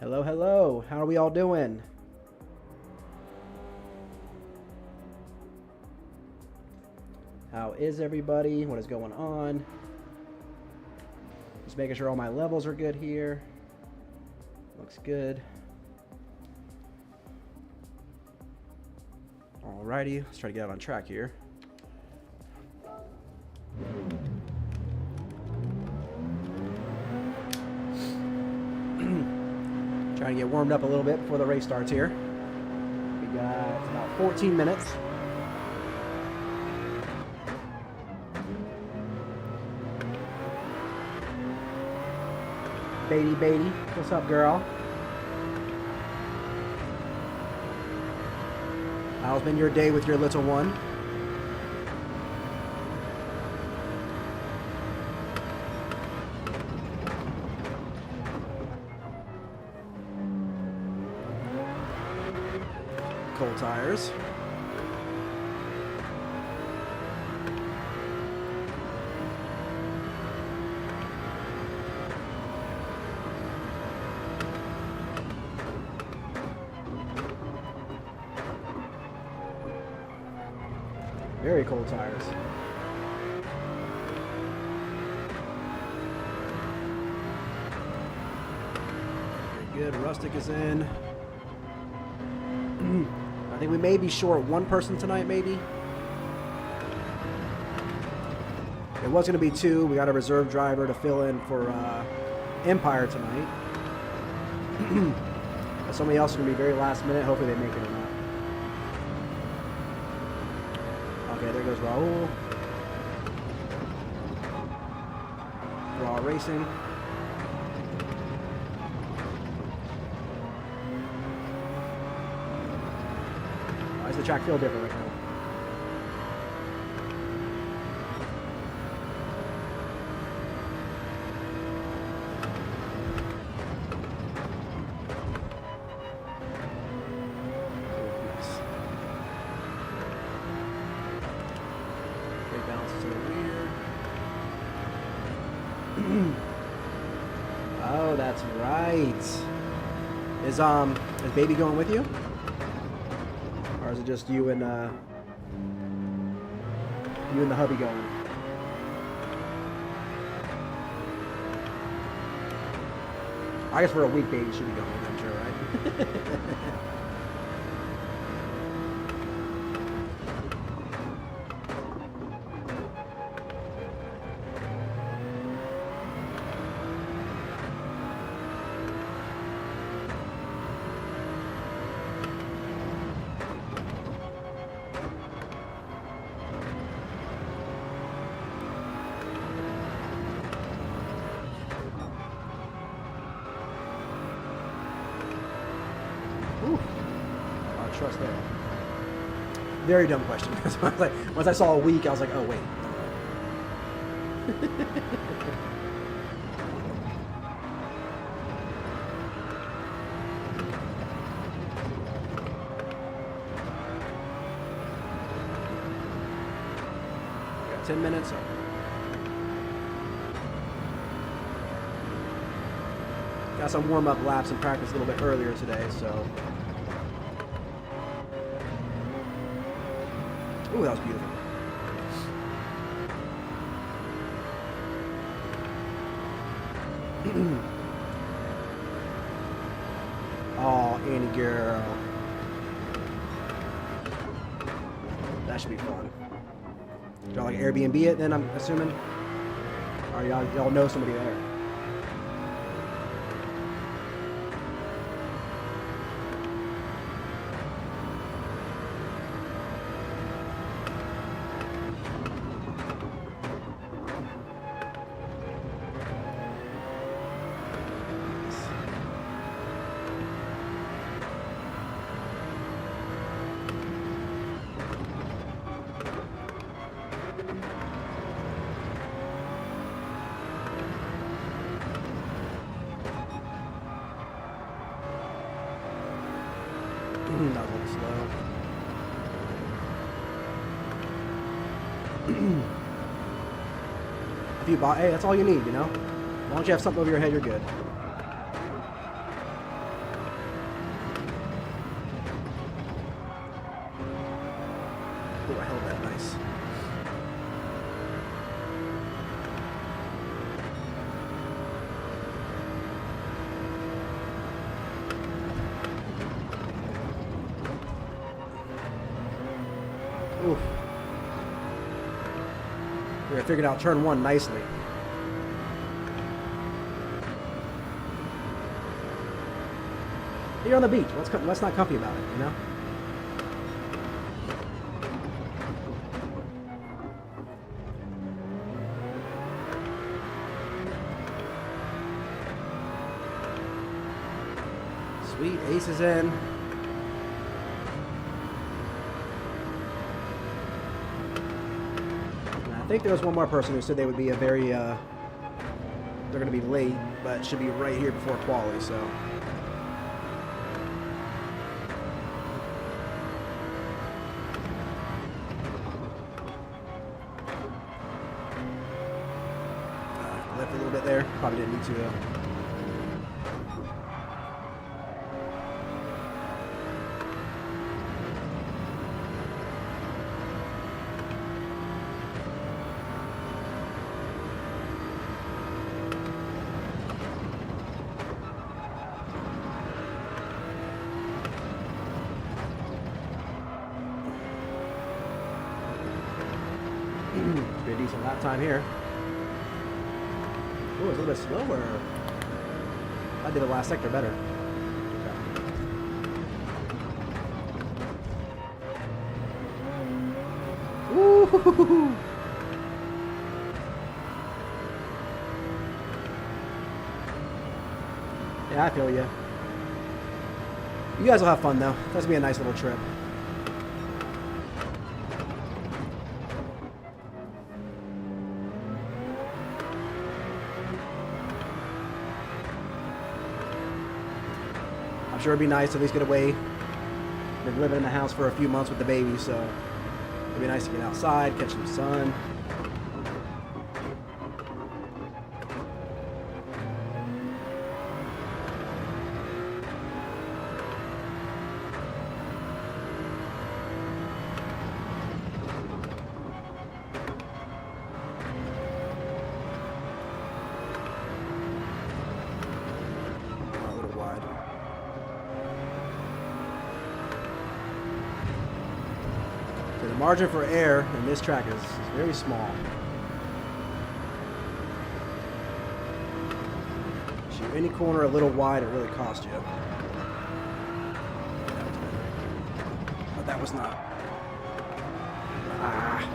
Hello, hello. How are we all doing? How is everybody? What is going on? Just making sure all my levels are good here. Looks good. Alrighty, let's try to get out on track here. Trying to get warmed up a little bit before the race starts here. We got about 14 minutes. Beatty, what's up, girl? How's been your day with your little one? Cold tires. Very cold tires. Very good. Rustic is in. I think we may be short one person tonight, maybe. It was going to be two. We got a reserve driver to fill in for Empire tonight. But somebody else is going to be very last minute. Hopefully they make it or not. Okay, there goes Raul. Raw Racing. Why does the track feel different right now? Oh, that's right. Is Baby going with you? Or is it just you and the hubby going? I guess for a week Baby should be going, I'm sure, right? Trust there. Very dumb question. Once I saw a week, I was like, oh wait. Got 10 minutes. Got some warm-up laps and practice a little bit earlier today, so. Ooh, that was beautiful. Oh, Annie girl. That should be fun. Y'all like Airbnb it then, I'm assuming? Or y'all know somebody there? That was a little slow. If you buy, hey, that's all you need, you know? As long as you have something over your head, you're good. Oh, I held that nice. Oof. I figured out turn one nicely. You're on the beach. Let's not comfy about it, you know? Sweet, ace is in. I think there was one more person who said they would be a very, they're going to be late, but should be right here before quali, so. Left a little bit there. Probably didn't need to, though. Be a decent lap time here. Oh, it's a little bit slower. I did the last sector better. Okay. Woo! Yeah, I feel you. You guys will have fun though. That's gonna be a nice little trip. I'm sure it'd be nice to at least get away. Been living in the house for a few months with the baby, so it'd be nice to get outside, catch some sun. The margin for error in this track is very small. Shoot any corner a little wide, it really costs you. But that was not. Ah.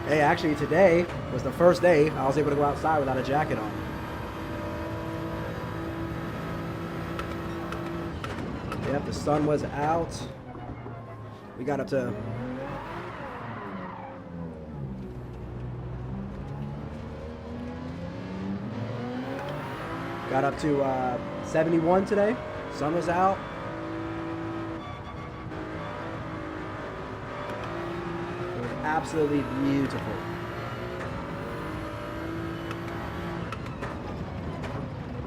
Hey, actually today was the first day I was able to go outside without a jacket on. Yep, the sun was out. We got up to got up to 71 today. Sun was out. Absolutely beautiful.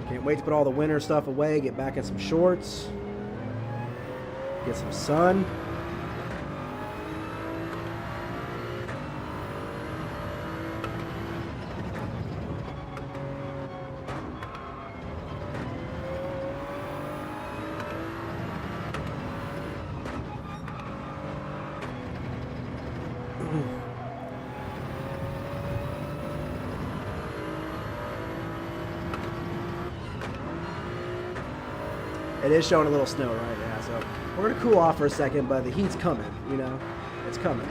Can't wait to put all the winter stuff away, get back in some shorts, get some sun. It is showing a little snow right now, so we're going to cool off for a second, but the heat's coming, you know? It's coming.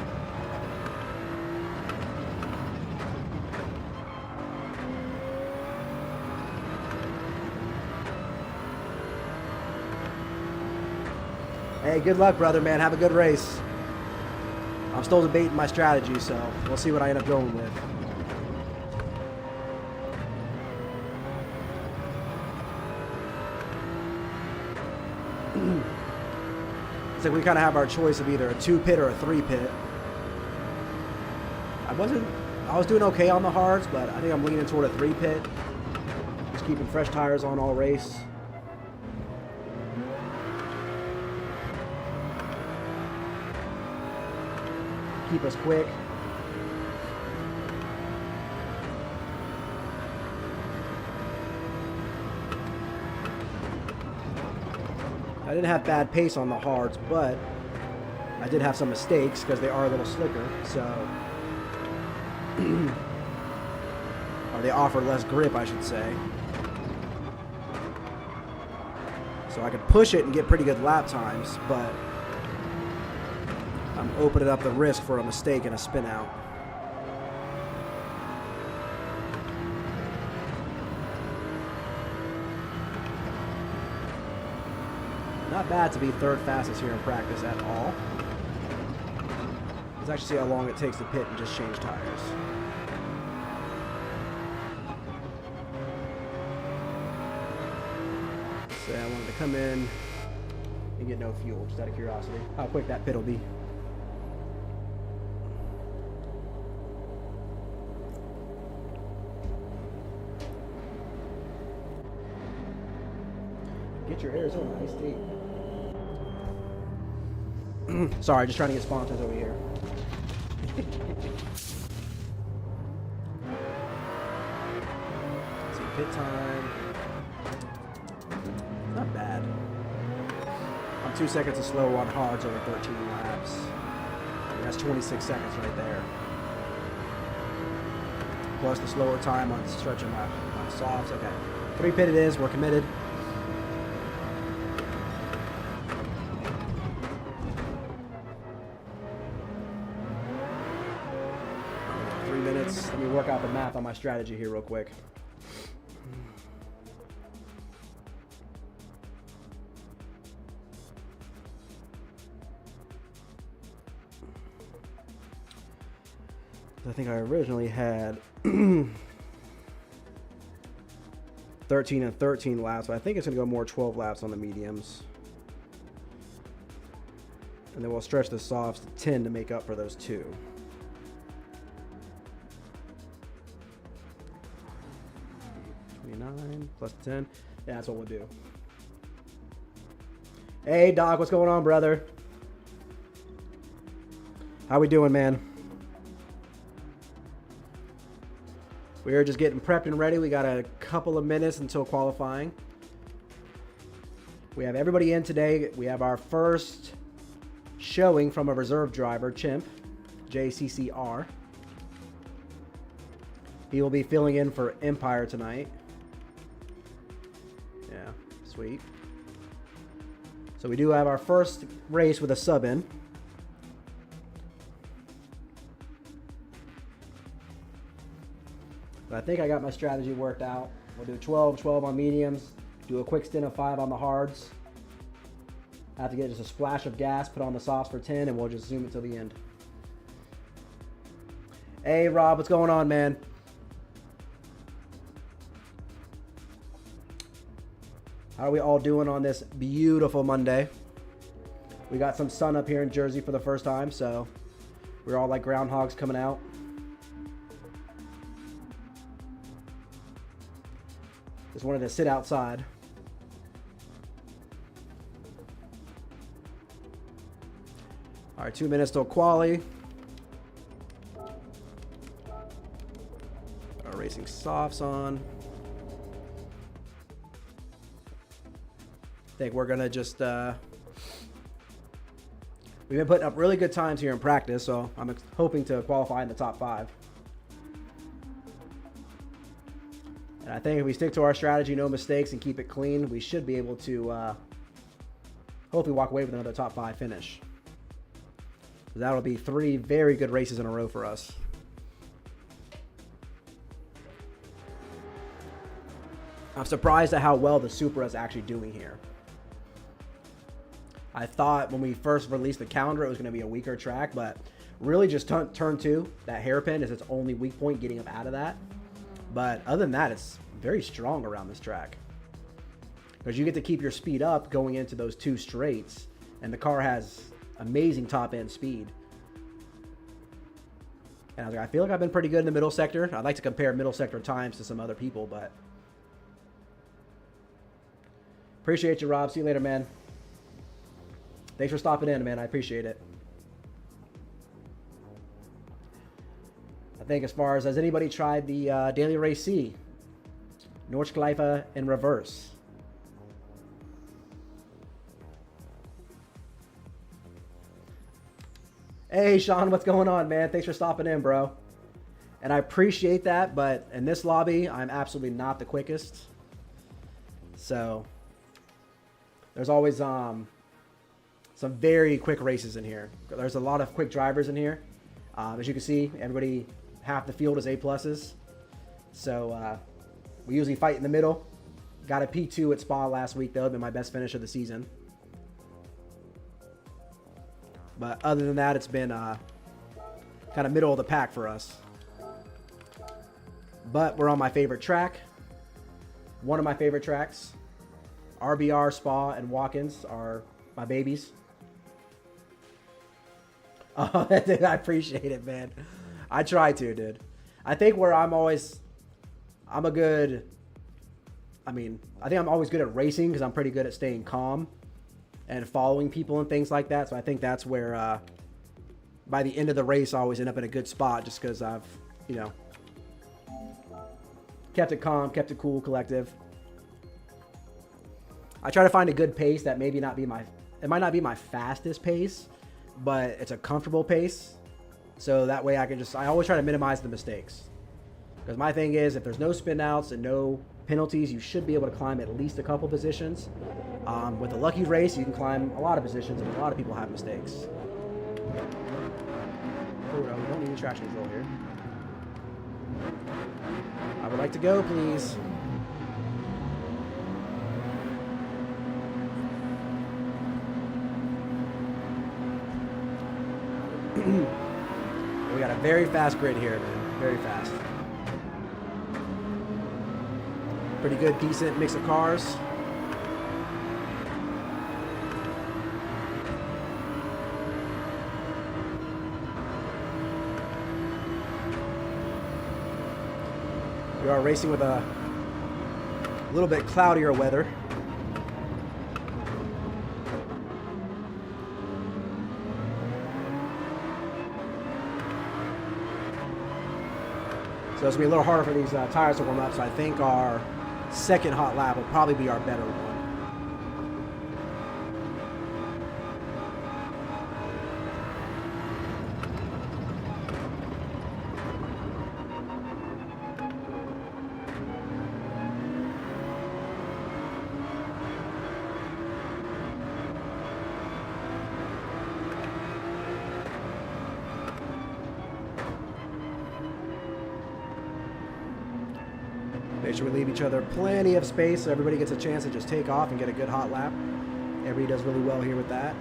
Hey, good luck, brother, man. Have a good race. I'm still debating my strategy, so we'll see what I end up going with. It's like we kind of have our choice of either a 2-pit or a 3-pit. I was doing okay on the hards, but I think I'm leaning toward a 3-pit. Just keeping fresh tires on all race. Keep us quick. I didn't have bad pace on the hards, but I did have some mistakes because they are a little slicker, so or they offer less grip, I should say. So I could push it and get pretty good lap times, but I'm opening up the risk for a mistake and a spin out. Not bad to be third fastest here in practice at all. Let's actually see how long it takes to pit and just change tires. So I wanted to come in and get no fuel, just out of curiosity. How quick that pit will be. Get your Arizona iced tea. Sorry, just trying to get sponsors over here. Let's see, pit time. Not bad. I'm 2 seconds slower on hards over 13 laps. And that's 26 seconds right there. Plus the slower time on stretching my softs. Okay. 3-pit it is. We're committed. Let me work out the math on my strategy here real quick. I think I originally had 13 and 13 laps, but I think it's going to go more 12 laps on the mediums. And then we'll stretch the softs to 10 to make up for those 2. 9 plus 10. Yeah, that's what we'll do. Hey, Doc, what's going on, brother? How we doing, man? We're just getting prepped and ready. We got a couple of minutes until qualifying. We have everybody in today. We have our first showing from a reserve driver, Chimp, JCCR. He will be filling in for Empire tonight. Yeah, sweet. So we do have our first race with a sub in. But I think I got my strategy worked out. We'll do 12 on mediums, do a quick stint of 5 on the hards. I have to get just a splash of gas, put on the softs for 10, and we'll just zoom it till the end. Hey, Rob, what's going on, man? How are we all doing on this beautiful Monday? We got some sun up here in Jersey for the first time, so we're all like groundhogs coming out. Just wanted to sit outside. All right, 2 minutes till quali. Our racing softs on. I think we're gonna just we've been putting up really good times here in practice, so I'm hoping to qualify in the top 5. And I think if we stick to our strategy, no mistakes, and keep it clean, we should be able to hopefully walk away with another top 5 finish. That'll be 3 very good races in a row for us. I'm surprised at how well the Supra is actually doing here. I thought when we first released the calendar it was going to be a weaker track, but really just turn 2, that hairpin is its only weak point, getting him out of that. But other than that, it's very strong around this track. because you get to keep your speed up going into those 2 straights, and the car has amazing top end speed. And I was like, I feel like I've been pretty good in the middle sector. I'd like to compare middle sector times to some other people, but appreciate you, Rob. See you later, man. Thanks for stopping in, man. I appreciate it. I think as far as, has anybody tried the Daily Race C? Nordschleife in reverse. Hey, Sean, what's going on, man? Thanks for stopping in, bro. And I appreciate that, but in this lobby, I'm absolutely not the quickest. So there's always some very quick races in here. There's a lot of quick drivers in here. As you can see, everybody, half the field is A+. So we usually fight in the middle. Got a P2 at Spa last week, though. It'd been my best finish of the season. But other than that, it's been kind of middle of the pack for us. But we're on my favorite track. One of my favorite tracks. RBR, Spa, and Watkins are my babies. Oh, dude, I appreciate it, man. I try to, dude. I think where I'm always good at racing because I'm pretty good at staying calm and following people and things like that. So I think that's where by the end of the race, I always end up in a good spot just because I've, kept it calm, kept it cool, collective. I try to find a good pace that maybe not be it might not be my fastest pace, but it's a comfortable pace. So that way I always try to minimize the mistakes. Because my thing is, if there's no spin outs and no penalties, you should be able to climb at least a couple positions. With a lucky race, you can climb a lot of positions, and a lot of people have mistakes. Oh no, we don't need traction control here. I would like to go, please. We got a very fast grid here, man. Very fast. Pretty good, decent mix of cars. We are racing with a little bit cloudier weather. So it's going to be a little harder for these tires to warm up. So I think our second hot lap will probably be our better one. Make sure we leave each other plenty of space so everybody gets a chance to just take off and get a good hot lap. Everybody does really well here with that.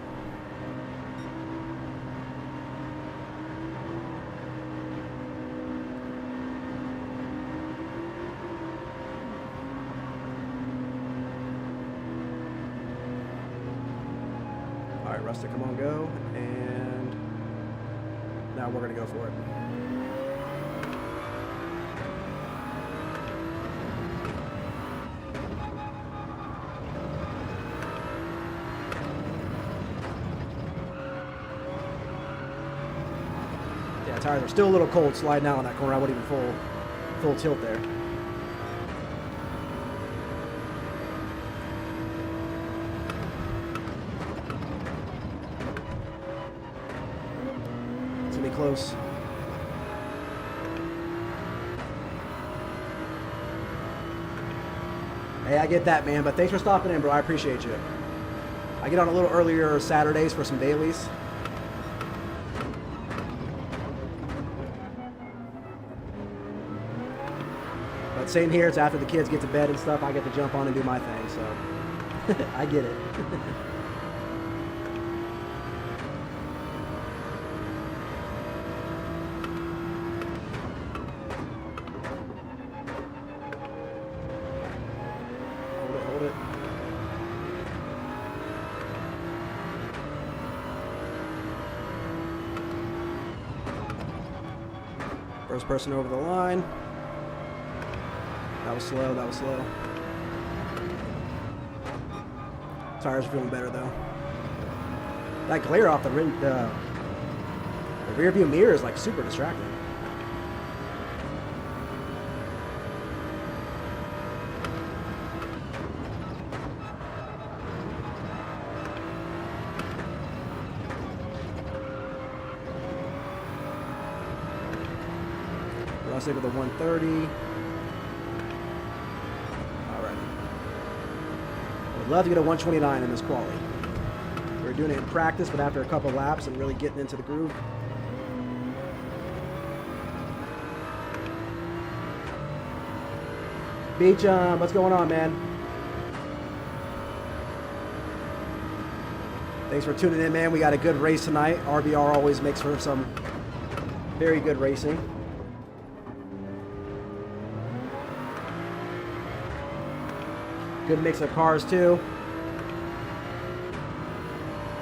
All right, Rustic, come on, go. And now we're going to go for it. Tires are still a little cold sliding out on that corner. I wouldn't even full tilt there. It's gonna be close. Hey, I get that, man, but thanks for stopping in, bro. I appreciate you. I get on a little earlier Saturdays for some dailies. Same here. It's after the kids get to bed and stuff. I get to jump on and do my thing. So I get it. Hold it. First person over the line. That was slow, that was slow. Tires are feeling better though. That glare off the rear view mirror is like super distracting. I'll stick with the 130. Alright. I would love to get a 129 in this quali. We were doing it in practice, but after a couple laps and really getting into the groove. Beach, what's going on, man? Thanks for tuning in, man. We got a good race tonight. RBR always makes for some very good racing. Good mix of cars too.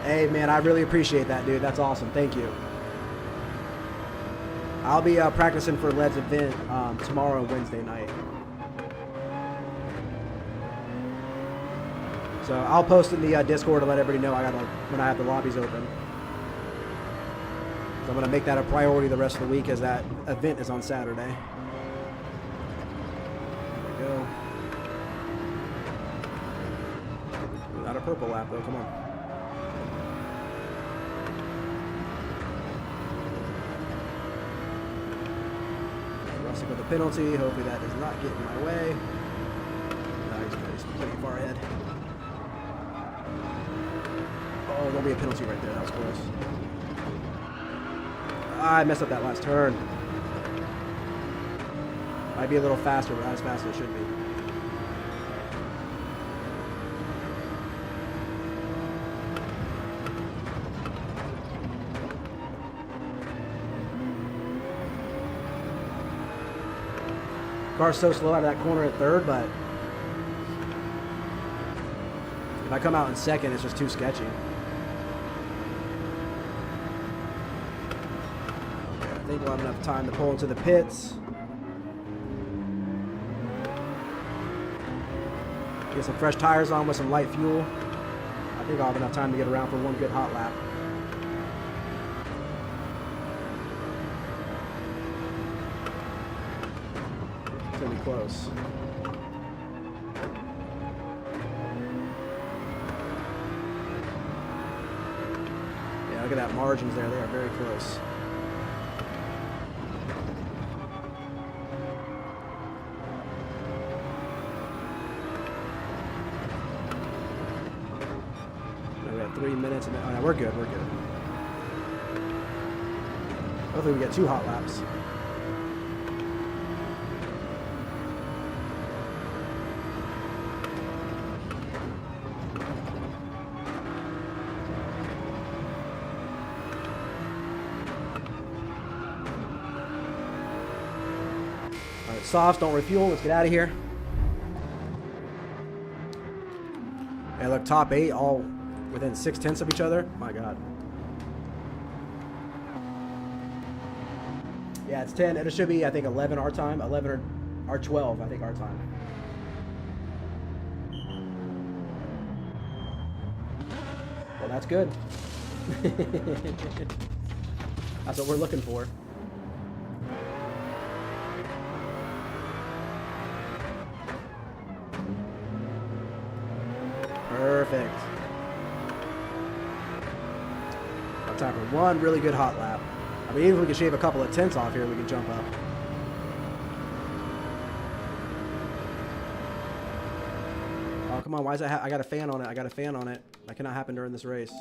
Hey man, I really appreciate that, dude. That's awesome. Thank you. I'll be practicing for Led's event tomorrow and Wednesday night. So I'll post in the Discord to let everybody know when I have the lobbies open. So I'm gonna make that a priority the rest of the week as that event is on Saturday. There we go. Not a purple lap though, come on. Russell with a penalty, hopefully that does not get in my way. No, he's pretty far ahead. Oh, there'll be a penalty right there, that was close. I messed up that last turn. Might be a little faster, but not as fast as it should be. Car's so slow out of that corner at third, but if I come out in second, it's just too sketchy. Okay, I think we'll have enough time to pull into the pits. Get some fresh tires on with some light fuel. I think I'll have enough time to get around for one good hot lap. Close. Yeah, look at that margins there. They are very close. We have 3 minutes. And oh, no, we're good. We're good. Hopefully we get 2 hot laps. Softs, don't refuel. Let's get out of here. Yeah, look, top 8 all within 6/10 of each other. My God. Yeah, it's 10. It should be, I think, 11 our time. 11 or 12, I think, our time. Well, that's good. That's what we're looking for. Perfect. Got time for one really good hot lap. I mean, even if we can shave a couple of tenths off here, we can jump up. Oh, come on. Why is that? I got a fan on it. I got a fan on it. That cannot happen during this race.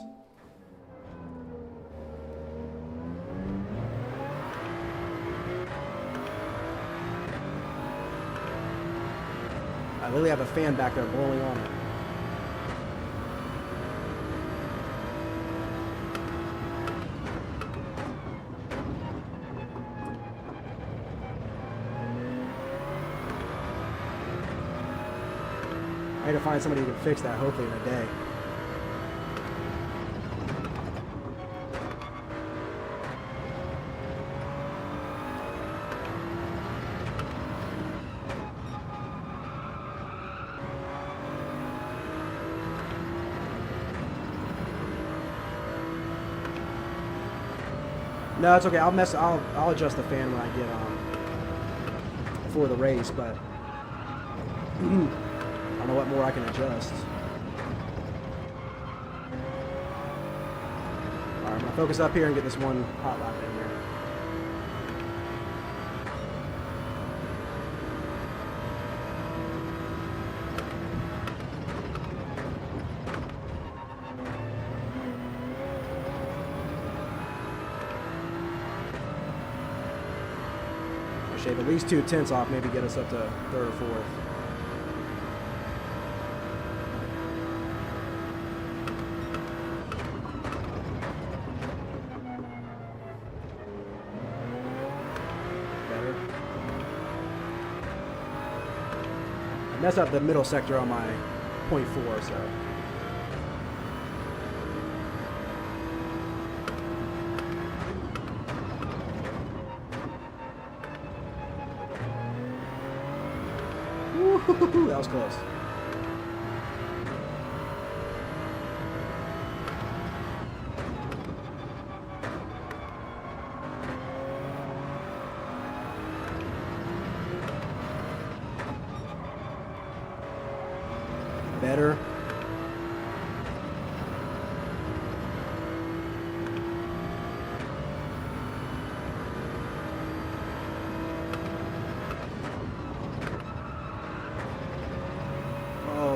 I literally have a fan back there blowing on it. I need to find somebody who can fix that, hopefully in a day. No, it's okay. I'll adjust the fan when I get for the race, but I don't know what more I can adjust. All right, I'm gonna focus up here and get this one hot lap in here. Shave at least 2 tenths off, maybe get us up to 3rd or 4th. Better. I messed up the middle sector on my 0.4, so. That was close. Better.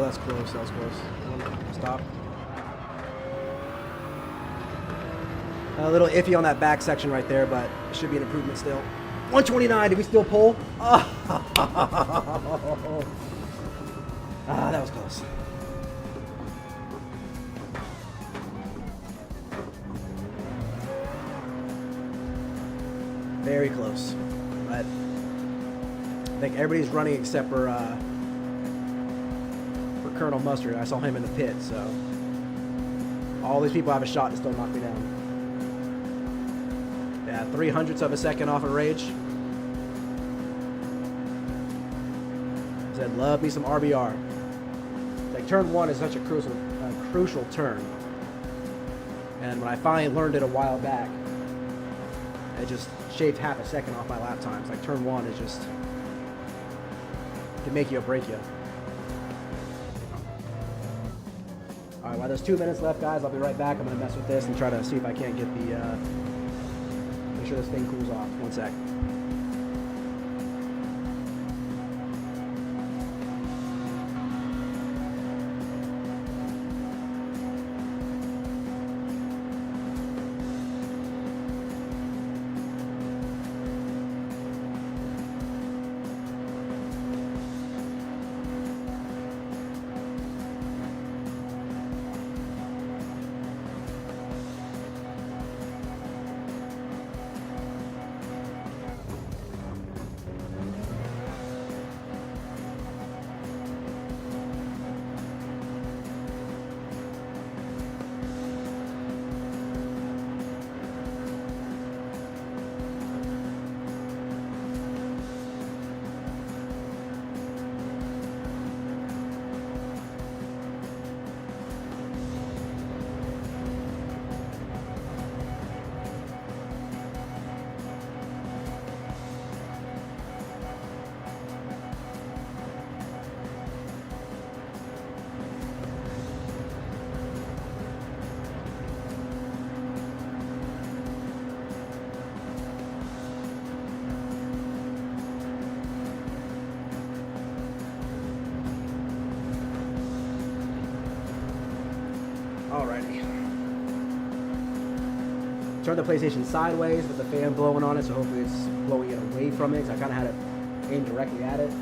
That's close. That was close. Stop. A little iffy on that back section right there, but it should be an improvement still. 129. Did we still pull? Oh. That was close. Very close. But I think everybody's running except for Colonel Mustard. I saw him in the pit, so all these people have a shot to still knock me down. Yeah, 0.03 of a second off of Rage. Said, love me some RBR. Like turn 1 is such a crucial turn, and when I finally learned it a while back, it just shaved half a second off my lap times. Like turn 1 is just can make you or break you. All right, while there's 2 minutes left, guys, I'll be right back. I'm going to mess with this and try to see if I can't get the, make sure this thing cools off. 1 sec. Alrighty. Turn the PlayStation sideways with the fan blowing on it, so hopefully it's blowing it away from it, because I kind of had it aimed directly at it.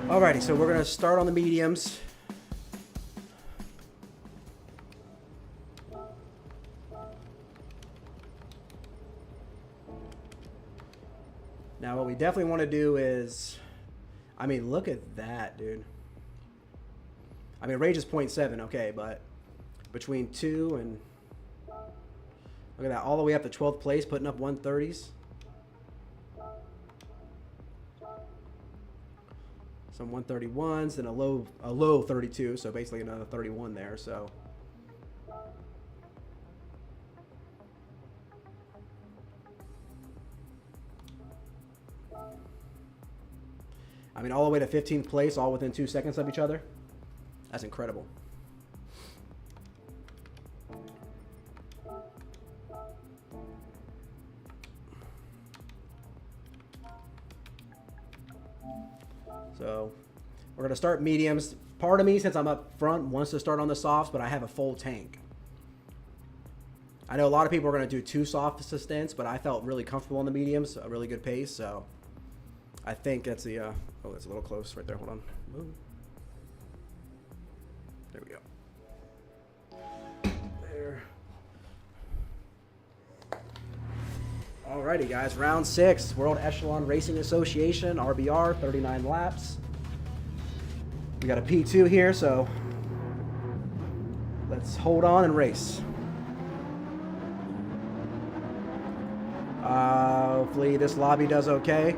Alrighty, so we're going to start on the mediums. Now what we definitely want to do is, I mean, look at that, dude. I mean, Rage is 0.7, okay, but between 2 and Look at that, all the way up to 12th place, putting up 130s. Some 131s, then a low 32, so basically another 31 there. So I mean, all the way to 15th place, all within 2 seconds of each other. That's incredible. So we're going to start mediums. Part of me, since I'm up front, wants to start on the softs, but I have a full tank. I know a lot of people are going to do 2 soft stints, but I felt really comfortable on the mediums, a really good pace. So I think that's the, oh, that's a little close right there. Hold on. Ooh. There we go. There. Alrighty, guys. Round 6, World Echelon Racing Association, RBR, 39 laps. We got a P2 here, so let's hold on and race. Hopefully this lobby does okay.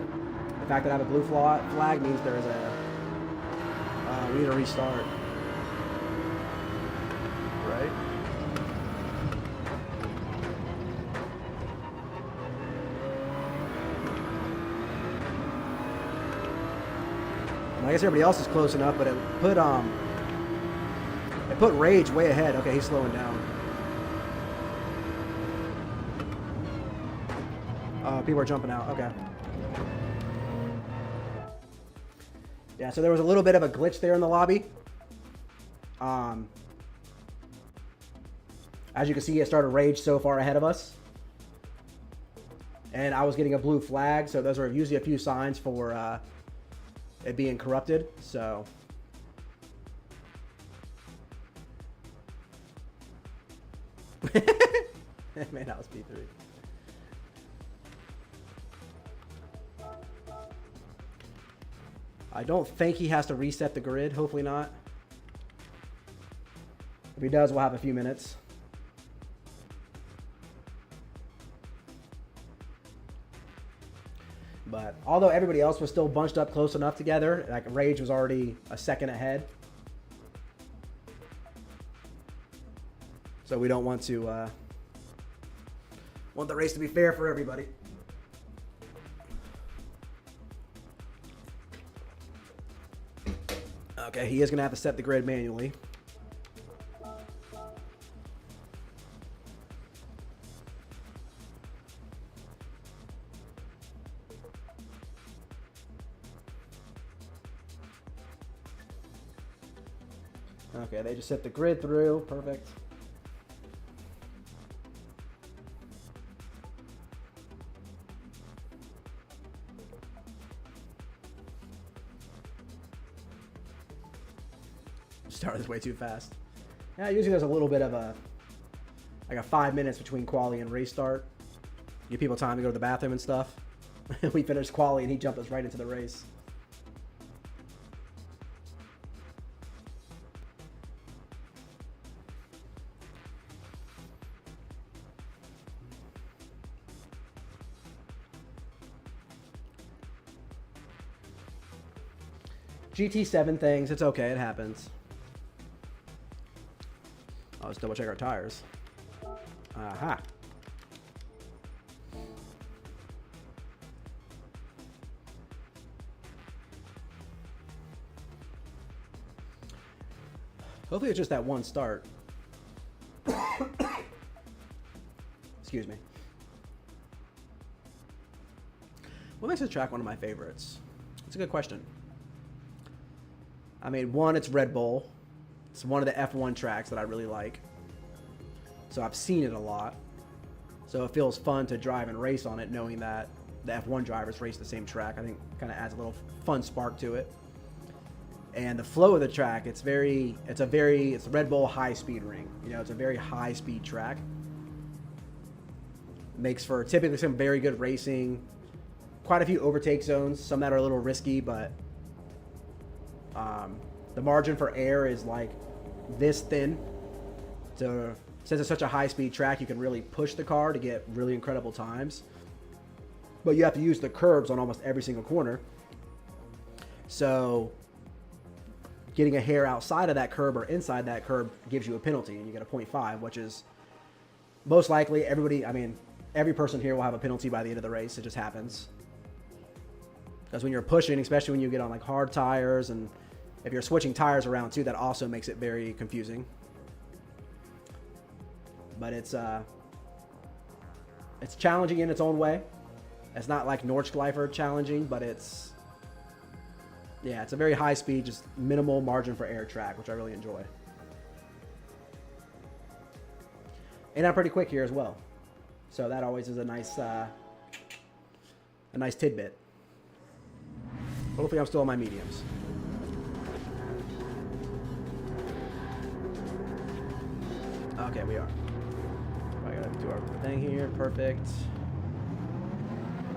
The fact that I have a blue flag means there's a, we need to restart. Right? I guess everybody else is close enough, but it put Rage way ahead. Okay, he's slowing down. People are jumping out. Okay. Yeah, so there was a little bit of a glitch there in the lobby. As you can see, it started Rage so far ahead of us. And I was getting a blue flag, so those are usually a few signs for it being corrupted. So man, that was P3. I don't think he has to reset the grid. Hopefully not. If he does, we'll have a few minutes. But although everybody else was still bunched up close enough together, like Rage was already a second ahead. So we don't want to want the race to be fair for everybody. Okay, he is going to have to set the grid manually. Okay, they just set the grid through. Perfect. Started this way too fast. Yeah, usually there's a little bit of like a 5 minutes between quali and race start. Give people time to go to the bathroom and stuff. We finished quali and he jumped us right into the race. GT7 things, it's okay, it happens. Oh, let's double check our tires. Aha. Hopefully it's just that one start. Excuse me. What makes this track one of my favorites? It's a good question. I mean, one, it's RedBull. It's one of the F1 tracks that I really like. So I've seen it a lot. So it feels fun to drive and race on it, knowing that the F1 drivers race the same track. I think kind of adds a little fun spark to it. And the flow of the track, it's a RedBull high-speed ring. You know, it's a very high-speed track. Makes for typically some very good racing. Quite a few overtake zones, some that are a little risky, but the margin for error is like this thin to since it's such a high-speed track, you can really push the car to get really incredible times. But you have to use the curbs on almost every single corner. So getting a hair outside of that curb or inside that curb gives you a penalty, and you get a 0.5, which is most likely everybody, I mean, every person here will have a penalty by the end of the race. It just happens. Because when you're pushing, especially when you get on like hard tires, and if you're switching tires around too, that also makes it very confusing. But it's challenging in its own way. It's not like Nordschleifer challenging, but it's a very high speed, just minimal margin for error track, which I really enjoy. And I'm pretty quick here as well, so that always is a nice tidbit. Hopefully I'm still on my mediums. Okay, we are. I gotta do our thing here. Perfect.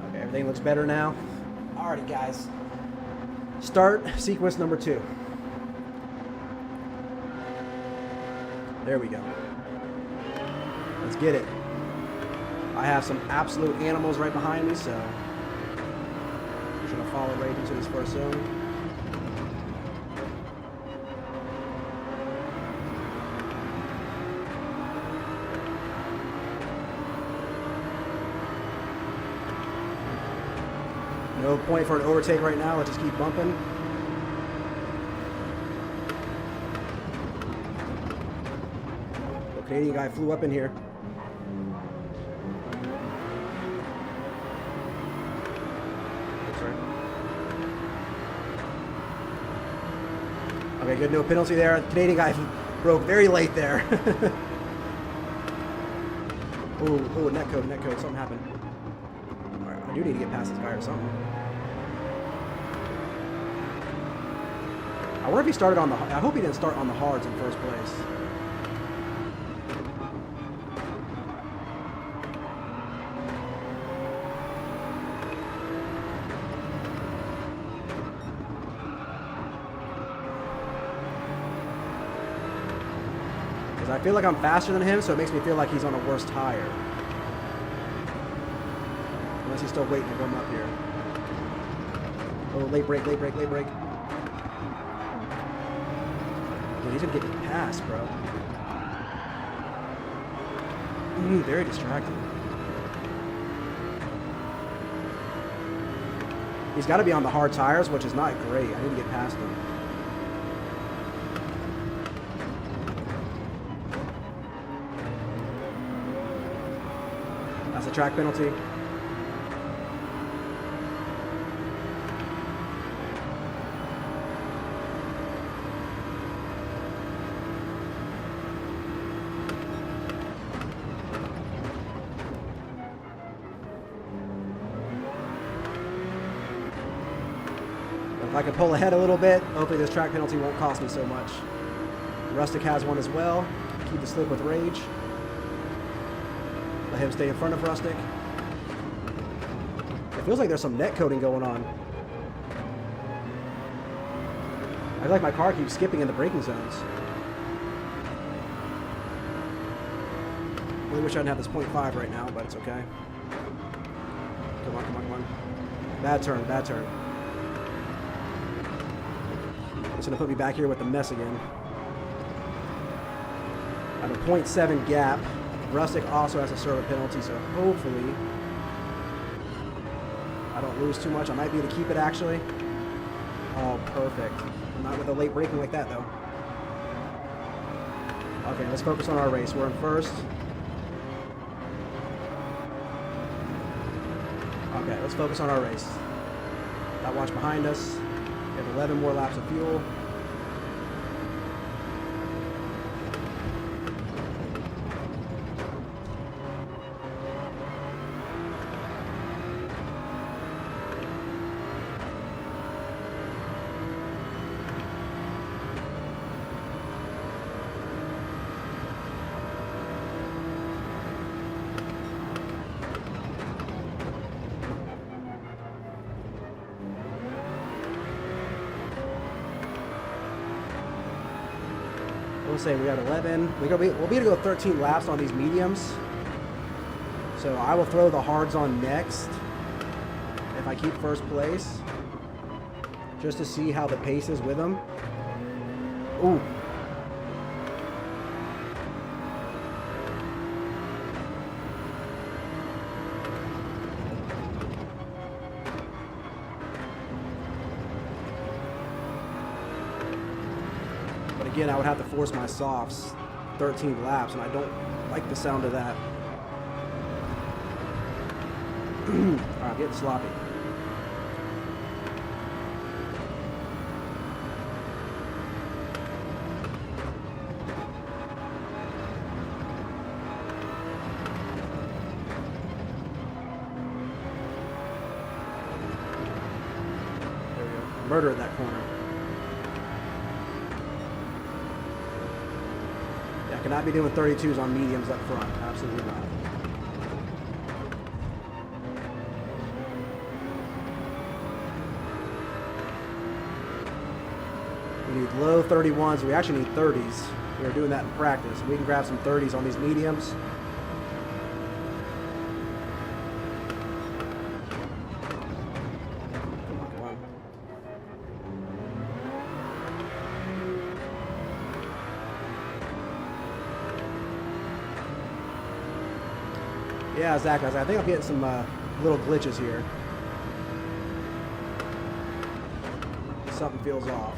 Okay, everything looks better now. Alrighty, guys. Start sequence number 2. There we go. Let's get it. I have some absolute animals right behind me, so I'm just gonna follow right into this first zone. No point for an overtake right now. Let's just keep bumping. The Canadian guy flew up in here. Sorry. Okay, good. No penalty there. The Canadian guy broke very late there. Oh, netcode. Something happened. All right, I do need to get past this guy or something. I wonder if he started on the... I hope he didn't start on the hards in first place. Because I feel like I'm faster than him, so it makes me feel like he's on a worse tire. Unless he's still waiting to warm up here. Oh, late break. Dude, he's gonna get me past, bro. Very distracting. He's got to be on the hard tires, which is not great. I need to get past him. That's a track penalty. If I can pull ahead a little bit, hopefully this track penalty won't cost me so much. Rustic has one as well. Keep the slip with rage. Let him stay in front of Rustic. It feels like there's some net coding going on. I feel like my car keeps skipping in the braking zones. Really wish I didn't have this 0.5 right now, but it's okay. Come on. Bad turn. It's going to put me back here with the mess again. I have a 0.7 gap. Rustic also has a serve penalty, so hopefully I don't lose too much. I might be able to keep it, actually. Oh, perfect. Not with a late braking like that, though. Okay, let's focus on our race. We're in first. Okay, let's focus on our race. That watch behind us. We have 11 more laps of fuel. We'll say we got 11. We'll be able to go 13 laps on these mediums. So I will throw the hards on next if I keep first place, just to see how the pace is with them. Ooh. But again, I would have to force my softs 13 laps, and I don't like the sound of that. Alright, getting sloppy. There we go. Murder at that corner. Yeah, I cannot be doing 32s on mediums up front. Absolutely not. We need low 31s. We actually need 30s. We were doing that in practice. We can grab some 30s on these mediums. Come on. Yeah, exactly. I think I'm getting some little glitches here. Something feels off.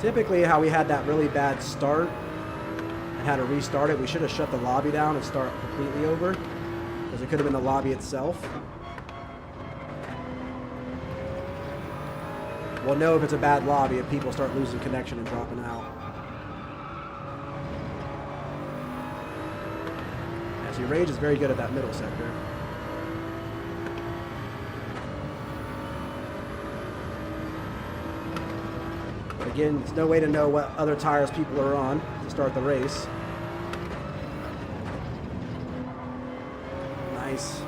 Typically, how we had that really bad start and had to restart it, we should have shut the lobby down and start completely over, because it could have been the lobby itself. We'll know if it's a bad lobby if people start losing connection and dropping out. Yeah, see, Rage is very good at that middle sector. Again, there's no way to know what other tires people are on to start the race. Nice.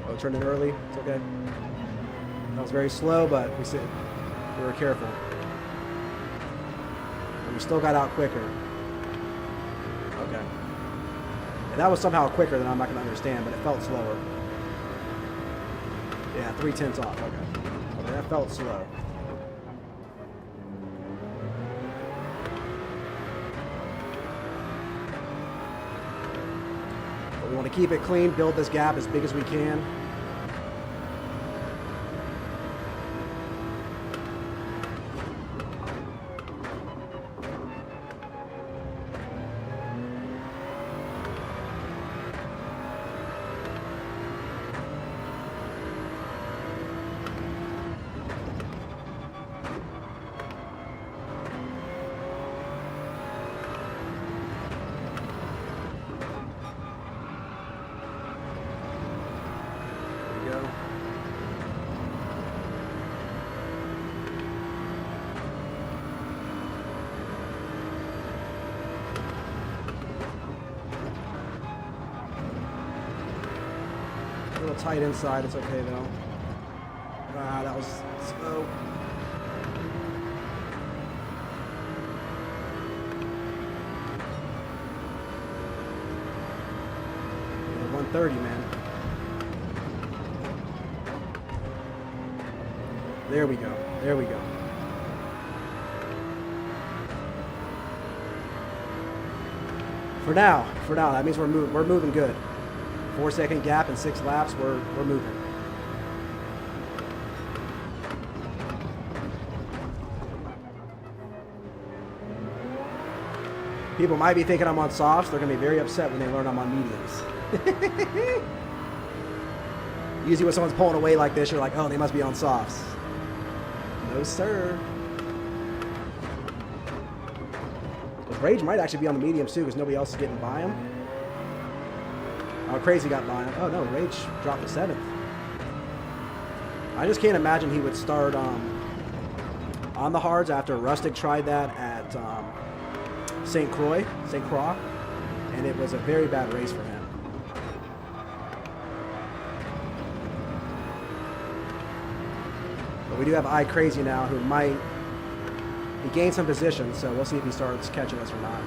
Oh, turned in early. It's okay. That was very slow, but we were careful. And we still got out quicker. Okay. And that was somehow quicker than I'm not going to understand, but it felt slower. Yeah, 3/10 off. Okay. Okay, that felt slow. But we want to keep it clean, build this gap as big as we can. A little tight inside, it's okay though. Ah, that was slow. Yeah, 130, man. There we go. There we go. For now, that means we're moving good. 4-second gap in 6 laps, we're moving. People might be thinking I'm on softs. They're going to be very upset when they learn I'm on mediums. Usually when someone's pulling away like this, you're like, oh, they must be on softs. No, sir. Rage might actually be on the mediums too, because nobody else is getting by him. Oh, Crazy got by him. Oh no, Rage dropped to 7th. I just can't imagine he would start on the hards after Rustic tried that at St. Croix, and it was a very bad race for him. But we do have iCrazy now, who might, he gained some position, so we'll see if he starts catching us or not.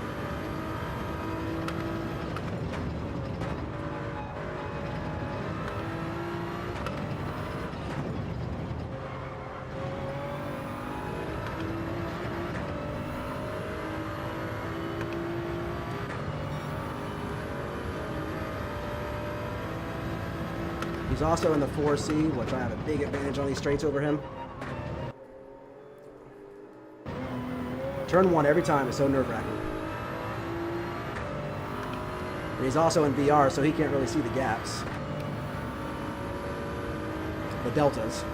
He's also in the 4C, which I have a big advantage on these straights over him. Turn 1 every time is so nerve-wracking. And he's also in VR, so he can't really see the gaps. The deltas.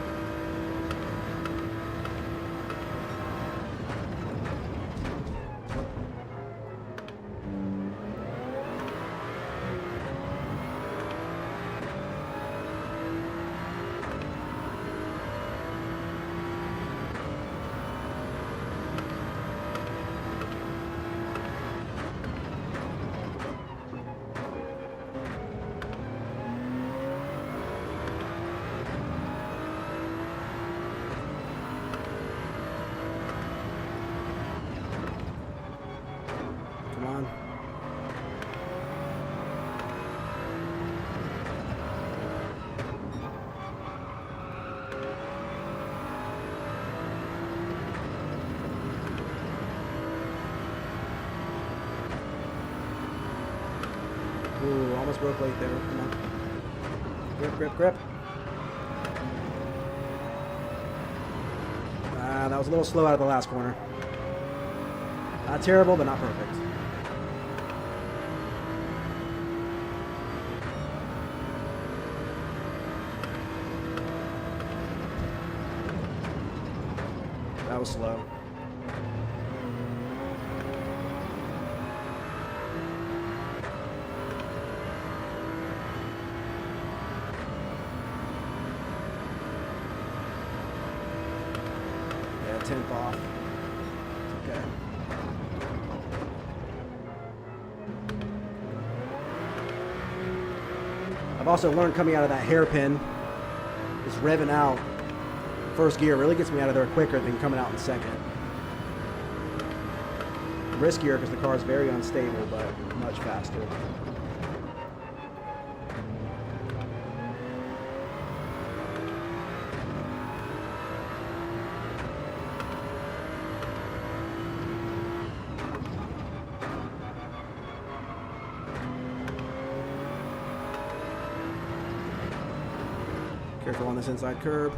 Ooh, almost broke late there. Come on. Grip, grip, grip. That was a little slow out of the last corner. Not terrible, but not perfect. That was slow. Yeah, 10th off. Okay. I've also learned coming out of that hairpin, is revving out first gear really gets me out of there quicker than coming out in second. Riskier because the car is very unstable, but much faster. Careful on this inside curb.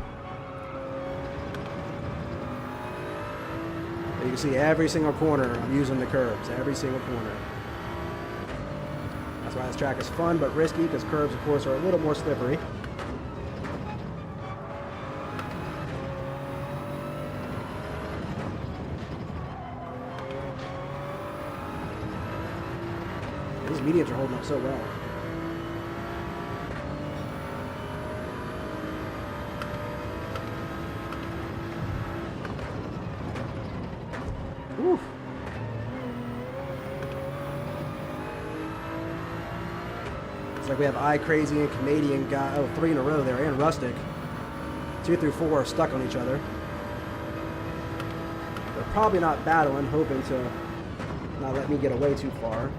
You can see every single corner I'm using the curbs, every single corner. That's why this track is fun but risky, because curbs, of course, are a little more slippery. These mediums are holding up so well. Oof. It's like we have iCrazy and Canadian guy. Oh, 3 in a row there, and Rustic. 2 through 4 are stuck on each other. They're probably not battling, hoping to not let me get away too far.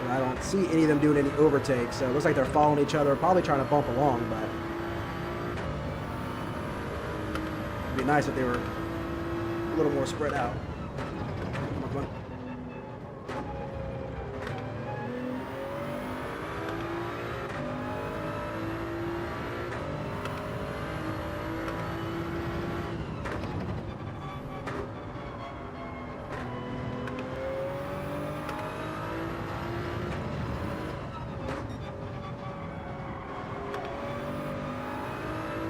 And I don't see any of them doing any overtakes, so it looks like they're following each other, probably trying to bump along, but it'd be nice if they were a little more spread out. Come on, come on.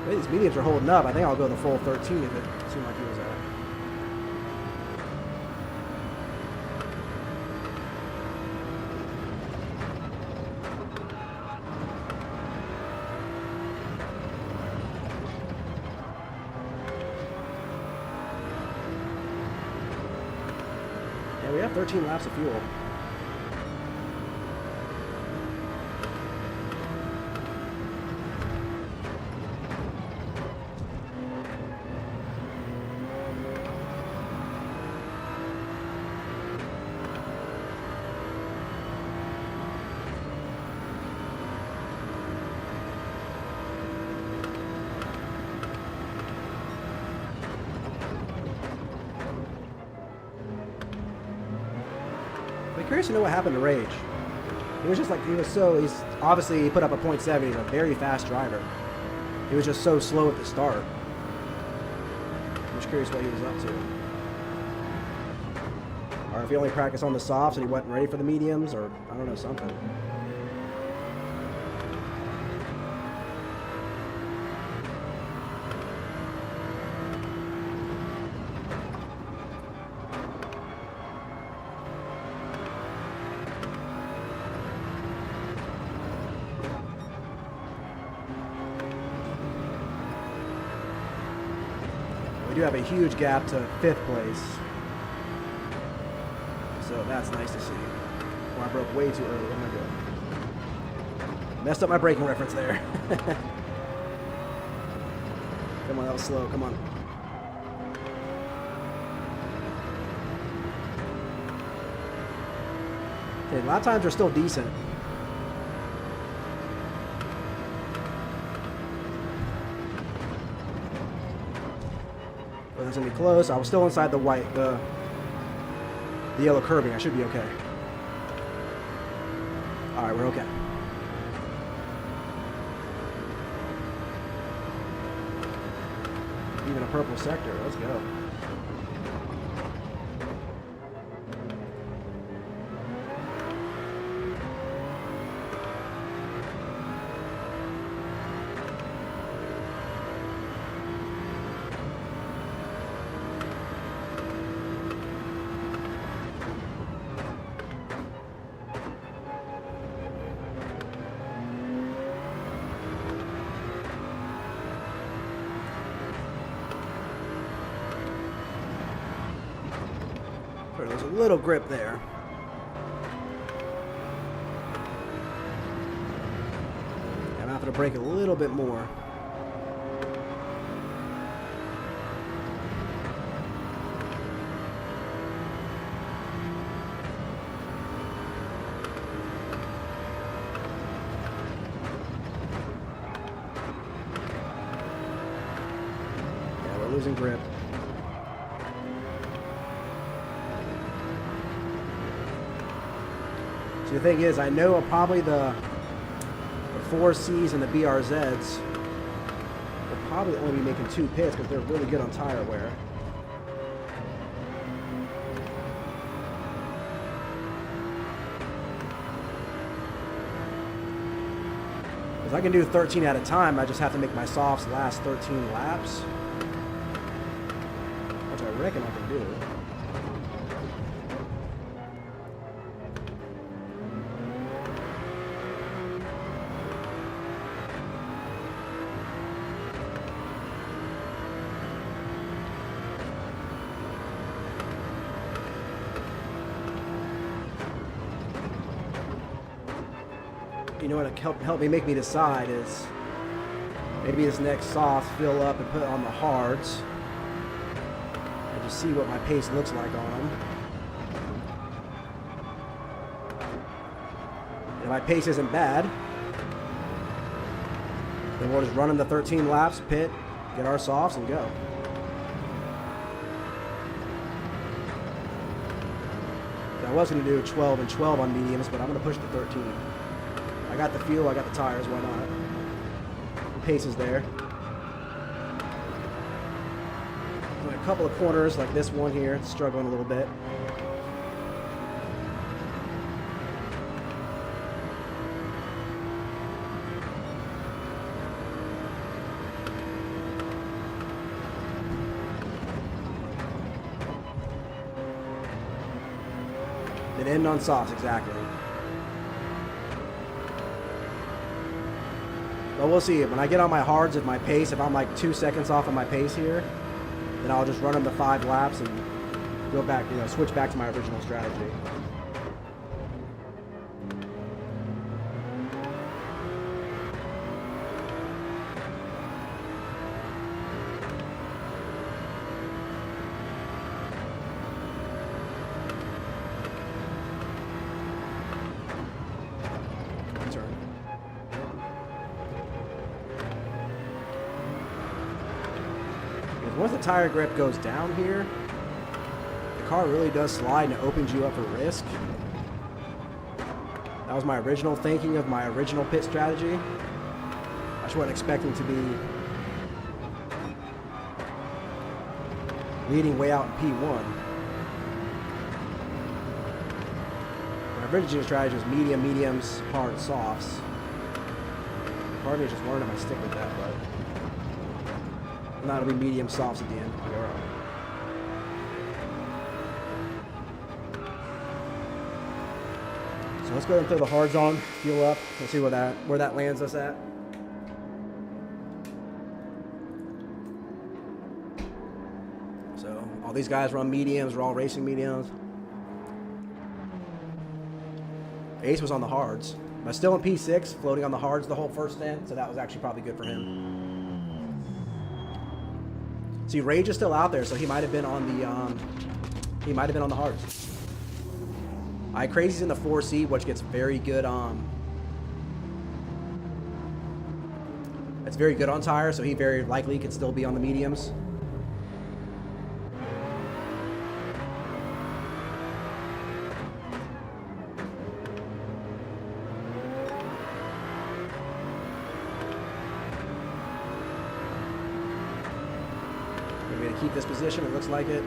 These mediums are holding up. I think I'll go the full 13 if it seemed like he was at. we have 13 laps of fuel. I'm curious to know what happened to Rage. He was just like, he's obviously he put up a .7, he's a very fast driver. He was just so slow at the start. I'm just curious what he was up to. Or if he only practiced on the softs and he wasn't ready for the mediums, or I don't know, something. We do have a huge gap to 5th place. So that's nice to see. Oh, I broke way too early. What am I doing? Messed up my braking reference there. Come on, that was slow. Come on. Okay, lap times are still decent. But that's gonna be close. I was still inside the white, the yellow curbing. I should be okay. All right, we're okay. Even a purple sector. Let's go. There's a little grip there. I'm having to brake a little bit more. Yeah, we're losing grip. The thing is, I know probably the 4Cs and the BRZs will probably only be making 2 pits because they're really good on tire wear. Because I can do 13 at a time, I just have to make my softs last 13 laps, which I reckon I can do. You know what help me make me decide is maybe this next soft fill up and put on the hards and just see what my pace looks like on them. If my pace isn't bad, then we'll just run in the 13 laps, pit, get our softs, and go. I was going to do 12 and 12 on mediums, but I'm going to push the 13. I got the fuel, I got the tires, why not? The pace is there. A couple of corners like this one here, it's struggling a little bit. Then end on softs, exactly. But we'll see. When I get on my hards, if my pace, if I'm like 2 seconds off of my pace here, then I'll just run them the 5 laps and go back, you know, switch back to my original strategy. Once the tire grip goes down here, the car really does slide and it opens you up for risk. That was my original thinking of my original pit strategy. I just wasn't expecting to be leading way out in P1. My original strategy was medium, mediums, hard, softs. Part of me is just wondering if I stick with that, but that'll be medium softs at the end. So let's go ahead and throw the hards on, fuel up. We'll see where that lands us at. So all these guys run mediums. We're all racing mediums. Ace was on the hards, but still in P6, floating on the hards the whole first stint. So that was actually probably good for him. See, Rage is still out there, so he might have been on the hards. Crazy's in the 4C, which gets very good it's very good on tires, so he very likely could still be on the mediums. To keep this position, it looks like it.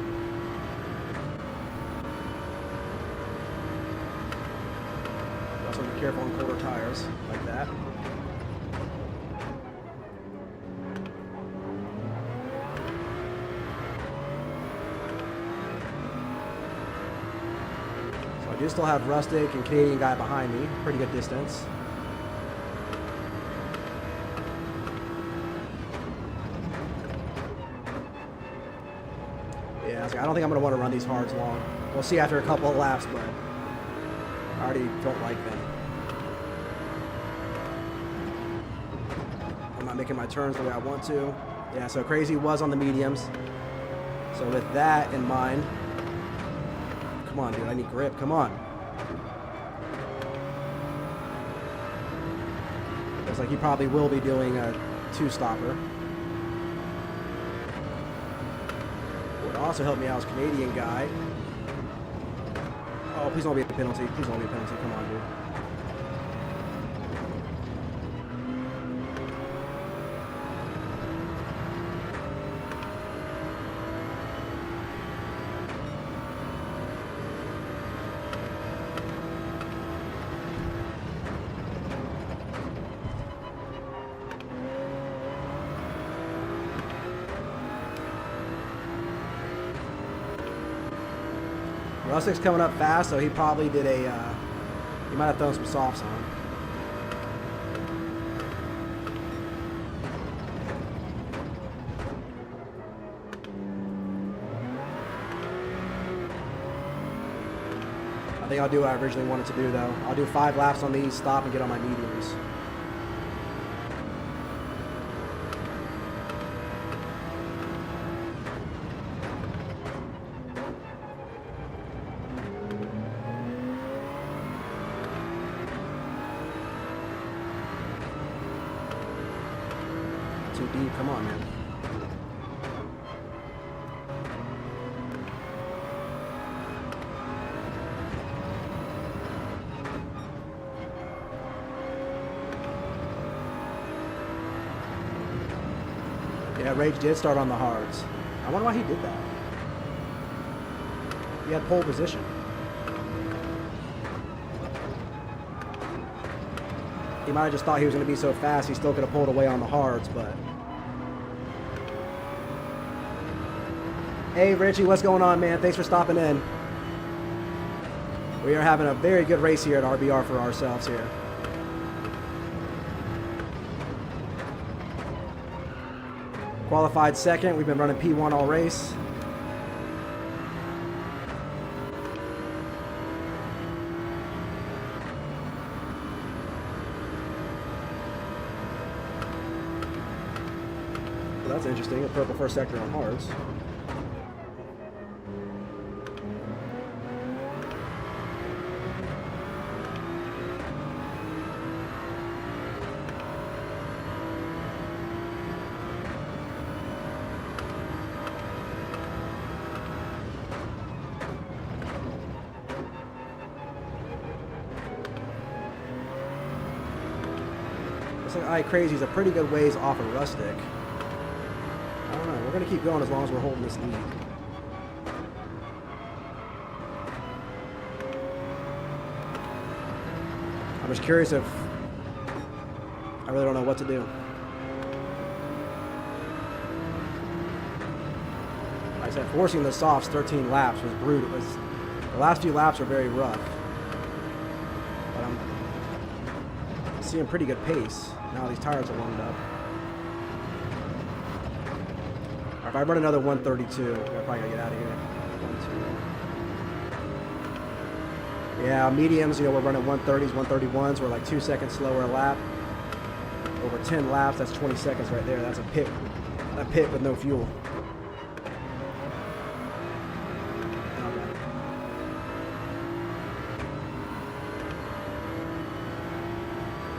Also be careful on colder tires like that. So I do still have Rustic and Canadian guy behind me, pretty good distance. I don't think I'm going to want to run these hards long. We'll see after a couple of laps, but I already don't like them. I'm not making my turns the way I want to. Yeah, so Crazy was on the mediums. So with that in mind, come on, dude, I need grip. Come on. Looks like he probably will be doing a two-stopper. Also help me out as Canadian guy. Oh, please don't be a penalty. Please don't be a penalty. Come on, dude. Rustic's coming up fast, so he probably did he might have thrown some softs on. I think I'll do what I originally wanted to do, though. I'll do 5 laps on these, stop, and get on my mediums. Too deep, come on, man. Yeah, Rage did start on the hards. I wonder why he did that. He had pole position. He might have just thought he was going to be so fast, he still could have pulled away on the hards, but... Hey, Richie, what's going on, man? Thanks for stopping in. We are having a very good race here at RBR for ourselves here. Qualified second. We've been running P1 all race. That's interesting. A purple first sector on hards. Crazy is a pretty good ways off of Rustic. I don't know. We're going to keep going as long as we're holding this lead. I'm just curious if... I really don't know what to do. Like I said, forcing the softs 13 laps was brutal. The last few laps were very rough. But I'm seeing pretty good pace. Now these tires are warmed up. Right, if I run another 132, I'm probably gonna get out of here. 1, 2. Yeah, mediums, you know, we're running 130s, 131s. We're like 2 seconds slower a lap. Over 10 laps, that's 20 seconds right there. That's a pit with no fuel.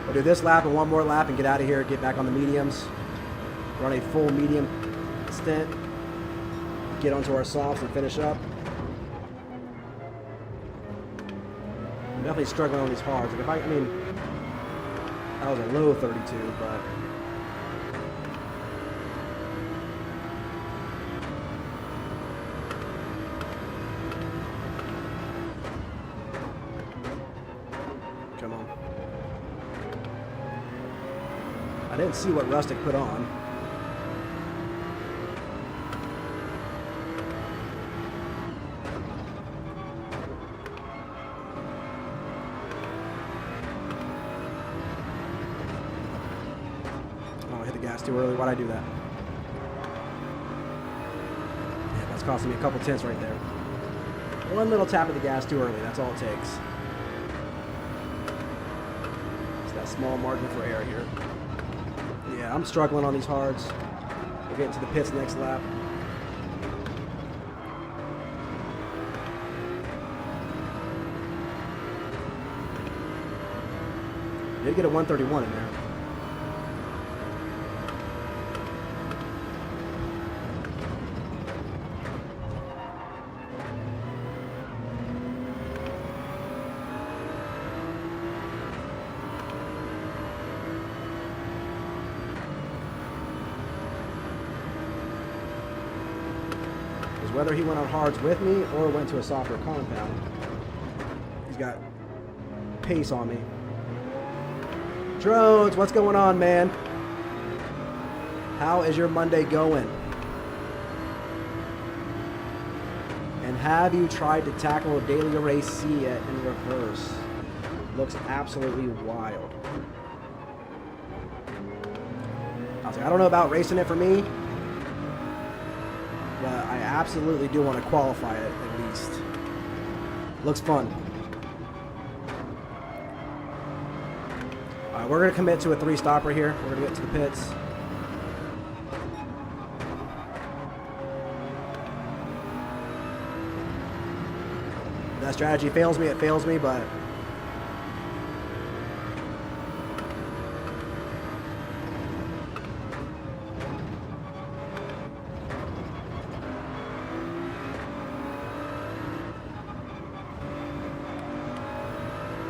We'll do this lap and one more lap and get out of here, get back on the mediums, run a full medium stint, get onto our softs and finish up. I'm definitely struggling on these hards. Like I mean, that was a low 32, but come on. I didn't see what Rustic put on. Oh, I hit the gas too early. Why'd I do that? Yeah, that's costing me a couple tenths right there. One little tap of the gas too early. That's all it takes. It's that small margin for error here. Yeah, I'm struggling on these hards. We'll get into the pits next lap. Did get a 131 in there. Whether he went on hards with me or went to a softer compound, he's got pace on me. Drones, what's going on, man? How is your Monday going? And have you tried to tackle Daily Race C yet in reverse? Looks absolutely wild. I was like, I don't know about racing it for me, but I absolutely do want to qualify it at least. Looks fun. All right, we're going to commit to a 3-stopper here. We're going to get to the pits. If that strategy fails me, it fails me, but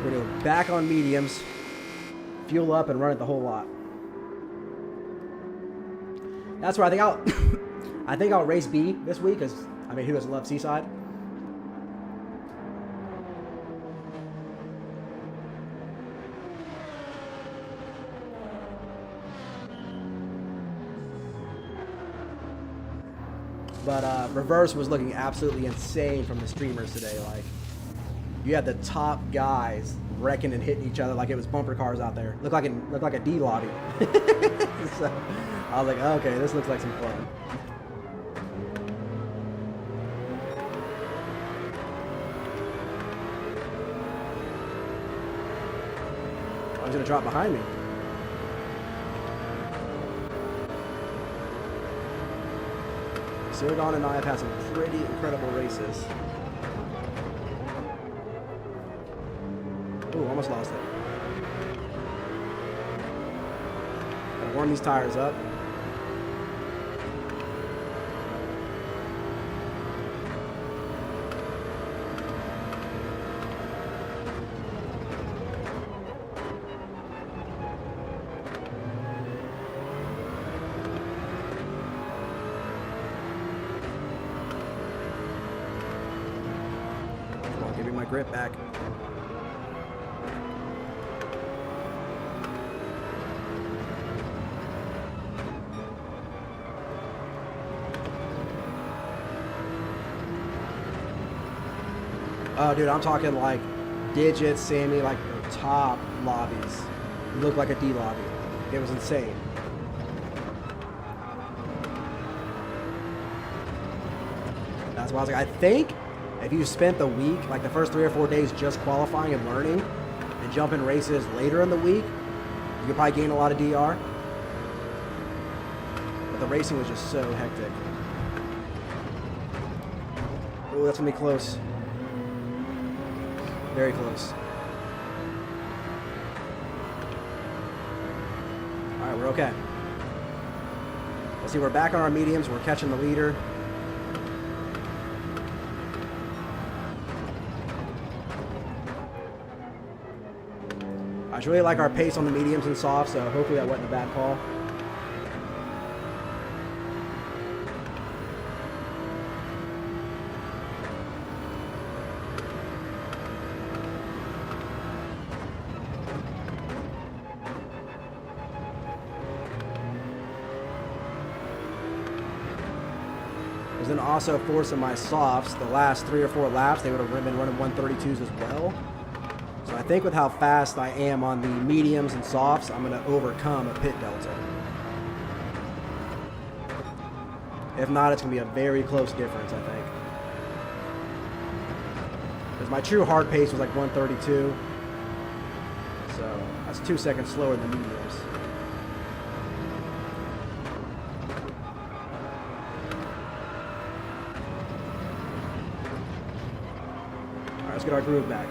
we're going to go back on mediums, fuel up, and run it the whole lot. That's where I think I'll race B this week, because I mean, who doesn't love Seaside? But reverse was looking absolutely insane from the streamers today. Like, you had the top guys wrecking and hitting each other like it was bumper cars out there. Looked like a D lobby. So I was like, okay, this looks like some fun. I was gonna drop behind me. Sirgon and I have had some pretty incredible races. Ooh, almost lost it. Gotta warm these tires up. Give me my grip back. Oh, dude, I'm talking like digits, Sammy, like the top lobbies. It looked like a D lobby. It was insane. That's why I was like, I think if you spent the week, like the first 3 or 4 days just qualifying and learning and jumping races later in the week, you could probably gain a lot of DR. But the racing was just so hectic. Oh, that's gonna be close. Very close. All right, we're okay. Let's see, we're back on our mediums. We're catching the leader. I just really like our pace on the mediums and softs, so hopefully that wasn't a bad call. Because then also forcing my softs, the last 3 or 4 laps, they would have been running 132s as well. So I think with how fast I am on the mediums and softs, I'm going to overcome a pit delta. If not, it's going to be a very close difference, I think. Because my true hard pace was like 132. So that's 2 seconds slower than mediums. All right, let's get our groove back.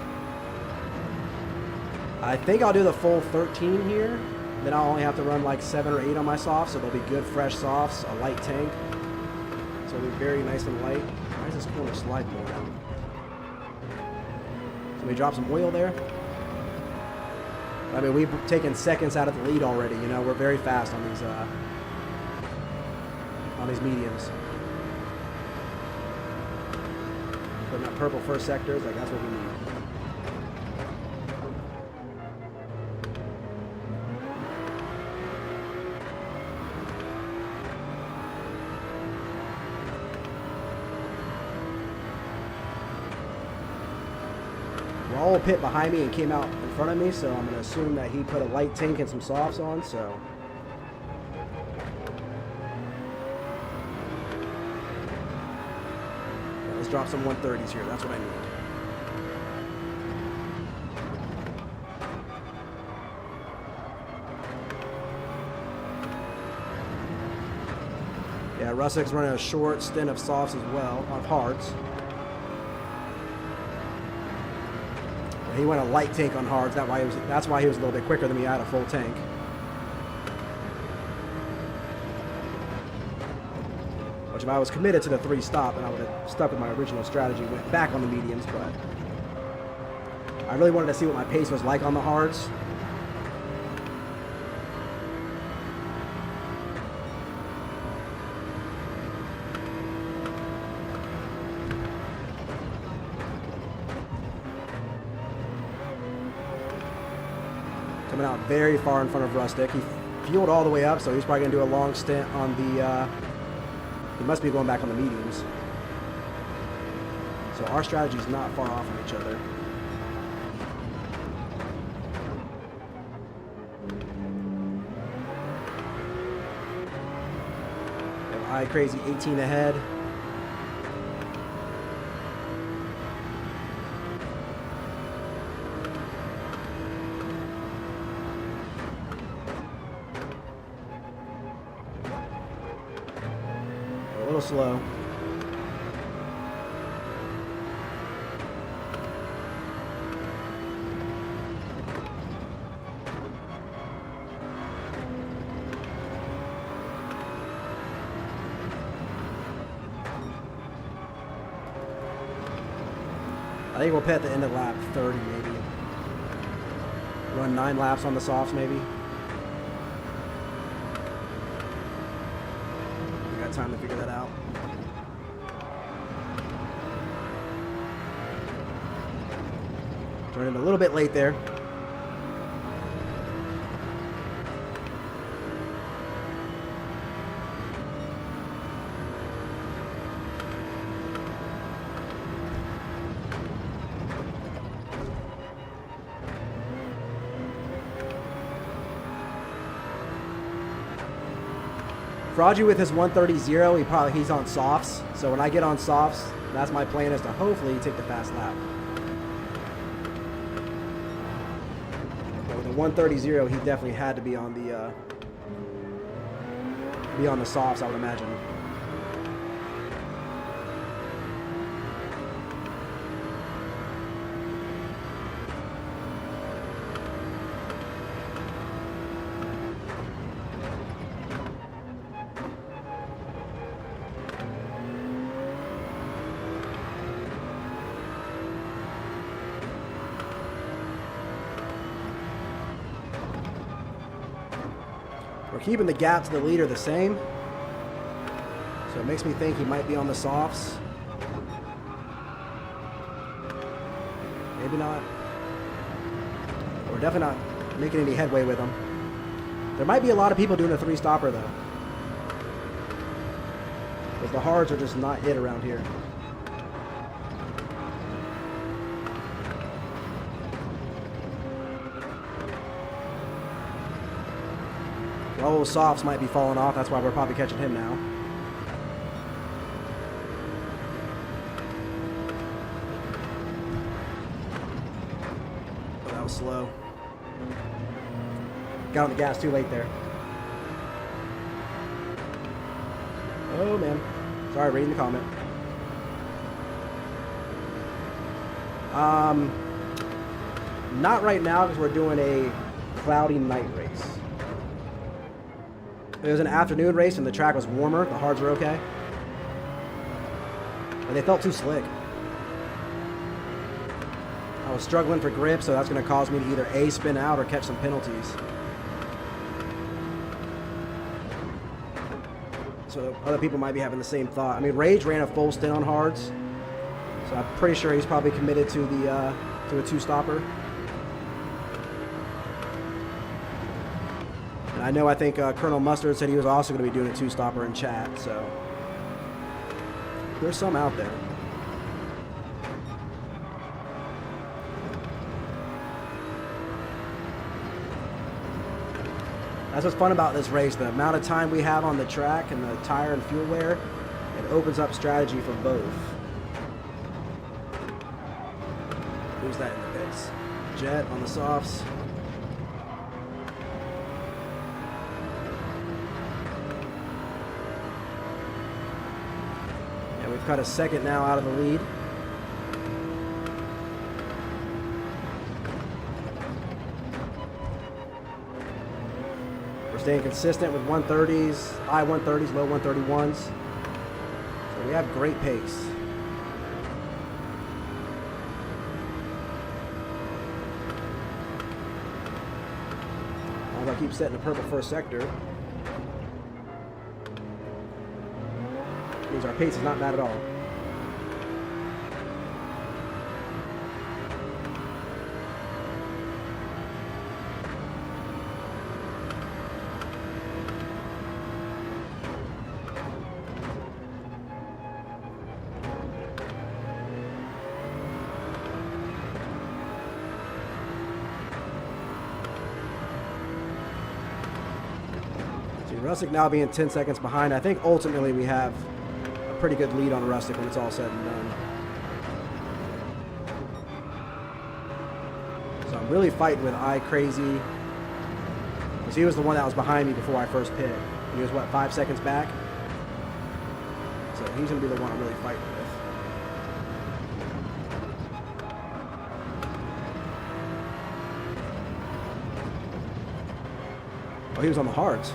I think I'll do the full 13 here. Then I'll only have to run like 7 or 8 on my softs, so they'll be good fresh softs, a light tank. So it'll be very nice and light. Why is this corner slide more now? So we drop some oil there. I mean, we've taken seconds out of the lead already. You know, we're very fast on these mediums. Putting that purple first sectors, like that's what we need. Raul pit behind me and came out in front of me, so I'm going to assume that he put a light tank and some softs on, so. Yeah, let's drop some 130s here. That's what I need. Yeah, Russick's running a short stint of softs as well, of hards. He went a light tank on hards. That's why he was a little bit quicker than me. I had a full tank. Which if I was committed to the 3 stop, then I would have stuck with my original strategy, went back on the mediums, but I really wanted to see what my pace was like on the hards. Coming out very far in front of Rustic. He fueled all the way up, so he's probably going to do a long stint on the... he must be going back on the mediums. So our strategy is not far off from each other. High crazy 18 ahead. little slow. I think we'll pit at the end of lap 30 maybe. Run 9 laps on the softs maybe. We got time to figure that out. Turning a little bit late there. Fraudgy with his 130.0, he's on softs. So when I get on softs, that's my plan, is to hopefully take the fast lap. But with the 130.0, he definitely had to be on the softs, I would imagine. We're keeping the gap to the leader the same, so it makes me think he might be on the softs. Maybe not. We're definitely not making any headway with him. There might be a lot of people doing a 3-stopper though, because the hards are just not hit around here. All those softs might be falling off. That's why we're probably catching him now. Oh, that was slow. Got on the gas too late there. Oh, man. Sorry, reading the comment. Not right now because we're doing a cloudy night race. It was an afternoon race and the track was warmer. The hards were okay. But they felt too slick. I was struggling for grip, so that's going to cause me to either A, spin out or catch some penalties. So other people might be having the same thought. I mean, Rage ran a full stint on hards, so I'm pretty sure he's probably committed to the to a 2-stopper. And I know, I think Colonel Mustard said he was also going to be doing a 2-stopper in chat, so there's some out there. That's what's fun about this race, the amount of time we have on the track and the tire and fuel wear, it opens up strategy for both. Who's that in the pits? Jet on the softs. Yeah, we've cut a second now out of the lead. Staying consistent with 130s, high 130s, low 131s. So we have great pace. Although I keep setting the purple first sector, means our pace is not bad at all. Rustic now being 10 seconds behind. I think ultimately we have a pretty good lead on Rustic when it's all said and done. So I'm really fighting with iCrazy, because he was the one that was behind me before I first pit. He was, what, 5 seconds back? he's going to be the one I'm really fighting with. Oh, he was on the hards.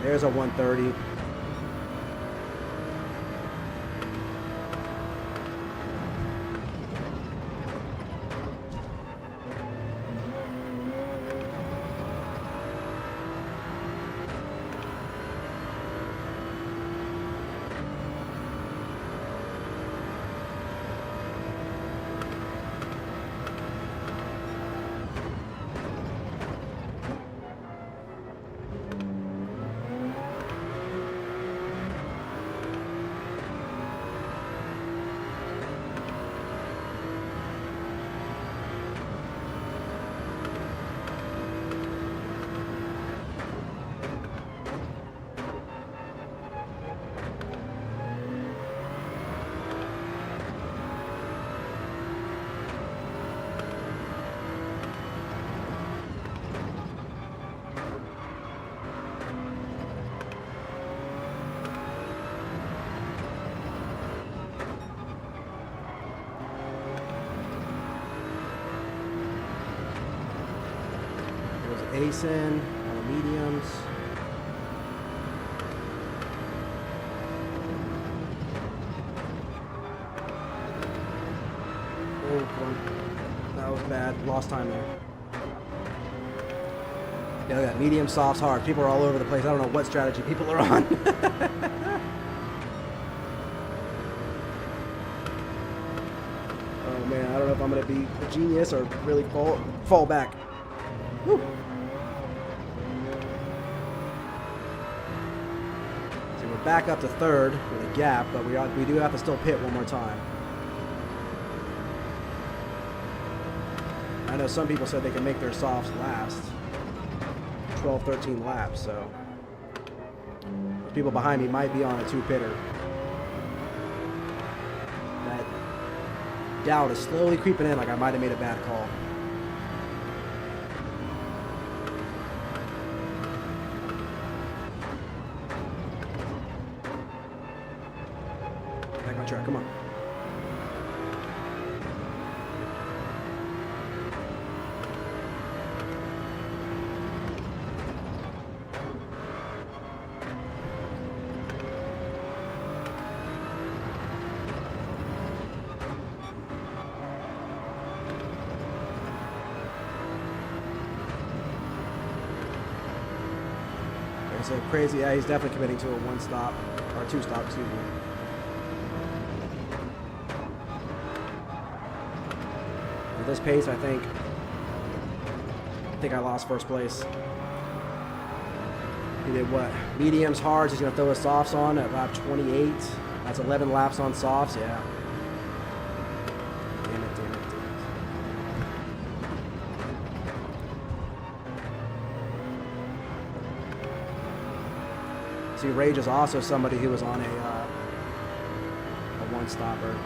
There's a 130. Ace in on the mediums. Oh, that was bad. Lost time there. Yeah, look at that. Medium, softs, hard. People are all over the place. I don't know what strategy people are on. Oh man, I don't know if I'm gonna be a genius or really fall back. Whew. Back up to third with a gap, but we do have to still pit one more time. I know some people said they can make their softs last 12, 13 laps, so people behind me might be on a two-pitter. That doubt is slowly creeping in, like I might have made a bad call. Come on. So crazy. Yeah, he's definitely committing to a one stop or two stop, excuse me. At this pace, I think I lost first place. He did what? Mediums, hards. He's gonna throw his softs on at lap 28. That's 11 laps on softs. Yeah. Damn it, damn it, damn it. See, Rage is also somebody who was on a one stopper.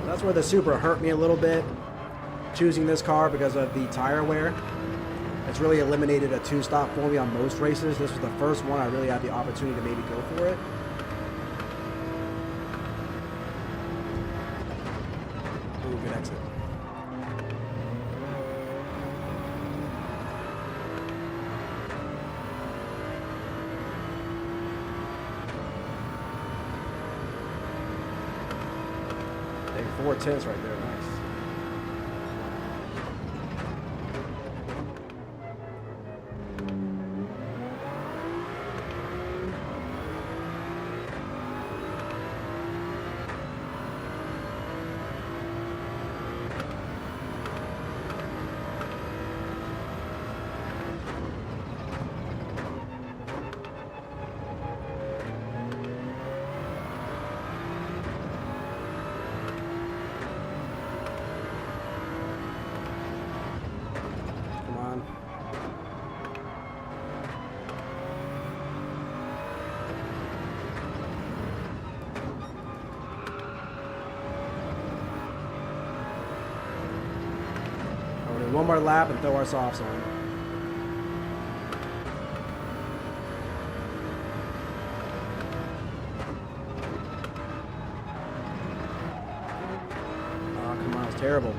That's where the Supra hurt me a little bit, choosing this car because of the tire wear. It's really eliminated a two-stop for me on most races. This was the first one I really had the opportunity to maybe go for it. Ooh, good exit. 4/10 right there. Nice. One more lap and throw our softs on. Oh, come on, it's terrible.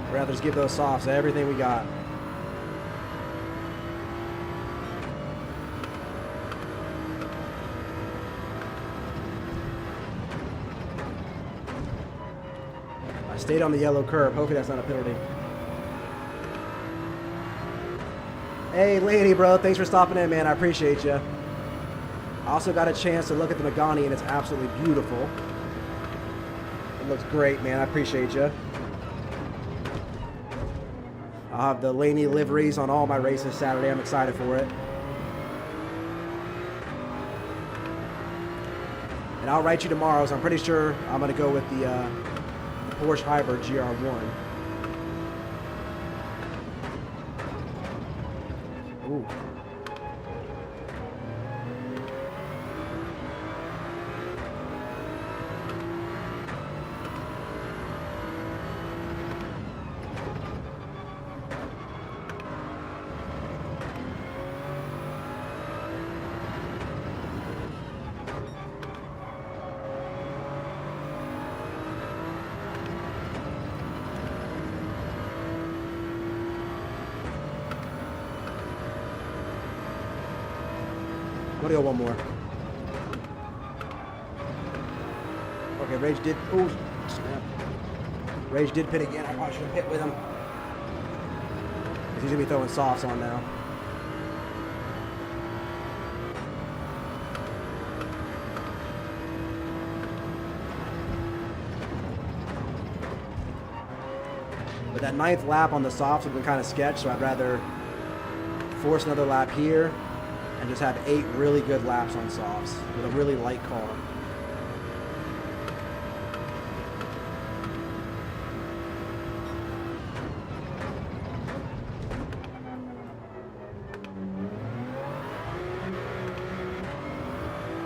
I'd rather just give those softs everything we got. Stayed on the yellow curb. Hopefully that's not a penalty. Hey, lady, bro. Thanks for stopping in, man. I appreciate you. I also got a chance to look at the Megane, and it's absolutely beautiful. It looks great, man. I appreciate you. I'll have the Laney liveries on all my races Saturday. I'm excited for it. And I'll write you tomorrow, so I'm pretty sure I'm going to go with the Porsche Hybrid GR1. Ooh. I'm gonna go one more. Okay, Rage did. Oh, snap. Rage did pit again. I probably should have pit with him. He's gonna be throwing softs on now. But that 9th lap on the softs has been kind of sketch, so I'd rather force another lap here and just have 8 really good laps on softs with a really light car.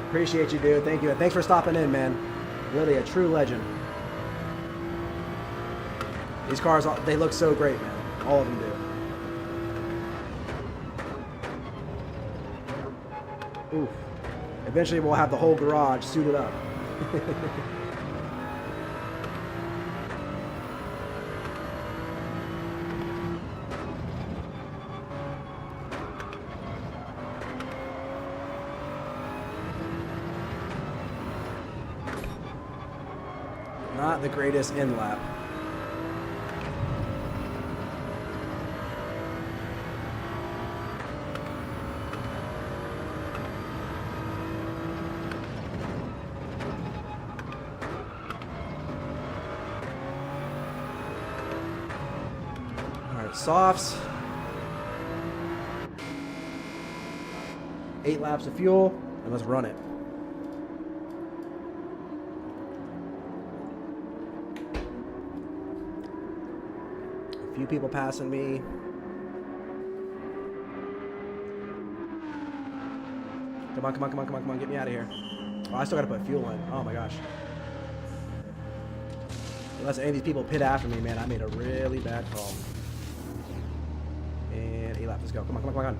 Appreciate you, dude. Thank you. And thanks for stopping in, man. Really a true legend. These cars, they look so great, man. All of them do. Oof. Eventually we'll have the whole garage suited up. Not the greatest end lap. Softs. 8 laps of fuel, and let's run it. A few people passing me. Come on, come on, come on, come on, come on, get me out of here. Oh, I still gotta put fuel in. Oh my gosh. Unless any of these people pit after me, man, I made a really bad call. And 8 laps, let's go. Come on, come on, come on.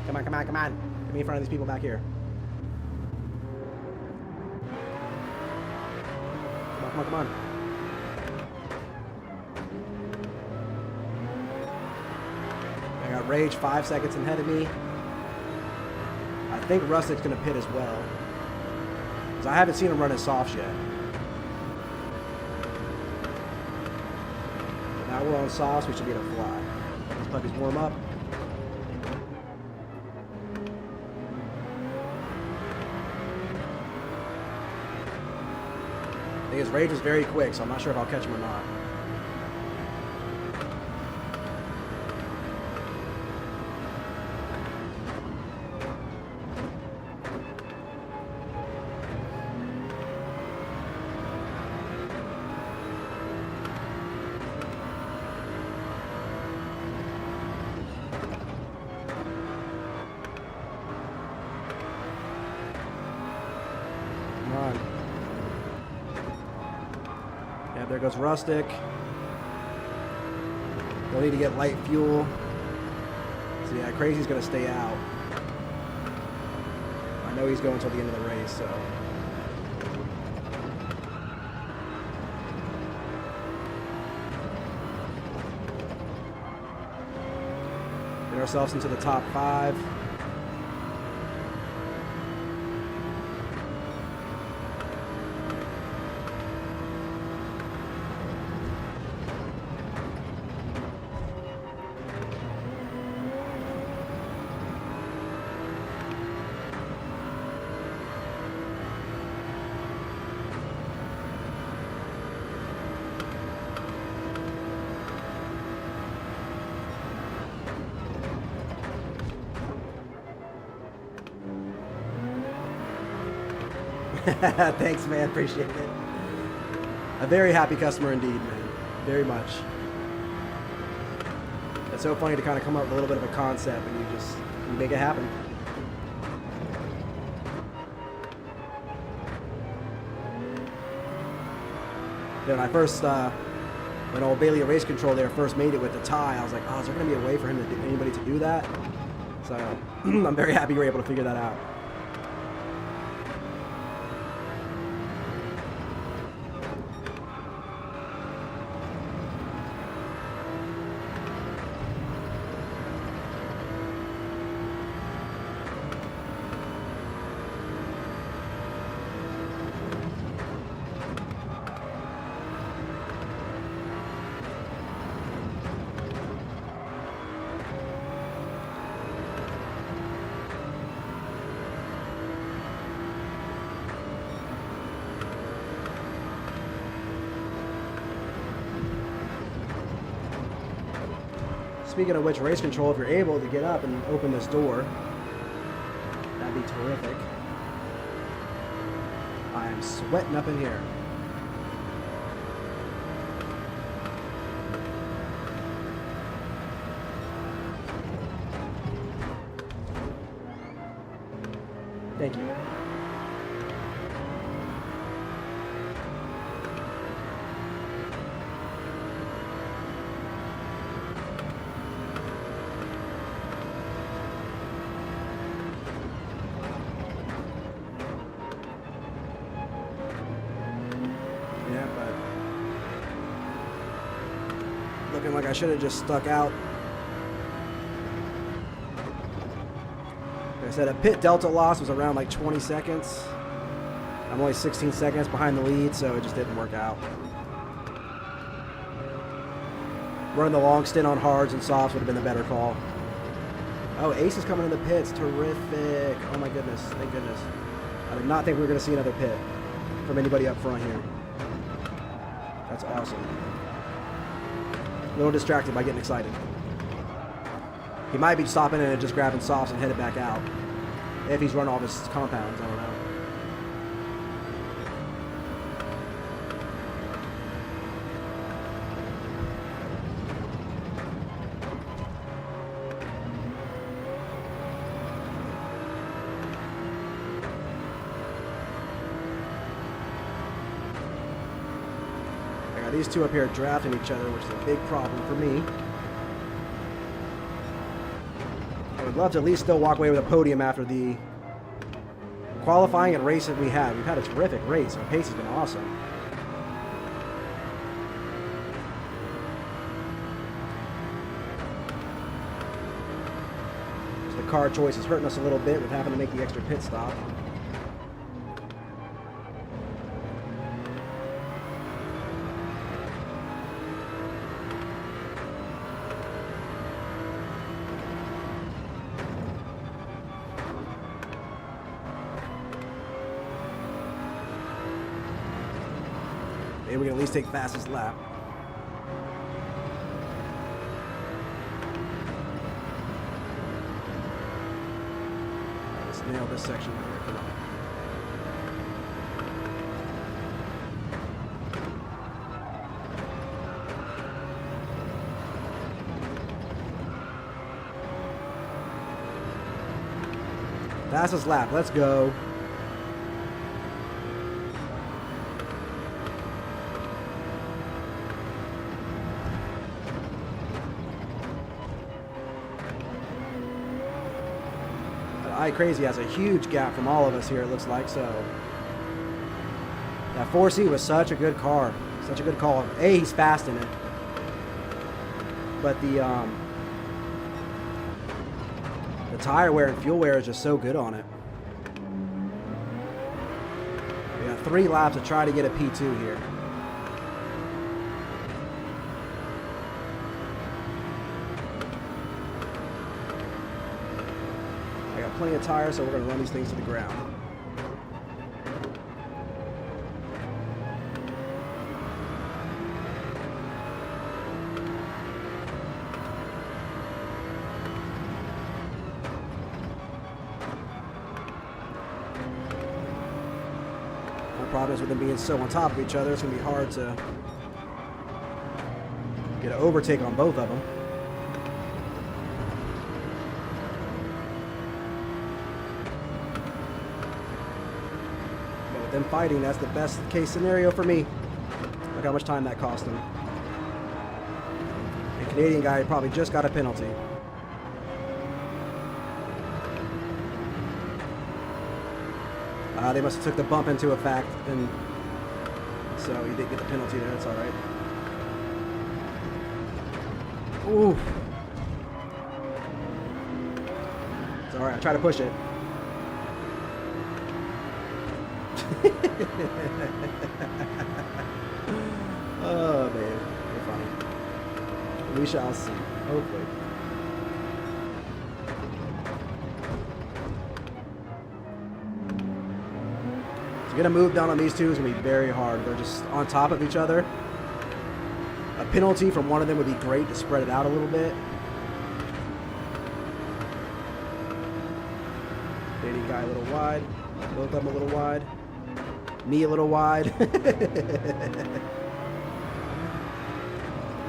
Come on, come on, come on. Get me in front of these people back here. Come on, come on, come on. I got Rage 5 seconds ahead of me. I think Rustic's gonna pit as well. Because I haven't seen him run his softs yet. But now we're on softs, we should be able to fly. These puppies warm up. I think his rage is very quick, so I'm not sure if I'll catch him or not. There goes Rustic. They'll need to get light fuel. So yeah, Crazy's going to stay out. I know he's going until the end of the race, so. Get ourselves into the top 5. Thanks, man. Appreciate it. A very happy customer indeed, man. Very much. It's so funny to kind of come up with a little bit of a concept and you make it happen. When I first, when old Bailey Race Control there first made it with the tie, I was like, oh, is there going to be a way for him to anybody to do that? So I'm very happy we were able to figure that out. Speaking of which, Race Control, if you're able to get up and open this door, that'd be terrific. I am sweating up in here. Thank you. Like I should have just stuck out. Like I said, a pit delta loss was around like 20 seconds. I'm only 16 seconds behind the lead, so it just didn't work out. Running the long stint on hards and softs would have been the better call. Oh, Ace is coming in the pits. Terrific. Oh my goodness. Thank goodness. I did not think we were going to see another pit from anybody up front here. That's awesome. A little distracted by getting excited. He might be stopping and just grabbing softs and headed back out. If he's run all of his compounds, I don't know. These two up here drafting each other, which is a big problem for me. I would love to at least still walk away with a podium after the qualifying and race that we had. We've had a terrific race. Our pace has been awesome. So the car choice is hurting us a little bit with having to make the extra pit stop. Maybe we can at least take fastest lap. Let's nail this section here. Come on. Fastest lap. Let's go. Crazy has a huge gap from all of us here, it looks like. So that 4C was such a good car, such a good call. A, he's fast in it, but the tire wear and fuel wear is just so good on it. We got 3 laps to try to get a P2 here. Plenty of tires, so we're going to run these things to the ground. My problem is with them being so on top of each other, it's going to be hard to get an overtake on both of them. Them fighting, that's the best case scenario for me. Look how much time that cost him. The Canadian guy probably just got a penalty. They must have took the bump into effect, and so he did get the penalty there. That's all right. Ooh. It's all right. I try to push it. Oh man, you're funny. We shall see. Hopefully. So get a move down on these two is gonna be very hard. They're just on top of each other. A penalty from one of them would be great to spread it out a little bit. Canadian guy a little wide. Both of them a little wide. Me a little wide.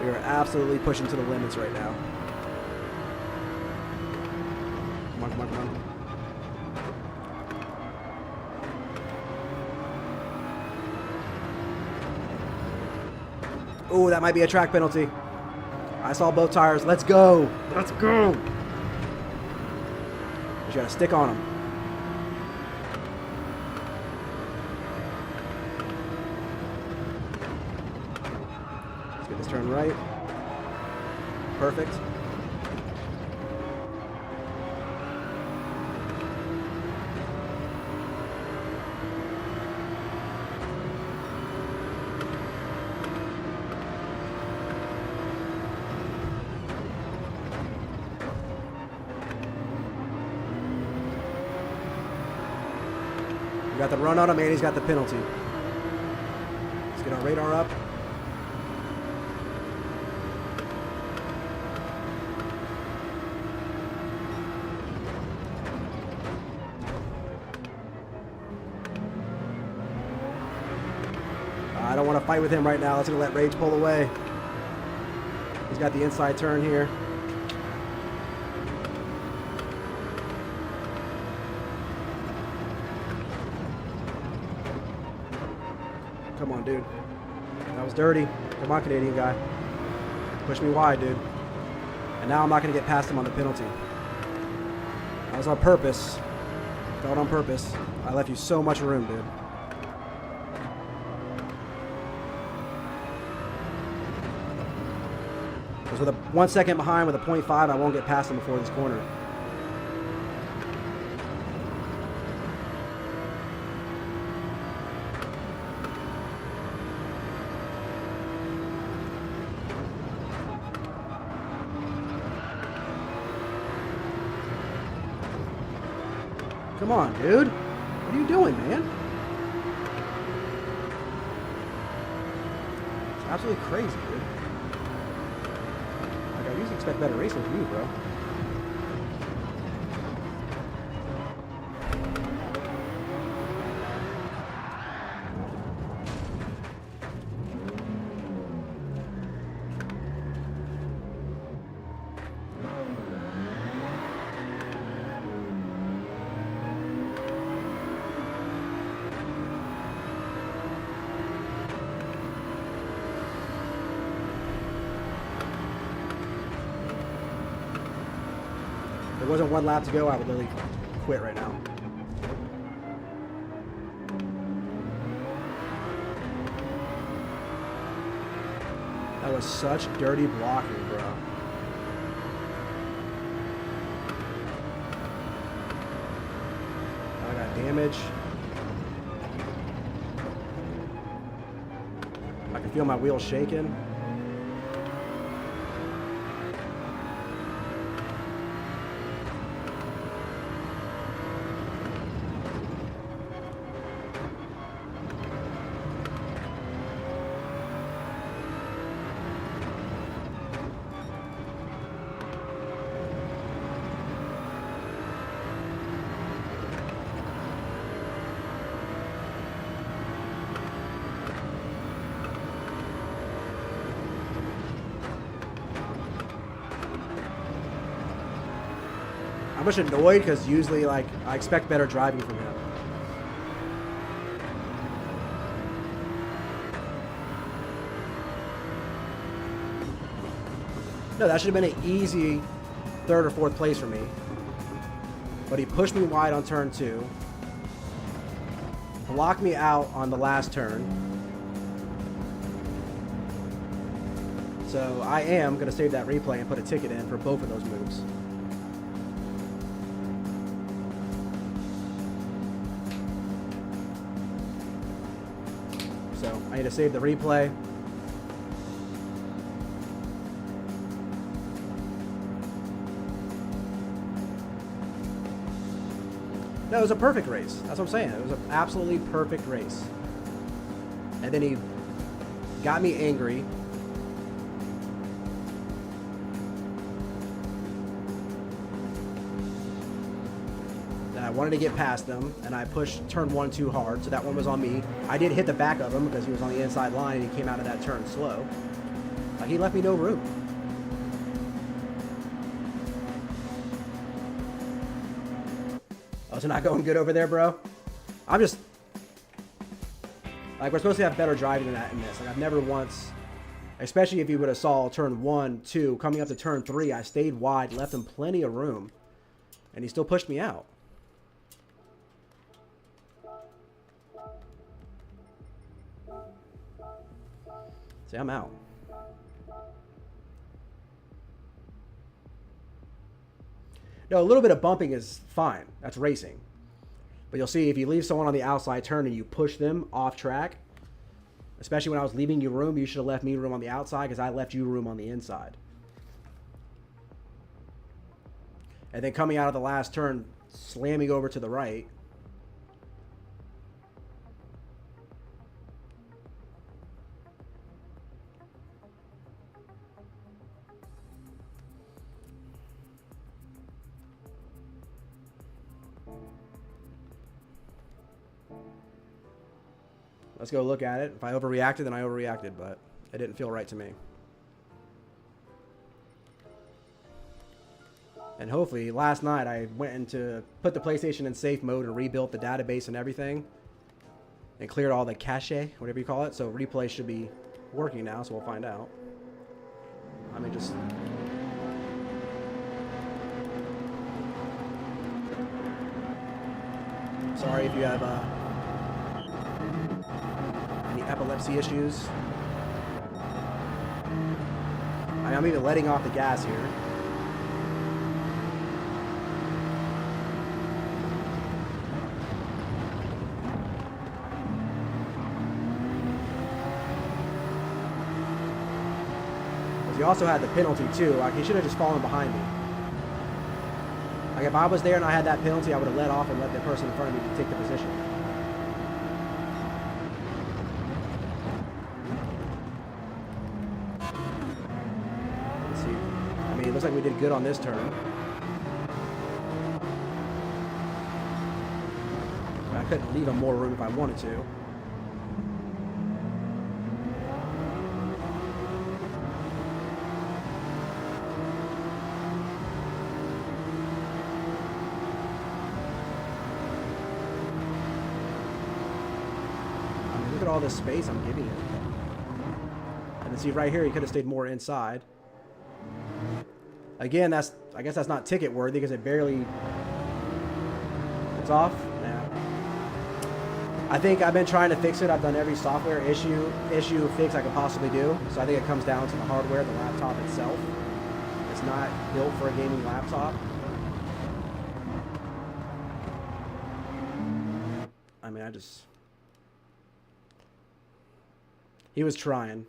We are absolutely pushing to the limits right now. Come on, come on, come on. Ooh, that might be a track penalty. I saw both tires. Let's go. Let's go. Just gotta stick on them. Turn right. Perfect. We got the run on him and he's got the penalty. Let's get our radar up. I don't want to fight with him right now. Let's gonna let Rage pull away. He's got the inside turn here. Come on, dude. That was dirty. Come on, Canadian guy. Push me wide, dude. And now I'm not gonna get past him on the penalty. That was on purpose. Felt on purpose. I left you so much room, dude. Because with a 1 second behind with a 0.5, I won't get past him before this corner. Come on, dude. What are you doing, man? Absolutely crazy, dude. Like, I usually expect better racing from you, bro. If there wasn't one lap to go, I would literally quit right now. That was such dirty blocking, bro. I got damage. I can feel my wheels shaking. I'm just annoyed because usually, like, I expect better driving from him. No, that should have been an easy third or fourth place for me. But he pushed me wide on turn 2. Blocked me out on the last turn. So I am going to save that replay and put a ticket in for both of those moves. So I need to save the replay. No, it was a perfect race. That's what I'm saying. It was an absolutely perfect race. And then he got me angry. Then I wanted to get past them, and I pushed turn 1 too hard, so that one was on me. I did hit the back of him because he was on the inside line, and he came out of that turn slow. Like, he left me no room. Oh, so not going good over there, bro? I'm just... Like, we're supposed to have better driving than that in this. Like, I've never once... Especially if you would have saw turn 1, 2, coming up to turn 3, I stayed wide, left him plenty of room. And he still pushed me out. See, I'm out. No, a little bit of bumping is fine. That's racing. But you'll see if you leave someone on the outside turn and you push them off track, especially when I was leaving you room, you should have left me room on the outside because I left you room on the inside. And then coming out of the last turn, slamming over to the right. Let's go look at it. If I overreacted, then I overreacted, but it didn't feel right to me. And hopefully, last night I went into put the PlayStation in safe mode and rebuilt the database and everything. And cleared all the cache, whatever you call it. So replay should be working now, so we'll find out. I mean, just... Sorry if you have any epilepsy issues. I'm even letting off the gas here. He also had the penalty too. Like, he should have just fallen behind me. Like, if I was there and I had that penalty, I would have let off and let the person in front of me take the position. looks like we did good on this turn. I couldn't leave him more room if I wanted to. I mean, look at all this space I'm giving him. And then see right here, he could have stayed more inside. Again, I guess that's not ticket worthy because it barely. It's off. Yeah. I think I've been trying to fix it. I've done every software issue fix I could possibly do. So I think it comes down to the hardware, the laptop itself. It's not built for a gaming laptop. I mean, he was trying.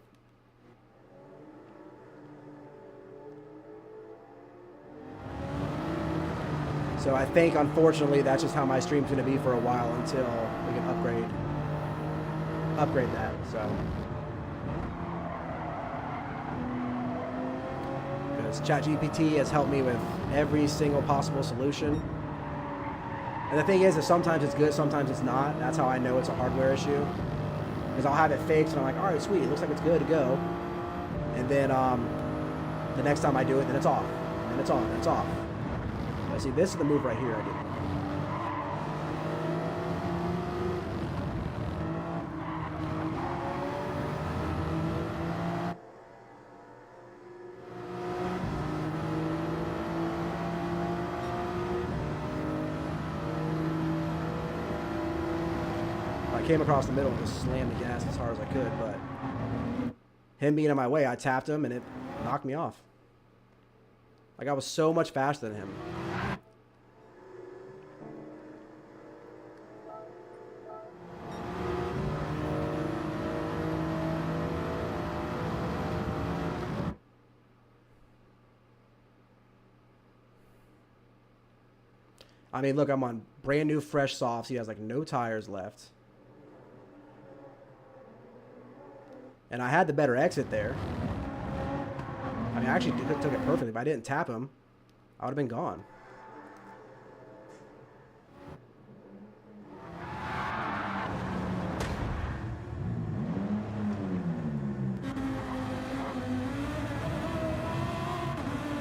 So I think, unfortunately, that's just how my stream's going to be for a while until we can upgrade that. So, because ChatGPT has helped me with every single possible solution. And the thing is that sometimes it's good, sometimes it's not. That's how I know it's a hardware issue. Because I'll have it fixed and I'm like, all right, sweet, it looks like it's good to go. And then the next time I do it, then it's off. And it's on, and it's off. See, this is the move right here I did. I came across the middle and just slammed the gas as hard as I could, but him being in my way, I tapped him and it knocked me off. Like, I was so much faster than him. I mean, look, I'm on brand new fresh softs. He has like no tires left. And I had the better exit there. I mean, I actually took it perfectly. If I didn't tap him, I would have been gone.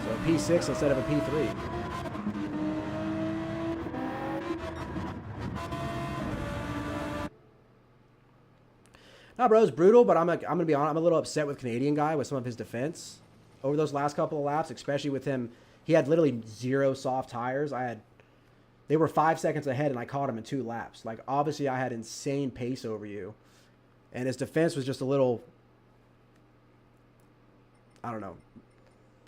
So a P6 instead of a P3. Nah, bro, it's brutal, but I'm gonna be honest. I'm a little upset with Canadian guy with some of his defense over those last couple of laps, especially with him. He had literally 0 soft tires. They were 5 seconds ahead, and I caught him in 2 laps. Like, obviously, I had insane pace over you, and his defense was just a little. I don't know.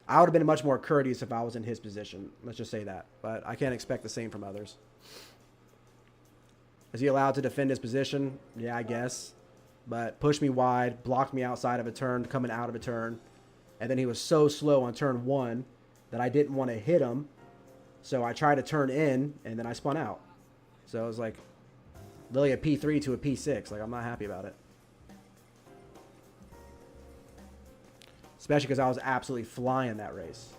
I would have been much more courteous if I was in his position. Let's just say that. But I can't expect the same from others. Is he allowed to defend his position? Yeah, I guess. But pushed me wide, blocked me outside of a turn, coming out of a turn. And then he was so slow on turn 1 that I didn't want to hit him. So I tried to turn in, and then I spun out. So it was like literally a P3 to a P6. Like, I'm not happy about it. Especially because I was absolutely flying that race.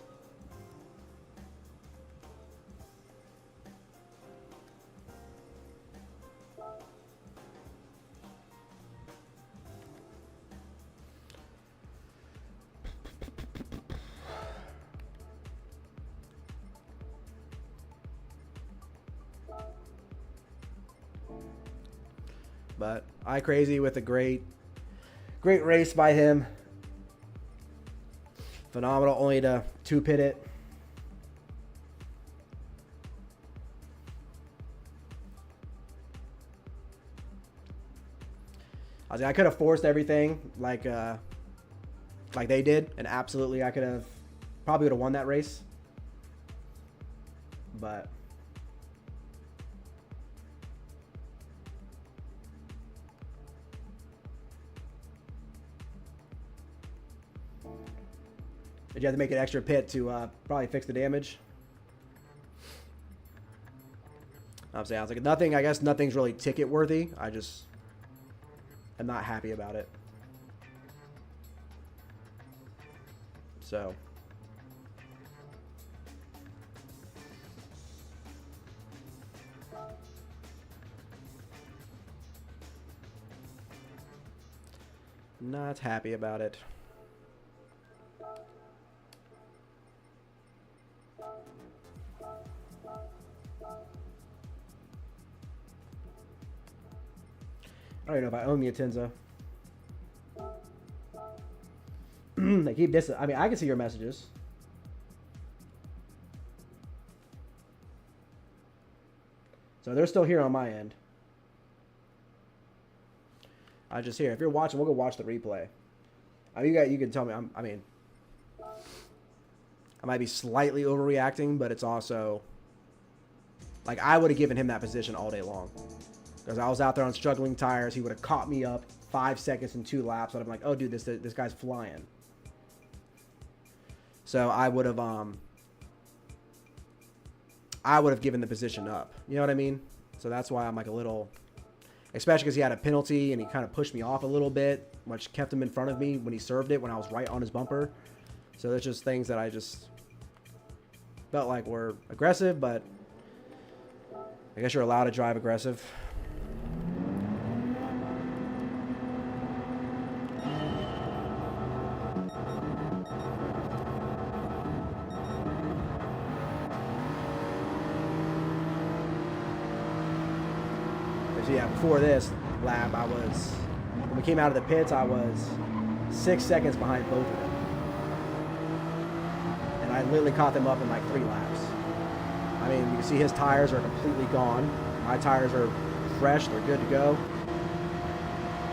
But I crazy with a great race by him. Phenomenal, only to 2-pit it. I could have forced everything like they did, and absolutely I could have probably would have won that race. But did you have to make an extra pit to probably fix the damage? I'm saying, I was like, nothing. I guess nothing's really ticket worthy. I just am not happy about it. So Not happy about it. I don't even know if I own the Atenza. They keep this. I mean, I can see your messages. So they're still here on my end. I just hear. If you're watching, we'll go watch the replay. I mean, you can tell me. I mean, I might be slightly overreacting, but it's also like I would have given him that position all day long because I was out there on struggling tires. He would have caught me up 5 seconds in 2 laps, and I'm like, oh, dude, this guy's flying. So I would have given the position up. You know what I mean? So that's why I'm like a little, especially because he had a penalty and he kind of pushed me off a little bit, which kept him in front of me when he served it when I was right on his bumper. So there's just things that I just felt like were aggressive, but I guess you're allowed to drive aggressive. Yeah, before this lap, when we came out of the pits, I was 6 seconds behind both of them. And I literally caught them up in like 3 laps. I mean, you can see his tires are completely gone. My tires are fresh, they're good to go.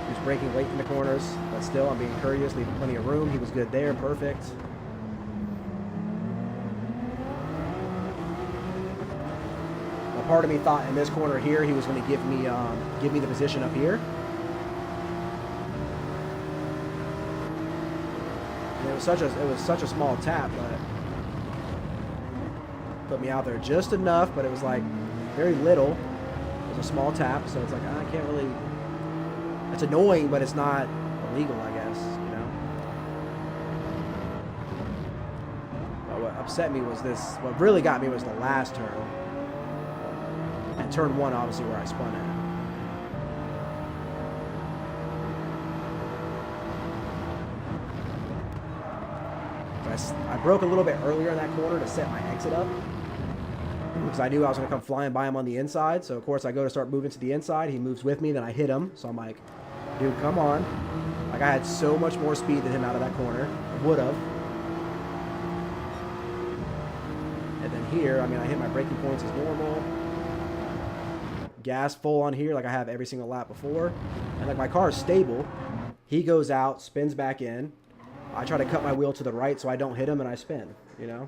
He was braking late in the corners, but still, I'm being courteous, leaving plenty of room. He was good there, perfect. Part of me thought in this corner here he was going to give me the position up here. And it was such a small tap, but put me out there just enough. But it was like very little. It was a small tap, so it's like I can't really. It's annoying, but it's not illegal, I guess. You know. But what upset me was this. What really got me was the last turn. And turn 1, obviously, where I spun at. So I broke a little bit earlier in that corner to set my exit up. Because I knew I was going to come flying by him on the inside. So, of course, I go to start moving to the inside. He moves with me. Then I hit him. So I'm like, dude, come on. Like, I had so much more speed than him out of that corner. I would have. And then here, I mean, I hit my braking points as normal. Gas full on here like I have every single lap before, and like my car is stable. He goes out, spins back in. I try to cut my wheel to the right so I don't hit him, and I spin, you know.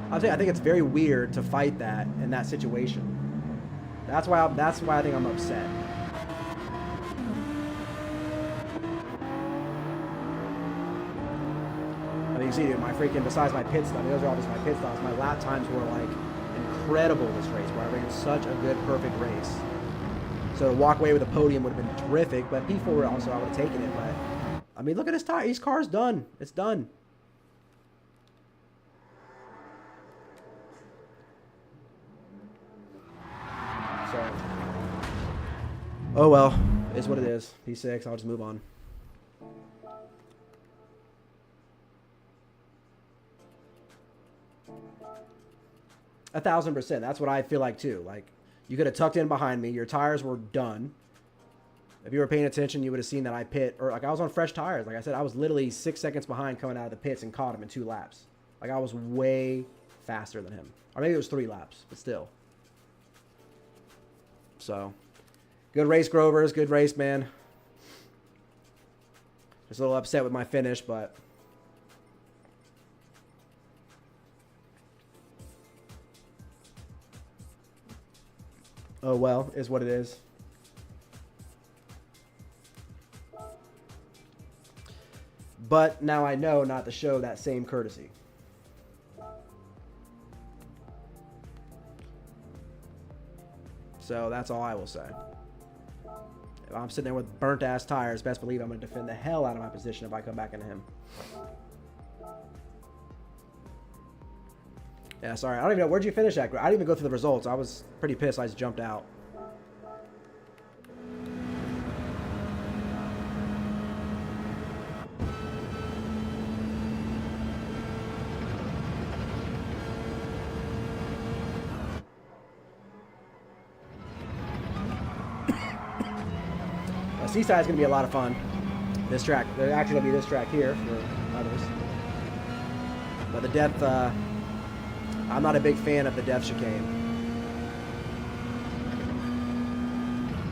I think it's very weird to fight that in that situation. That's why I think I'm upset. You see, my freaking, besides my pit stop, those are obviously my pit stops, my lap times were like incredible this race, where I ran such a good, perfect race. So to walk away with a podium would have been terrific, but P4 also I would have taken it. But I mean, look at his tire. His car's done. It's done. So, oh well, it's what it is. P6. I'll just move on. A 1000%. That's what I feel like too. Like, you could have tucked in behind me. Your tires were done. If you were paying attention, you would have seen that I pit, or like I was on fresh tires. Like I said, I was literally 6 seconds behind coming out of the pits and caught him in 2 laps. Like I was way faster than him. Or maybe it was 3 laps, but still. So, good race, Grovers. Good race, man. Just a little upset with my finish, but oh well, is what it is. But now I know not to show that same courtesy. So that's all I will say. If I'm sitting there with burnt ass tires, best believe I'm going to defend the hell out of my position if I come back into him. Yeah, sorry. I don't even know. Where'd you finish at? I didn't even go through the results. I was pretty pissed. I just jumped out. Seaside's going to be a lot of fun. This track, there's actually going to be this track here for others. But the depth, I'm not a big fan of the depth chicane.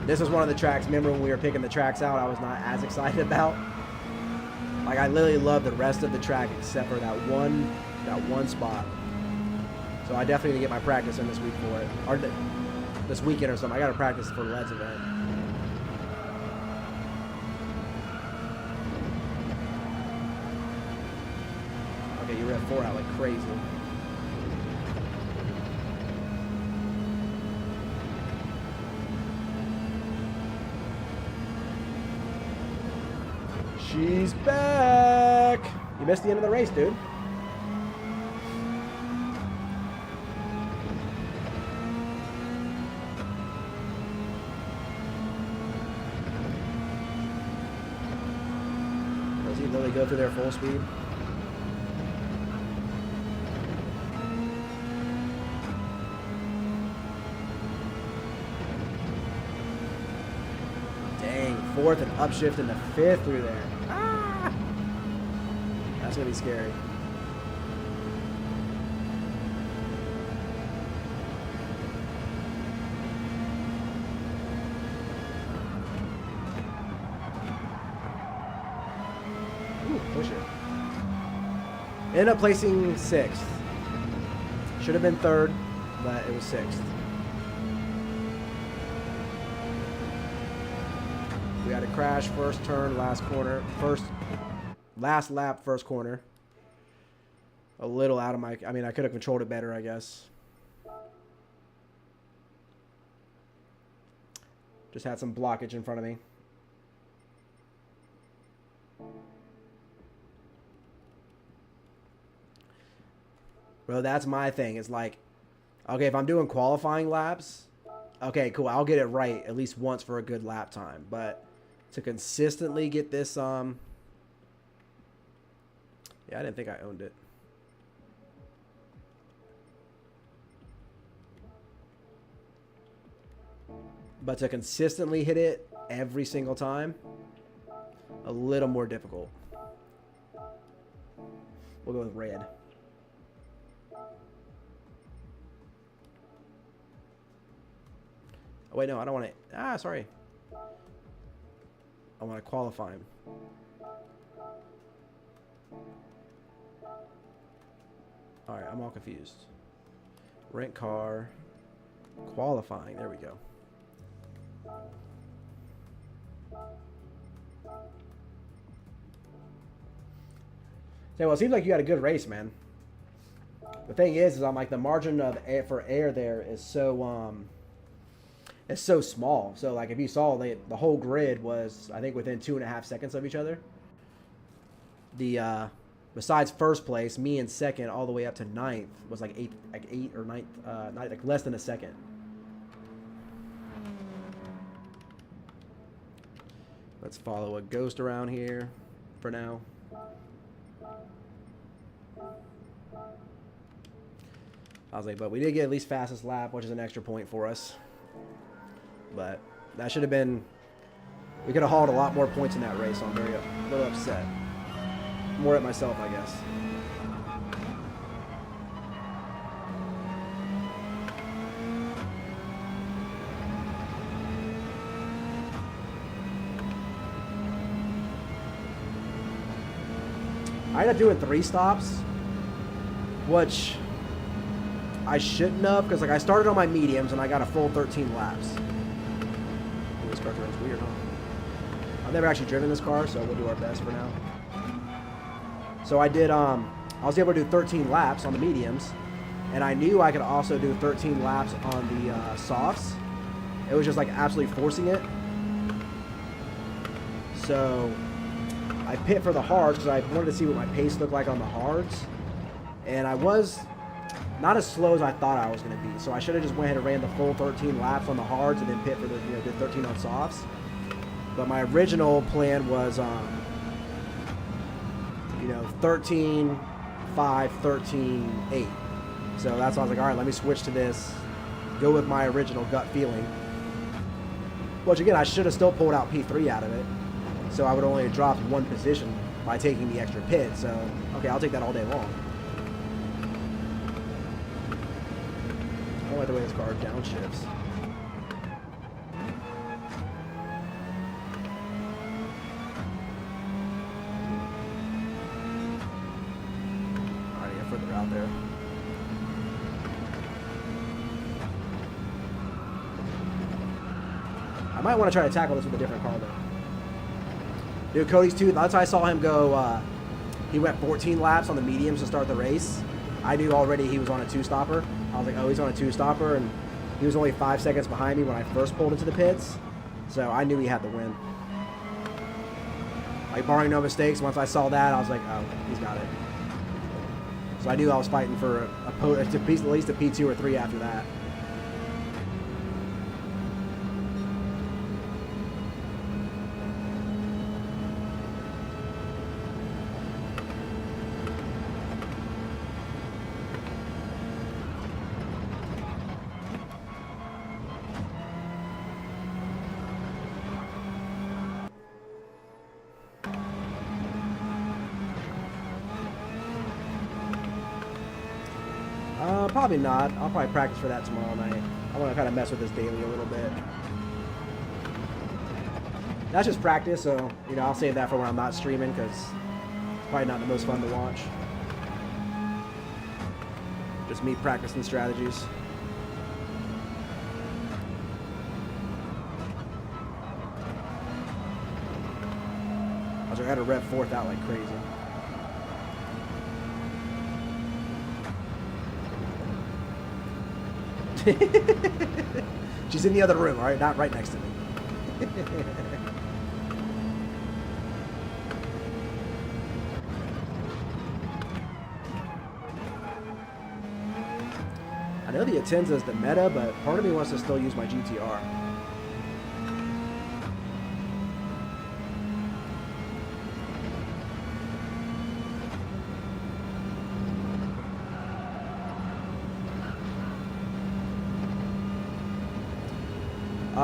This was one of the tracks, remember when we were picking the tracks out, I was not as excited about. Like, I literally love the rest of the track except for that one spot. So I definitely need to get my practice in this week for it. Or this weekend or something. I got to practice for Led's event. Okay, you rev 4 out like crazy. She's back! You missed the end of the race, dude. Does he literally go through there full speed? Dang, fourth and upshift into fifth through there. That's gonna be scary. Ooh, push it. Ended up placing 6th. Should have been 3rd, but it was 6th. We had a crash, first turn, last corner, last lap, first corner. A little out of my, I mean, I could have controlled it better, I guess. Just had some blockage in front of me. Bro, that's my thing. It's like, okay, if I'm doing qualifying laps, okay, cool, I'll get it right at least once for a good lap time. But to consistently get this, yeah, I didn't think I owned it. But to consistently hit it every single time, a little more difficult. We'll go with red. Oh, wait, no, I don't want to. Sorry. I want to qualify him. All right, I'm all confused. Rent car. Qualifying. There we go. So, well, it seems like you had a good race, man. The thing is I'm like the margin of air for air there is so it's so small. So like if you saw the whole grid was I think within 2.5 seconds of each other. The besides first place, me in second all the way up to 9th was like 8 or 9th, not like less than a second. Let's follow a ghost around here for now. I was like, but we did get at least fastest lap, which is an extra point for us. But that should have been, we could have hauled a lot more points in that race, so I'm very a little upset. More at myself, I guess. I ended up doing 3 stops, which I shouldn't have, because like I started on my mediums and I got a full 13 laps. Ooh, this car turns weird, huh? I've never actually driven this car, so we'll do our best for now. So I did, I was able to do 13 laps on the mediums, and I knew I could also do 13 laps on the softs. It was just like absolutely forcing it. So I pit for the hards because I wanted to see what my pace looked like on the hards, and I was not as slow as I thought I was going to be. So I should have just went ahead and ran the full 13 laps on the hards and then pit for the, did 13 on softs. But my original plan was, 13, 5, 13, 8. So that's why I was like, all right, let me switch to this. Go with my original gut feeling. Which again, I should have still pulled out P3 out of it. So I would only have dropped one position by taking the extra pit. So, okay, I'll take that all day long. I don't like the way this car downshifts. Alright, get further out there. I might want to try to tackle this with a different car though. Dude, Cody's too. That's how I saw him go. He went 14 laps on the mediums to start the race. I knew already he was on a two-stopper. I was like, oh, he's on a two-stopper, and he was only 5 seconds behind me when I first pulled into the pits. So I knew he had the win. Like, barring no mistakes, once I saw that, I was like, oh, he's got it. So I knew I was fighting for at least a P2 or 3 after that. Probably not. I'll probably practice for that tomorrow night. I want to kind of mess with this daily a little bit. That's just practice, so, you know, I'll save that for when I'm not streaming, because it's probably not the most fun to watch. Just me practicing strategies. I had to rev fourth out like crazy. She's in the other room, all right? Not right next to me. I know the Atenza is the meta, but part of me wants to still use my GTR.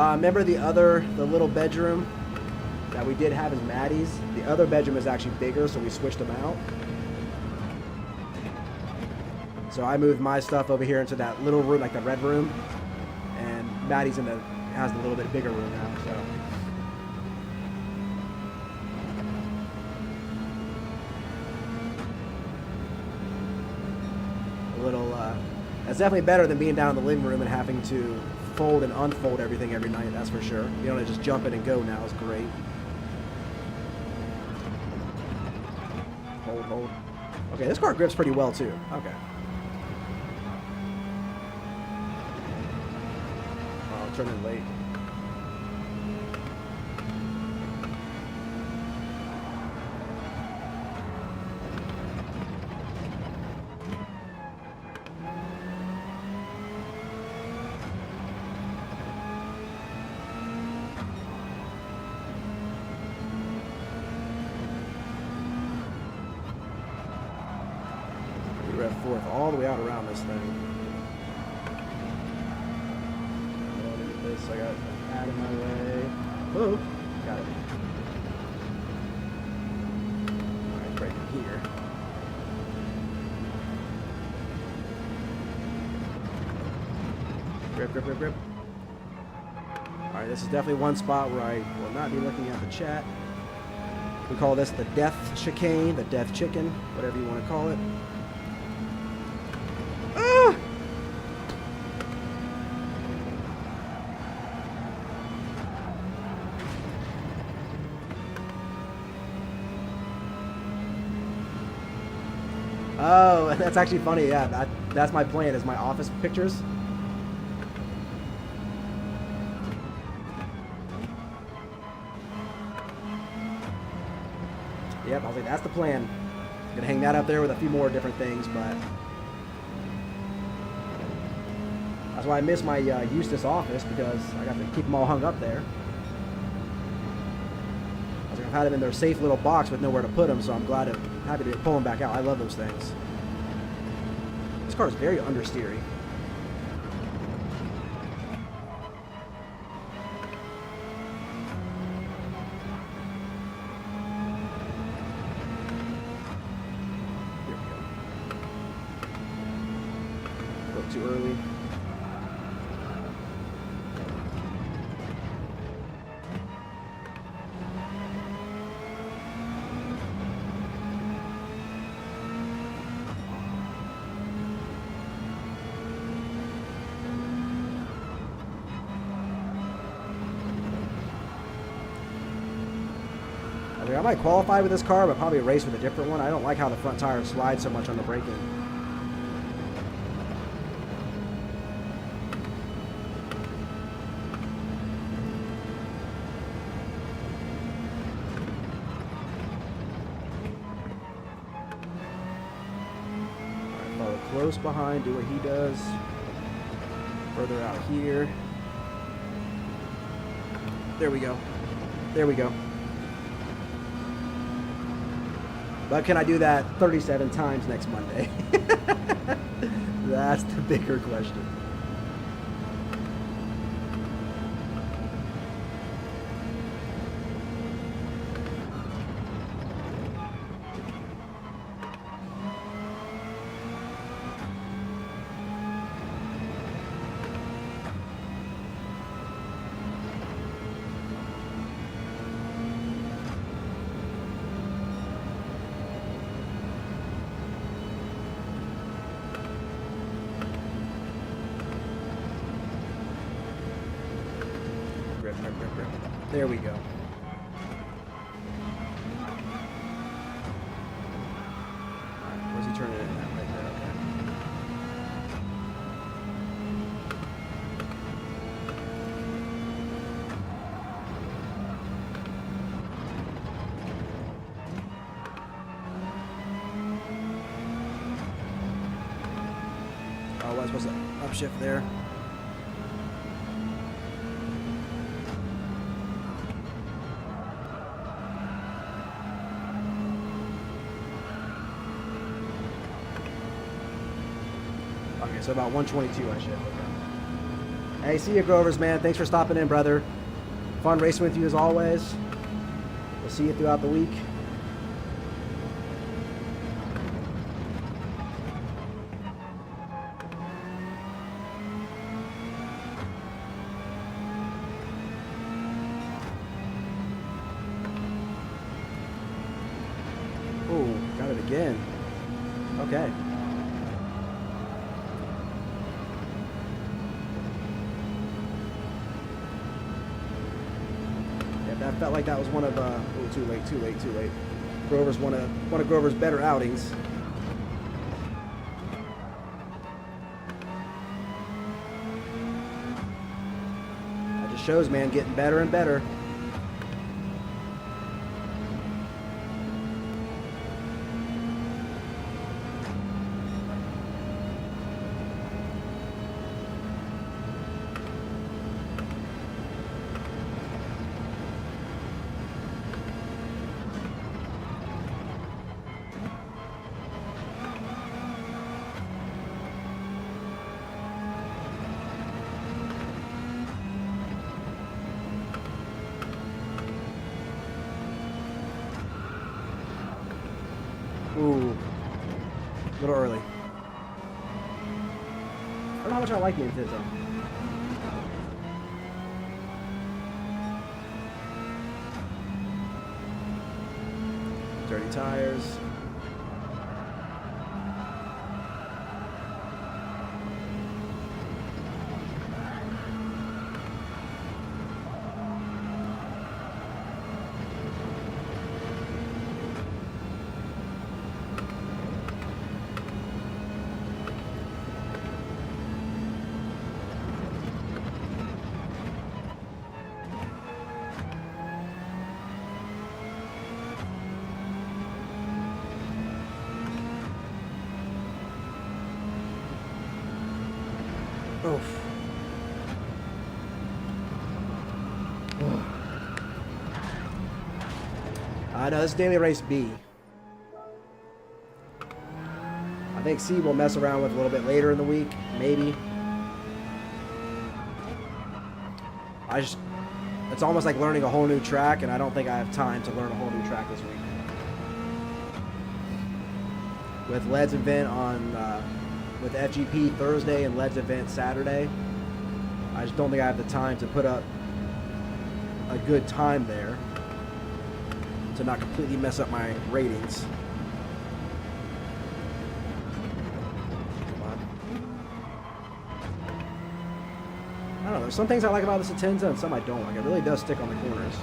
Remember the little bedroom that we did have is Maddie's? The other bedroom is actually bigger, so we switched them out. So I moved my stuff over here into that little room, like the red room, and Maddie's has the little bit bigger room now. So. That's definitely better than being down in the living room and having to fold and unfold everything every night, that's for sure. You don't just jump in and go now is great. Hold. Okay, this car grips pretty well too. Okay. Oh, I'm turning late. Fourth all the way out around this thing. Oh, look at this. I got out of my way. Oh, got it. Alright, braking here. Grip. Alright, this is definitely one spot where I will not be looking at the chat. We call this the death chicane, the death chicken, whatever you want to call it. Oh, that's actually funny. Yeah, that's my plan, is my office pictures. Yep, I was like, that's the plan. I'm gonna hang that up there with a few more different things, but that's why I miss my Eustis office, because I got to keep them all hung up there. I was like, I've had them in their safe little box with nowhere to put them, so I'm happy to pull them back out. I love those things. This car is very understeery. too early. I might qualify with this car, but probably race with a different one. I don't like how the front tire slides so much on the braking. Alright, follow close behind, do what he does. Further out here. There we go. There we go. But can I do that 37 times next Monday? That's the bigger question. There we go. Alright, where's he turning it in at? Right there, okay. Oh, I was supposed to upshift there. Okay, so about 122 I should. Okay. Hey, see you, Grovers, man. Thanks for stopping in, brother. Fun racing with you as always. We'll see you throughout the week. Oh, got it again. Okay. That felt like that was one of oh, too late. Grover's one of Grover's better outings. That just shows, man, getting better and better. Ooh, a little early. I don't know how much I like the intent though. Dirty tires. Oof. I know this is daily race B. I think C will mess around with a little bit later in the week, maybe. It's almost like learning a whole new track, and I don't think I have time to learn a whole new track this week. With Led's event on with FGP Thursday and Led's event Saturday. I just don't think I have the time to put up a good time there to not completely mess up my ratings. Come on. I don't know. There's some things I like about this Atenza and some I don't like. It really does stick on the corners.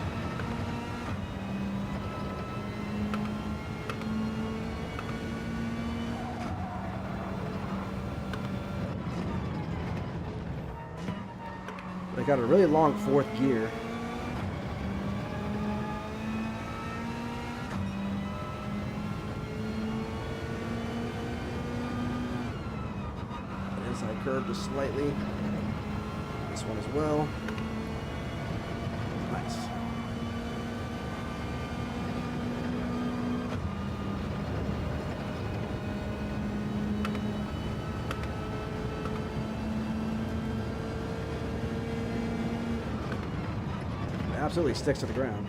They got a really long fourth gear. Inside curve just slightly. This one as well. Nice. It absolutely sticks to the ground.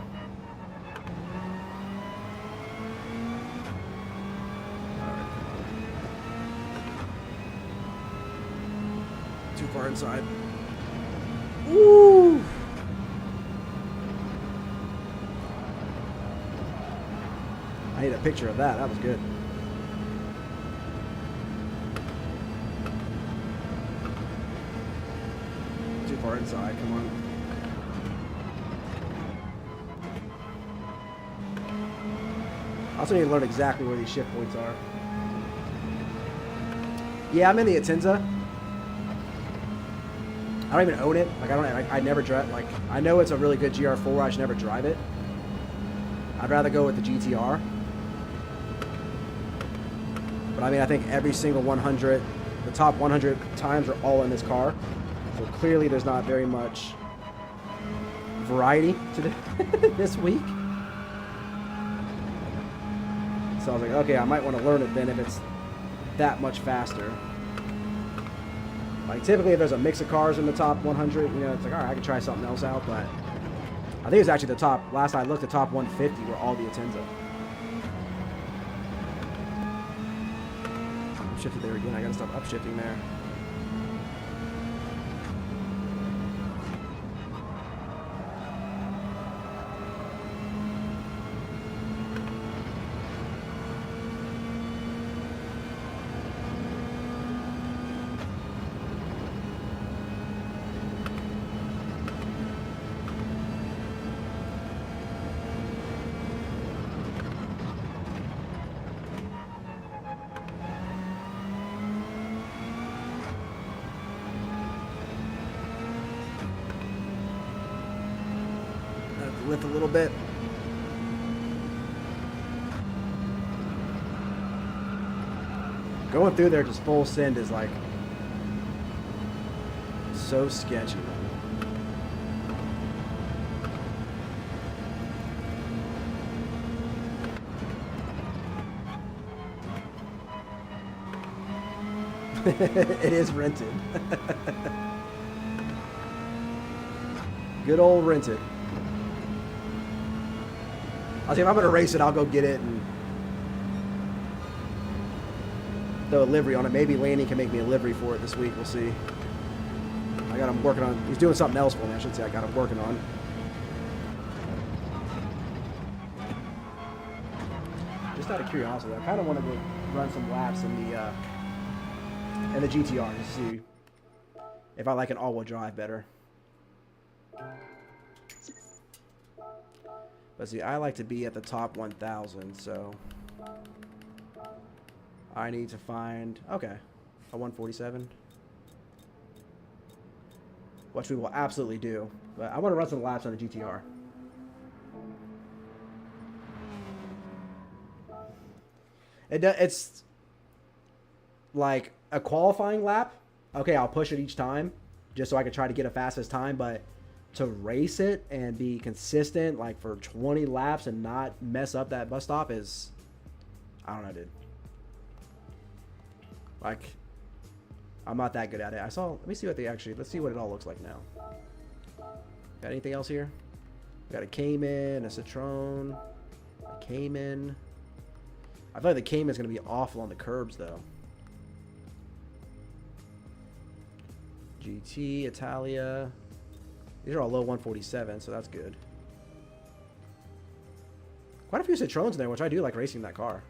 Too far inside. Ooh! I need a picture of that. That was good. Too far inside. Come on. I also need to learn exactly where these shift points are. Yeah, I'm in the Atenza. I don't even own it. Like I never drive. Like I know it's a really good GR4. I should never drive it. I'd rather go with the GTR. But I mean, I think every single 100, the top 100 times are all in this car. So clearly, there's not very much variety to this week. So I was like, okay, I might want to learn it then if it's that much faster. Like typically if there's a mix of cars in the top 100, you know, it's like, all right, I can try something else out, but I think it's actually the top, last I looked, the top 150 were all the Atenza. Shifted there again, I gotta stop upshifting there. Lift a little bit. Going through there just full send is like so sketchy. It is rented. Good old rented. I'll see if I'm going to race it, I'll go get it and throw a livery on it. Maybe Laney can make me a livery for it this week. We'll see. I got him working on, he's doing something else for me, I should say. I got him working on. Just out of curiosity, I kind of want to go run some laps in the GTR to see if I like an all-wheel drive better. But see, I like to be at the top 1,000, so I need to find, okay, a 147, which we will absolutely do. But I want to run some laps on the GTR. It's like a qualifying lap. Okay, I'll push it each time just so I can try to get a fastest time, but to race it and be consistent like for 20 laps and not mess up that bus stop is, I don't know, dude. Like, I'm not that good at it. Let me see what let's see what it all looks like now. Got anything else here? We got a Cayman, a Citroen, a Cayman. I feel like the Cayman's going to be awful on the curbs though. GT, Italia. These are all low 147, so that's good. Quite a few Citroens in there, which I do like racing that car.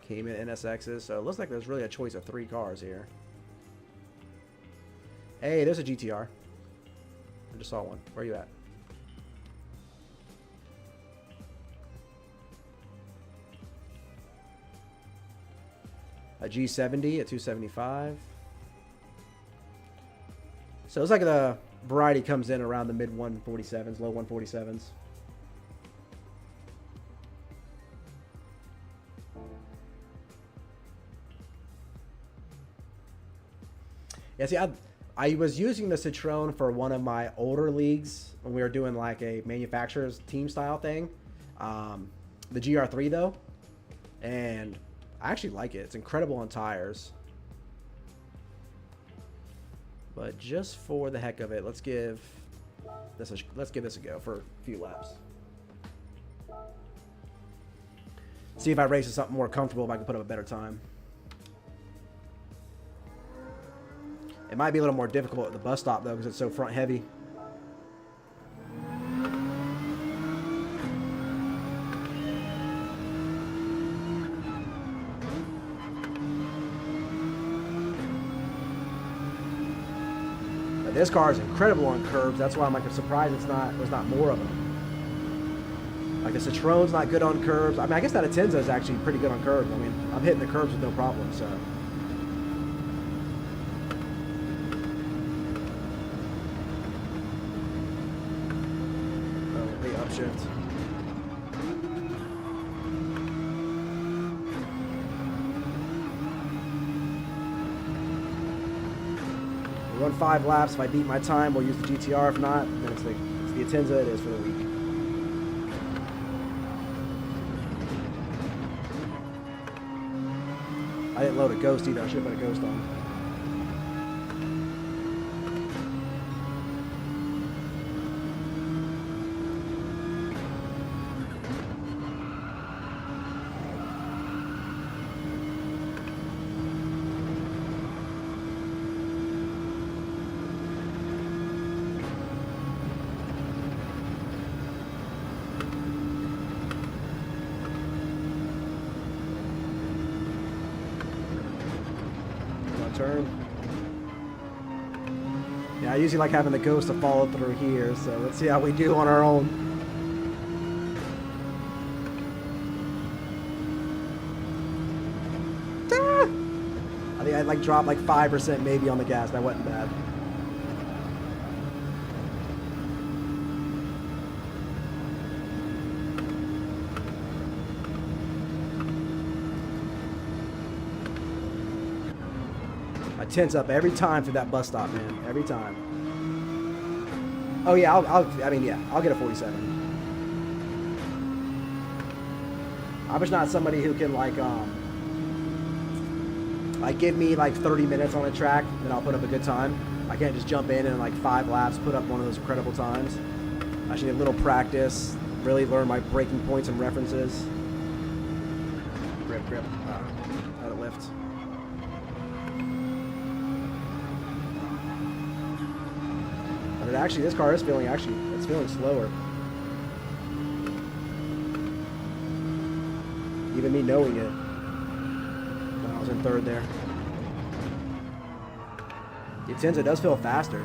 Cayman NSXs, so it looks like there's really a choice of 3 cars here. Hey, there's a GTR. I just saw one. Where are you at? A G70 at 275. So it's like the variety comes in around the mid 147s, low 147s. Yeah, see, I was using the Citroen for one of my older leagues when we were doing like a manufacturer's team style thing. The GR3 though, and I actually like it. It's incredible on tires. But just for the heck of it, let's give this a go for a few laps. See if I race to something more comfortable, if I can put up a better time. It might be a little more difficult at the bus stop though, because it's so front heavy. But this car is incredible on curbs. That's why I'm like surprised there's not more of them. Like the Citroen's not good on curbs. I mean, I guess that Atenza is actually pretty good on curbs. I mean, I'm hitting the curbs with no problem. So. Upshift. We'll run 5 laps. If I beat my time, we'll use the GTR. If not, then it's the Atenza it is for the week. I didn't load a Ghost either. I should have put a Ghost on. Turn. Yeah, I usually like having the Ghost to follow through here, so let's see how we do on our own. Ah! I think I'd like dropped like 5% maybe on the gas. That wasn't bad. I tense up every time through that bus stop, man. Every time. Oh yeah, I'll get a 47. I'm just not somebody who can like give me like 30 minutes on a track and I'll put up a good time. I can't just jump in and like 5 laps put up one of those incredible times. I should need a little practice, really learn my braking points and references. Grip. Out of lift. But actually, this car is feeling it's feeling slower. Even me knowing it. When I was in 3rd there. The Atenza does feel faster.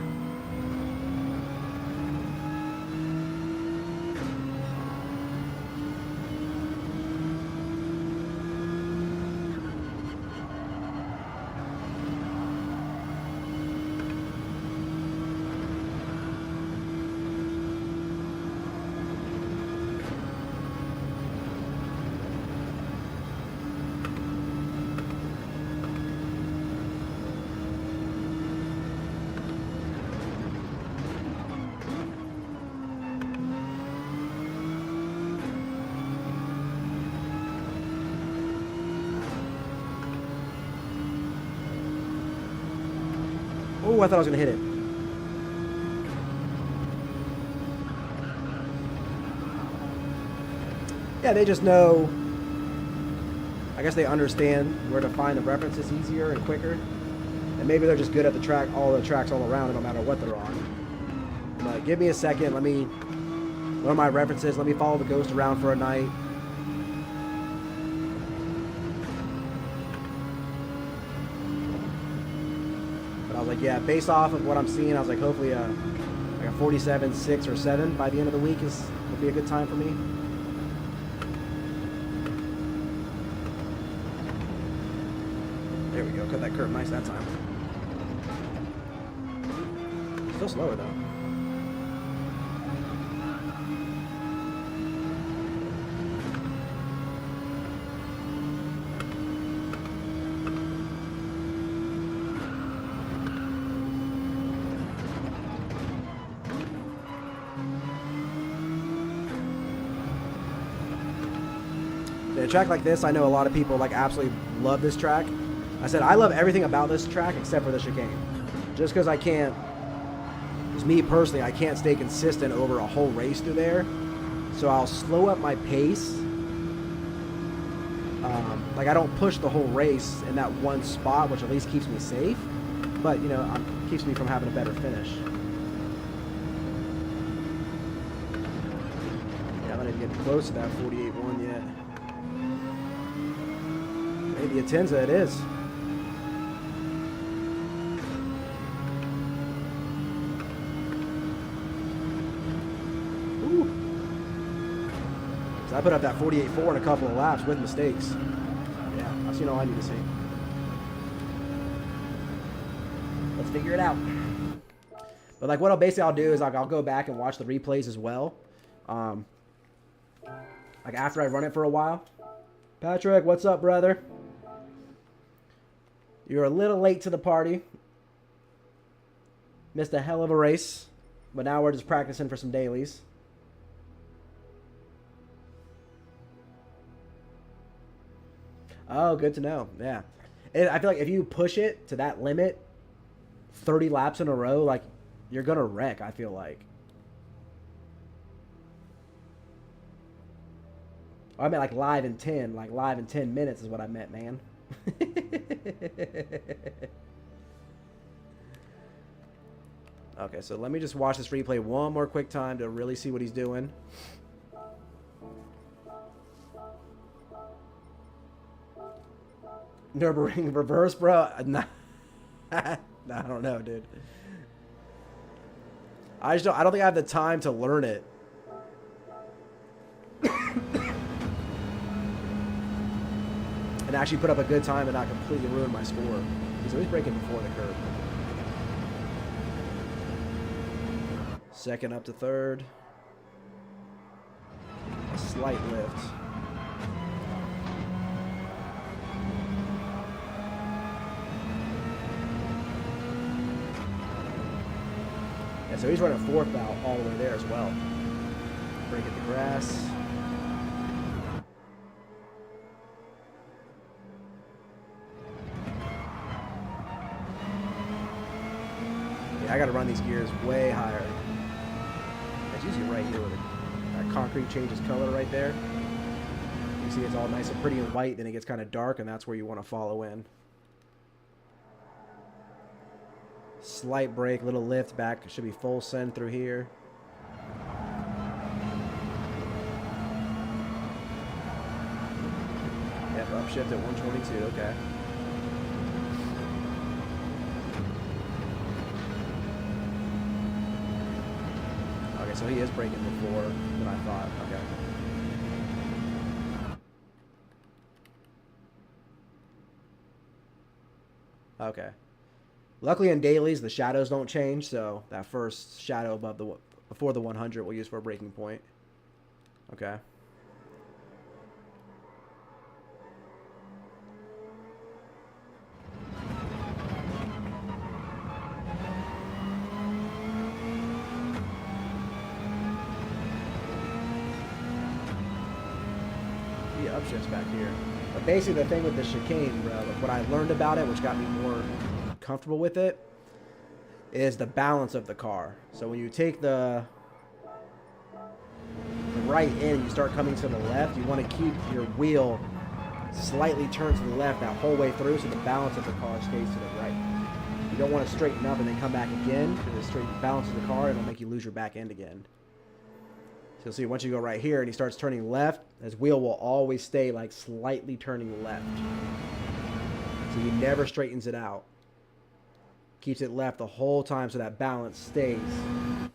Oh, I thought I was going to hit it. Yeah, they just know. I guess they understand where to find the references easier and quicker. And maybe they're just good at the track, all the tracks all around, no matter what they're on. But give me a second. Let me learn my references. Let me follow the ghost around for a night. But I was like, yeah, based off of what I'm seeing, I was like, hopefully like a 47, 6, or 7 by the end of the week will be a good time for me. There we go. Cut that curve nice that time. Still slower though. A track like this, I know a lot of people like absolutely love this track. I said I love everything about this track except for the chicane. Just because I can't, just me personally, I can't stay consistent over a whole race through there. So I'll slow up my pace. Like I don't push the whole race in that one spot, which at least keeps me safe. But you know, keeps me from having a better finish. Yeah, I'm not even getting close to that 48.1 yet. Maybe a Tenza it is. Ooh. So I put up that 48.4 in a couple of laps with mistakes. Yeah, I've seen all I need to see. Let's figure it out. But like what I'll do is like I'll go back and watch the replays as well. Like after I run it for a while. Patrick, what's up, brother? You're a little late to the party. Missed a hell of a race. But now we're just practicing for some dailies. Oh, good to know. Yeah. And I feel like if you push it to that limit 30 laps in a row, like, you're going to wreck, I feel like. Oh, I meant like live in 10. Like live in 10 minutes is what I meant, man. Okay, so let me just watch this replay one more quick time to really see what he's doing. Nürburgring reverse, bro. Nah. I don't know, dude. I don't think I have the time to learn it. And actually put up a good time and not completely ruin my score. He's always braking before the curve. Second up to third. A slight lift. Yeah, so he's running fourth now all the way there as well. Brake at the grass. I gotta run these gears way higher. It's usually right here where that concrete changes color right there. You see it's all nice and pretty and white, then it gets kind of dark, and that's where you want to follow in. Slight brake, little lift back. It should be full send through here. Yep, upshift at 122, okay. So he is braking before than I thought. Okay. Okay. Luckily in dailies the shadows don't change, so that first shadow above before the 100 we'll use for a braking point. Okay. Upshifts back here. But basically the thing with the chicane, bro, like what I learned about it, which got me more comfortable with it, is the balance of the car. So when you take the right in and you start coming to the left, you want to keep your wheel slightly turn to the left that whole way through, so the balance of the car stays to the right. You don't want to straighten up and then come back again, because it balances the car, it'll make you lose your back end again. So you'll see once you go right here and he starts turning left, his wheel will always stay like slightly turning left. So he never straightens it out. Keeps it left the whole time so that balance stays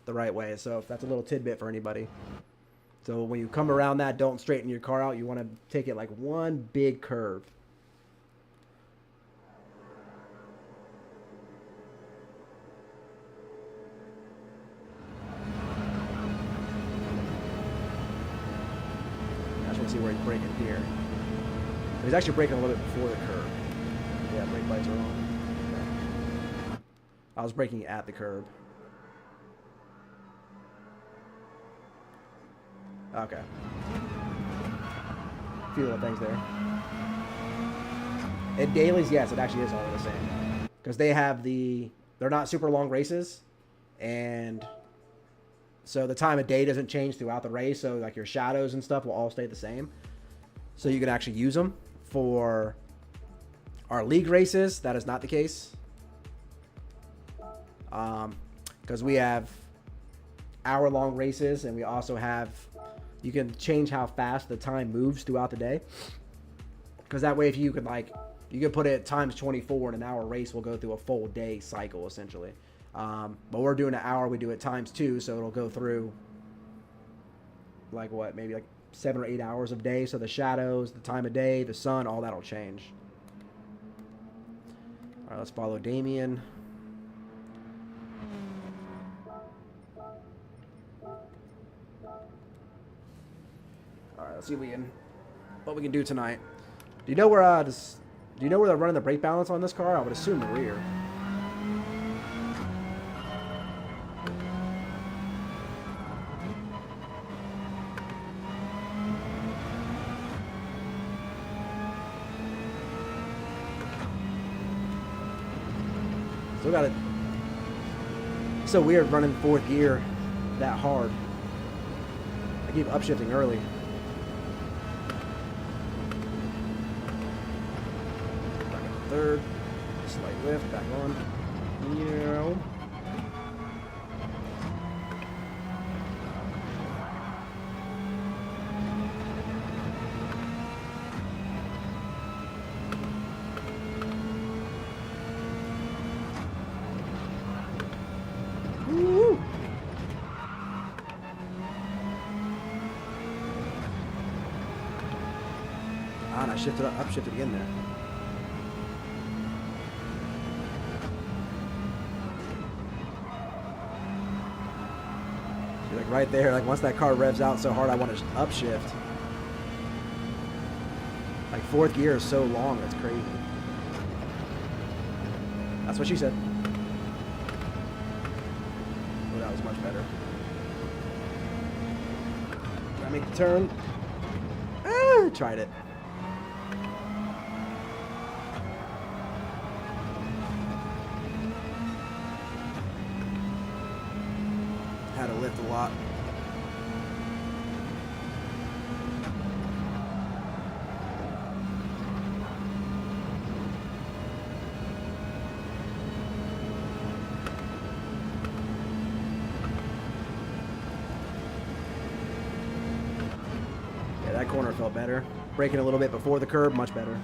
the right way. So that's a little tidbit for anybody. So when you come around that, don't straighten your car out. You want to take it like one big curve. I just want to see where he's braking here. So he's actually braking a little bit before the curve. Yeah, brake lights are on. Okay. I was braking at the curb. Okay. A few little things there. At dailies, yes, it actually is all the same. Because they have they're not super long races. And so the time of day doesn't change throughout the race. So like your shadows and stuff will all stay the same. So you can actually use them. For our league races, that is not the case. Because we have hour-long races, and we also have, you can change how fast the time moves throughout the day. Because that way, if you could you could put it times 24, and an hour race will go through a full day cycle, essentially. But we're doing an hour, we do it times 2, so it'll go through maybe 7 or 8 hours of day. So the shadows, the time of day, the sun, all that'll change. All right, let's follow Damien. All right, let's see what we can do tonight. Do you know where they're running the brake balance on this car? I would assume the rear. Still got it. It's so weird running 4th gear that hard. I keep upshifting early. Back up 3rd. Slight lift. Back on. Yeah. And I upshifted again there. See, right there, once that car revs out so hard, I want to upshift. 4th gear is so long, it's crazy. That's what she said. Oh, that was much better. Did I make the turn? Tried it. Had to lift a lot. Yeah, that corner felt better. Braking a little bit before the curb, much better.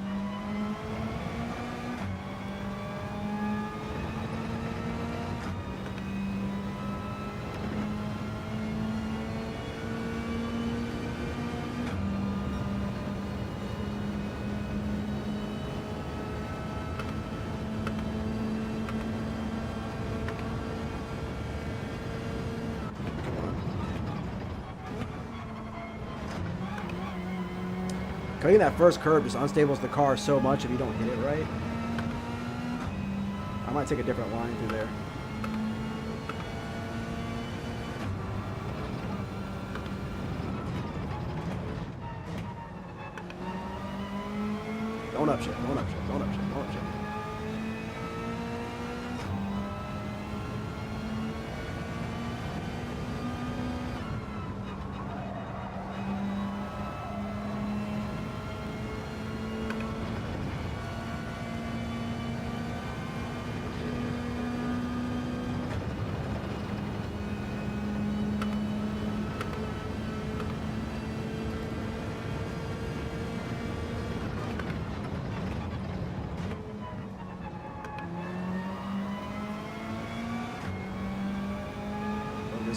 Cutting that first curb just unstables the car so much if you don't hit it right. I might take a different line through there. Don't upshift, don't upshift, don't upshift, don't upshift.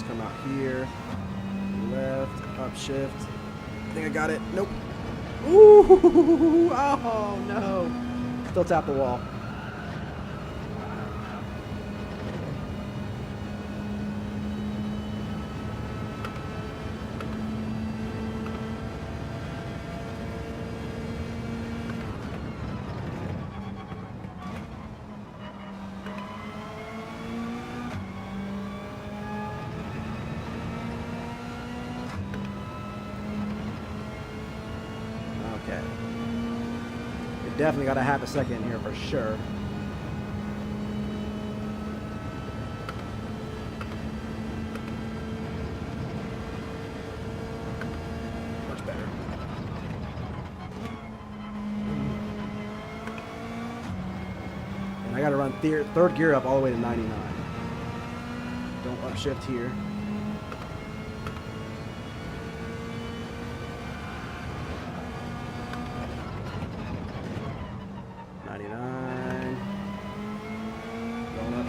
just come out here. Left, upshift. I think I got it. Nope. Ooh! Oh, no. Still tap the wall. Okay. We definitely got a half a second in here for sure. Much better. And I got to run third gear up all the way to 99. Don't upshift here.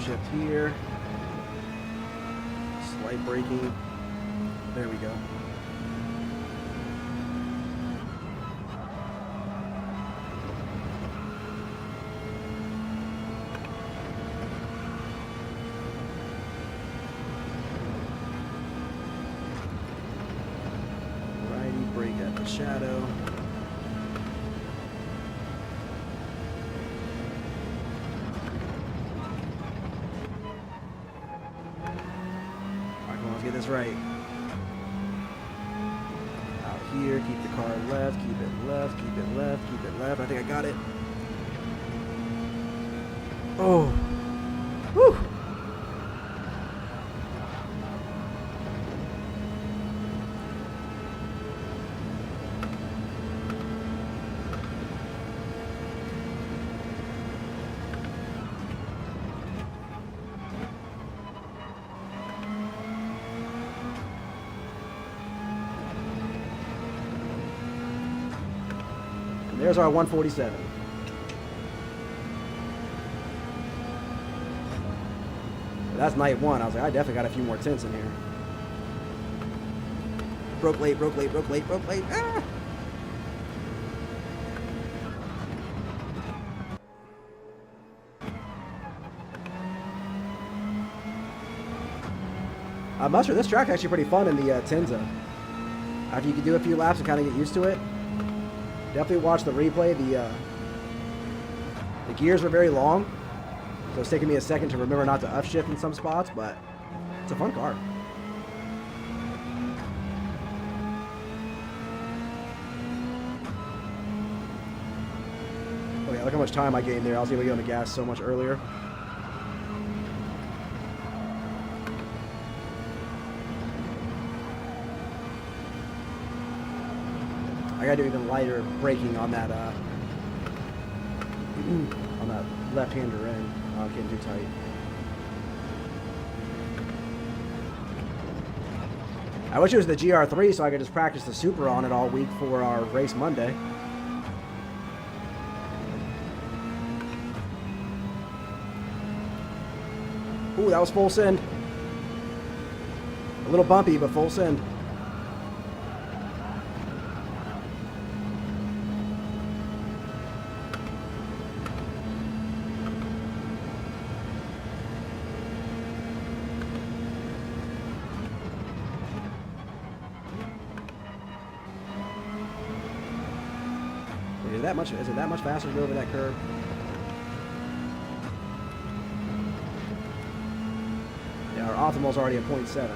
Shift here. Slight braking. There we go. Righty, brake at the shadow. Get this right. Out here, keep the car left, keep it left, keep it left, keep it left. I think I got it. Oh. Whew. There's our 147. That's night one. I was like, I definitely got a few more tenths in here. Broke late, broke late, broke late, broke late. Ah! I'm not sure. This track's actually pretty fun in the Tenza. After you can do a few laps and kind of get used to it. Definitely watch the replay. The gears were very long, so it's taking me a second to remember not to upshift in some spots, but it's a fun car. Oh yeah, look how much time I gained there. I was able to get on the gas so much earlier. I gotta do even lighter braking on that left-hander end. Oh, getting too tight. I wish it was the GR3 so I could just practice the Super on it all week for our race Monday. Ooh, that was full send. A little bumpy, but full send. Is it that much faster to go over that curve? Yeah, our optimal's already at 0.7.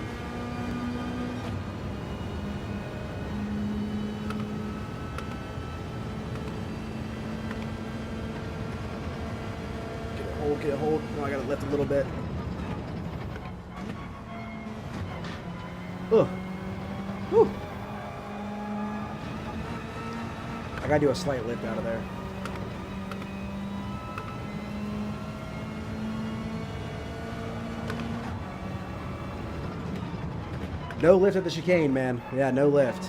Get a hold. Oh, I gotta lift a little bit. Ugh. Whew. I gotta do a slight lift out of there. No lift at the chicane, man. Yeah, no lift.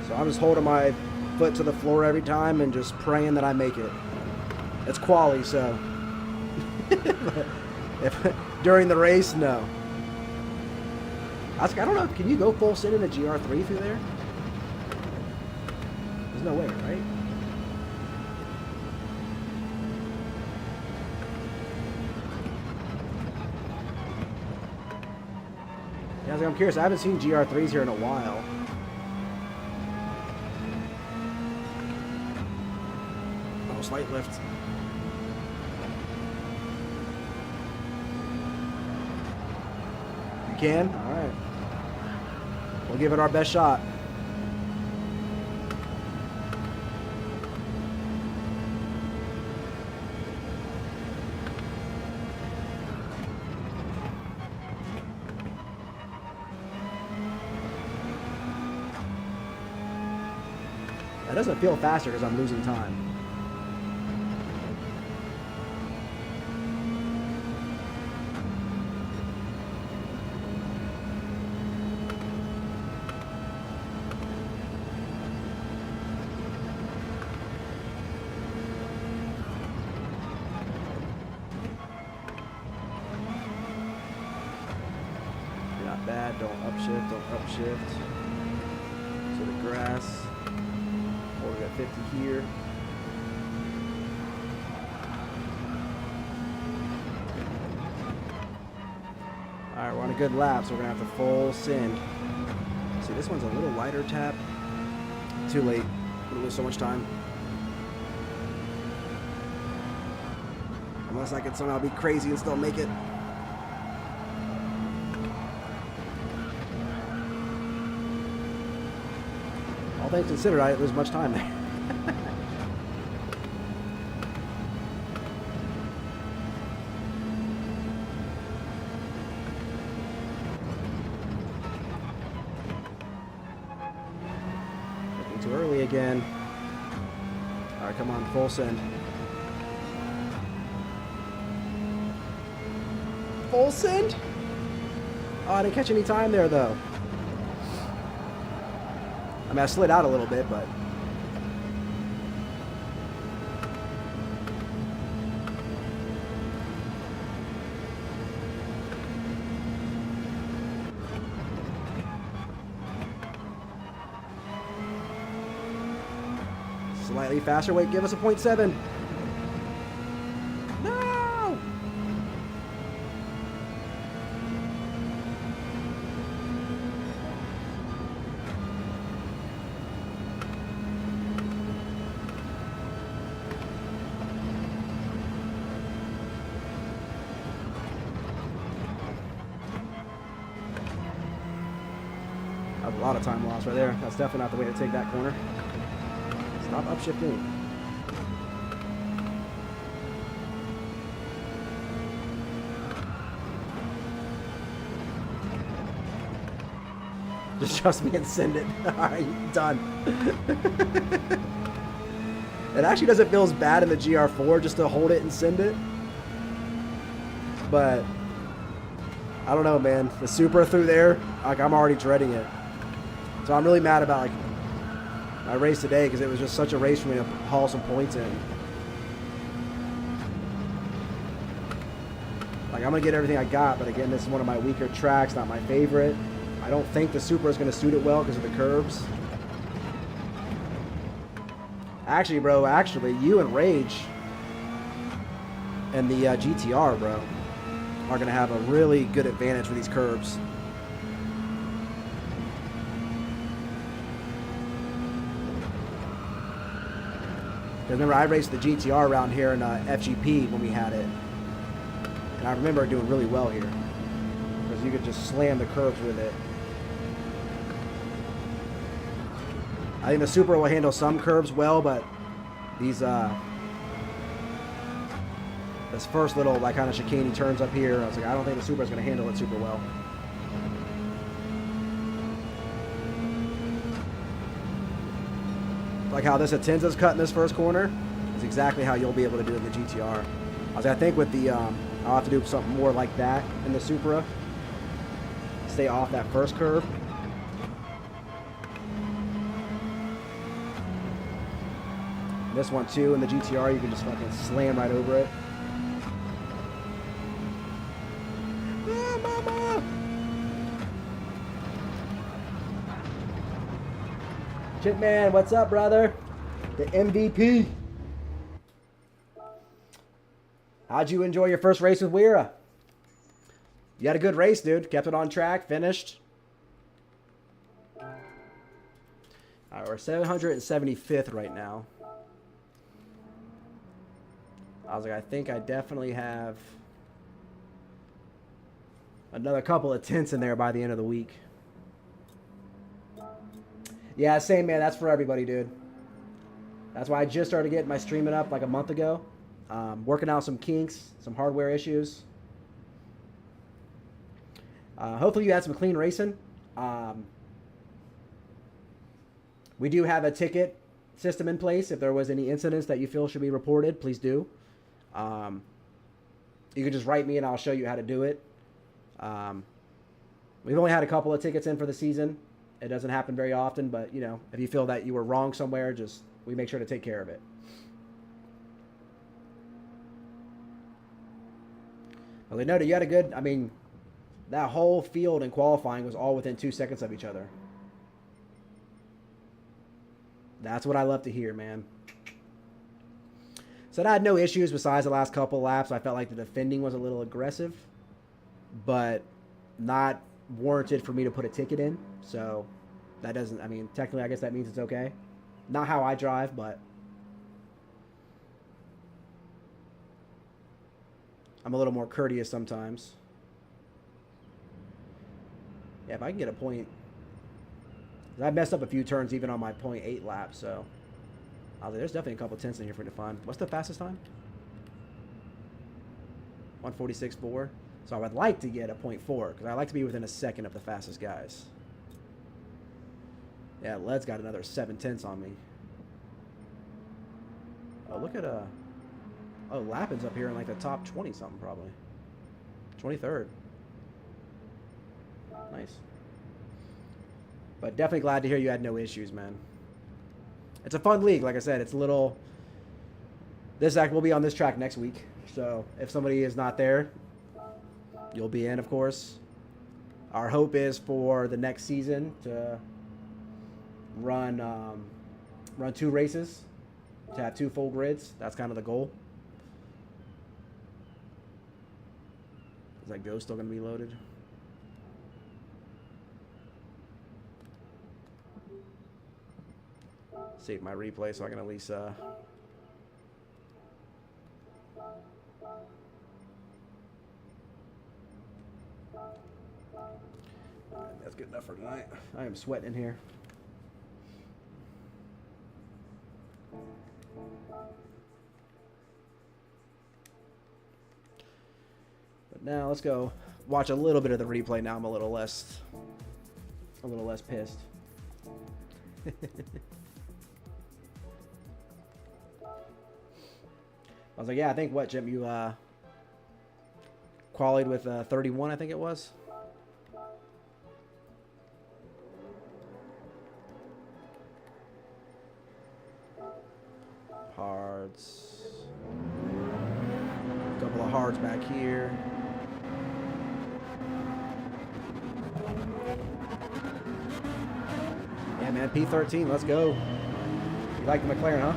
So I'm just holding my foot to the floor every time and just praying that I make it. It's quali, so if during the race, no. I don't know. Can you go full send in a GR3 through there? There's no way, right? Yeah, I'm curious. I haven't seen GR3s here in a while. Oh, slight lift. You can? All right. We'll give it our best shot. That doesn't feel faster because I'm losing time. Not bad. Don't upshift. Don't upshift. To the grass. We got 50 here. Alright, we're on a good lap, so we're going to have to full send. See, this one's a little lighter tap. Too late. We're going to lose so much time. Unless I can somehow be crazy and still make it. All things considered, I didn't lose much time there. Looking too early again. All right, come on, full send. Full send? Oh, I didn't catch any time there, though. I mean, I slid out a little bit, but slightly faster. Wait, give us a 0.7. No! A lot of time lost right there. That's definitely not the way to take that corner. Stop upshifting. Just trust me and send it. Alright, done. It actually doesn't feel as bad in the GR4 just to hold it and send it. But I don't know, man. The Supra through there, like, I'm already dreading it. So I'm really mad about, like, my race today because it was just such a race for me to haul some points in. Like, I'm going to get everything I got, but again, this is one of my weaker tracks, not my favorite. I don't think the Supra is going to suit it well because of the curbs. Actually, bro, you and Rage and the GTR, bro, are going to have a really good advantage with these curbs. Because remember, I raced the GTR around here in FGP when we had it. And I remember it doing really well here. Because you could just slam the curves with it. I think the Supra will handle some curves well, but these, this first little, like, kind of chicane turns up here, I was like, I don't think the Supra is going to handle it super well. Like how this Atenza's cut in this first corner is exactly how you'll be able to do it in the GTR. I think with the, I'll have to do something more like that in the Supra. Stay off that first curve. This one too in the GTR, you can just fucking slam right over it. Ah, mama! Chipman, what's up, brother? The MVP. How'd you enjoy your first race with WERA? You had a good race, dude. Kept it on track, finished. All right, we're 775th right now. I was like, I think I definitely have another couple of tenths in there by the end of the week. Yeah, same, man. That's for everybody, dude. That's why I just started getting my streaming up like a month ago. Working out some kinks, some hardware issues. Hopefully you had some clean racing. We do have a ticket system in place. If there was any incidents that you feel should be reported, please do. You can just write me and I'll show you how to do it. We've only had a couple of tickets in for the season. It doesn't happen very often, but you know, if you feel that you were wrong somewhere, we make sure to take care of it. Well, they noted you had a good, I mean, that whole field in qualifying was all within 2 seconds of each other. That's what I love to hear, man. So I had no issues besides the last couple laps. I felt like the defending was a little aggressive, but not warranted for me to put a ticket in. So that doesn't, I mean, technically I guess that means it's okay. Not how I drive, but I'm a little more courteous sometimes. Yeah, if I can get a point. I messed up a few turns even on my 0.8 lap, so I was like, there's definitely a couple tenths in here for me to find. What's the fastest time? 146.4. So I would like to get a 0.4 because I like to be within a second of the fastest guys. Yeah, Led's got another 7 tenths on me. Oh, look at oh, Lappin's up here in like the top 20 something probably. 23rd. Nice. But definitely glad to hear you had no issues, man. It's a fun league, like I said. It's a little. This act will be on this track next week, so if somebody is not there, you'll be in, of course. Our hope is for the next season to run 2 races, to have 2 full grids. That's kind of the goal. Is that Go still going to be loaded? Save my replay so I can at least that's good enough for tonight. I am sweating in here. But now let's go watch a little bit of the replay. Now I'm a little less pissed. I was like, yeah, I think what, Jim, you qualied with 31, I think it was. Hards. A couple of hards back here. Yeah, man, P13, let's go. You like the McLaren, huh?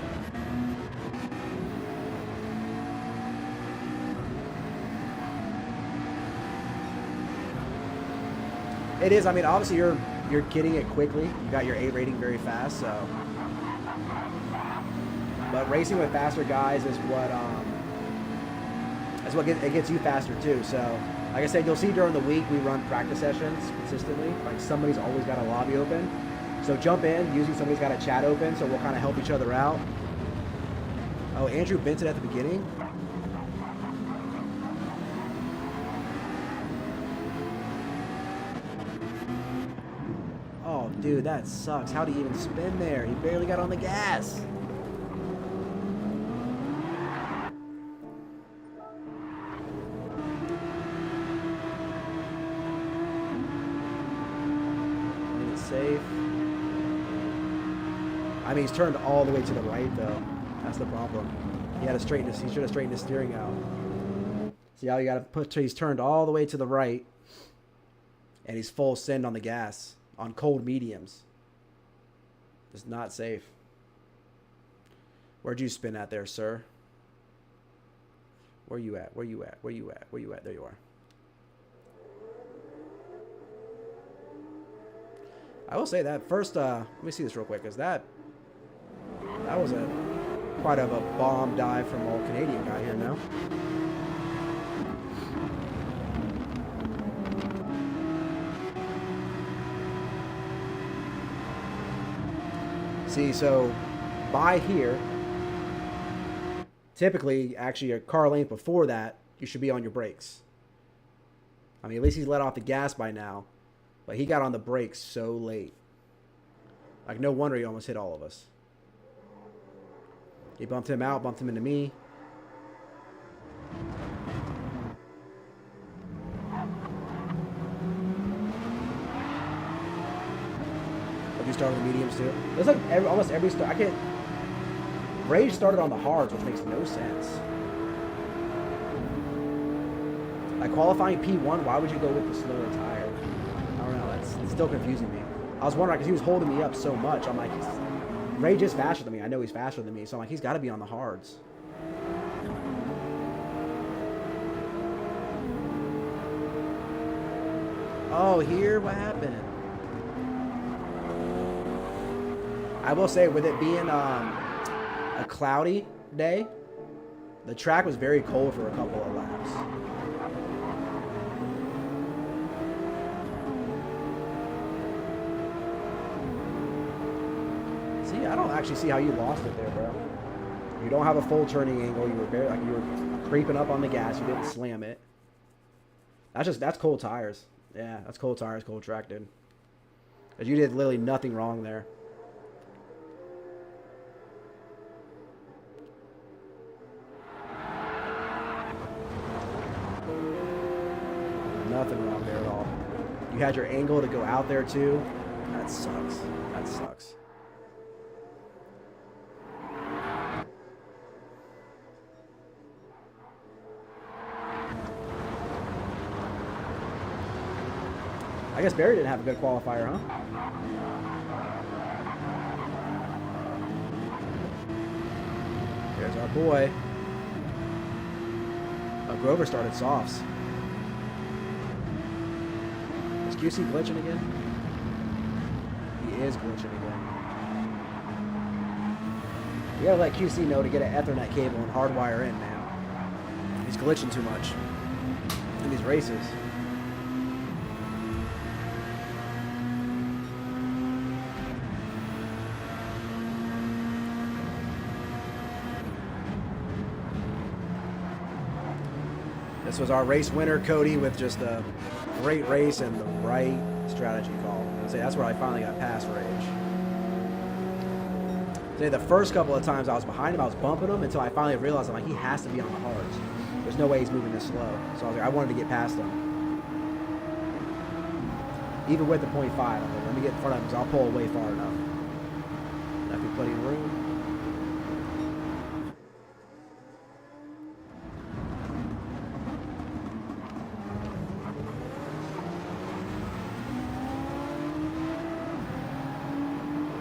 It is. I mean, obviously you're getting it quickly. You got your A rating very fast, so. But racing with faster guys is what it gets you faster too. So, like I said, you'll see during the week we run practice sessions consistently. Like somebody's always got a lobby open, so jump in. Usually somebody's got a chat open, so we'll kind of help each other out. Oh, Andrew Benton at the beginning. Oh, dude, that sucks. How'd he even spin there? He barely got on the gas. Safe. I mean, he's turned all the way to the right, though. That's the problem. He should have straightened his steering out. See how you got to he's turned all the way to the right, and he's full send on the gas on cold mediums. It's not safe. Where'd you spin at there, sir? Where you at? Where you at? Where you at? Where you at? There you are. I will say that first, let me see this real quick, because that was quite of a bomb dive from old Canadian guy here now. See, so by here, typically, actually a car length before that, you should be on your brakes. I mean, at least he's let off the gas by now. But he got on the brakes so late. Like, no wonder he almost hit all of us. He bumped him out, bumped him into me. Have you started the mediums too? There's like almost every start. I can't. Rage started on the hards, which makes no sense. Like qualifying P1, why would you go with the slower tire? I don't know. It's still confusing me. I was wondering because he was holding me up so much. I'm like, Rage is faster than me. I know he's faster than me, so I'm like, he's got to be on the hards. Oh, here, what happened? I will say, with it being a cloudy day, the track was very cold for a couple of laps. See, I don't actually see how you lost it there, bro. You don't have a full turning angle. You were creeping up on the gas. You didn't slam it. That's cold tires. Yeah, that's cold tires, cold track, dude. Because you did literally nothing wrong there. Nothing wrong there at all. You had your angle to go out there too. That sucks. That sucks. I guess Barry didn't have a good qualifier, huh? There's our boy. Grover started softs. Is QC glitching again? He is glitching again. You gotta let QC know to get an Ethernet cable and hardwire in, man. He's glitching too much in these races. This was our race winner, Cody, with just a great race and the right strategy call. I'd say that's where I finally got past Rage. I'd say the first couple of times I was behind him, I was bumping him until I finally realized I'm like, he has to be on the hards. There's no way he's moving this slow. So I was like, I wanted to get past him. Even with the 0.5, I was like, let me get in front of him because I'll pull away far enough. That'd be plenty of room.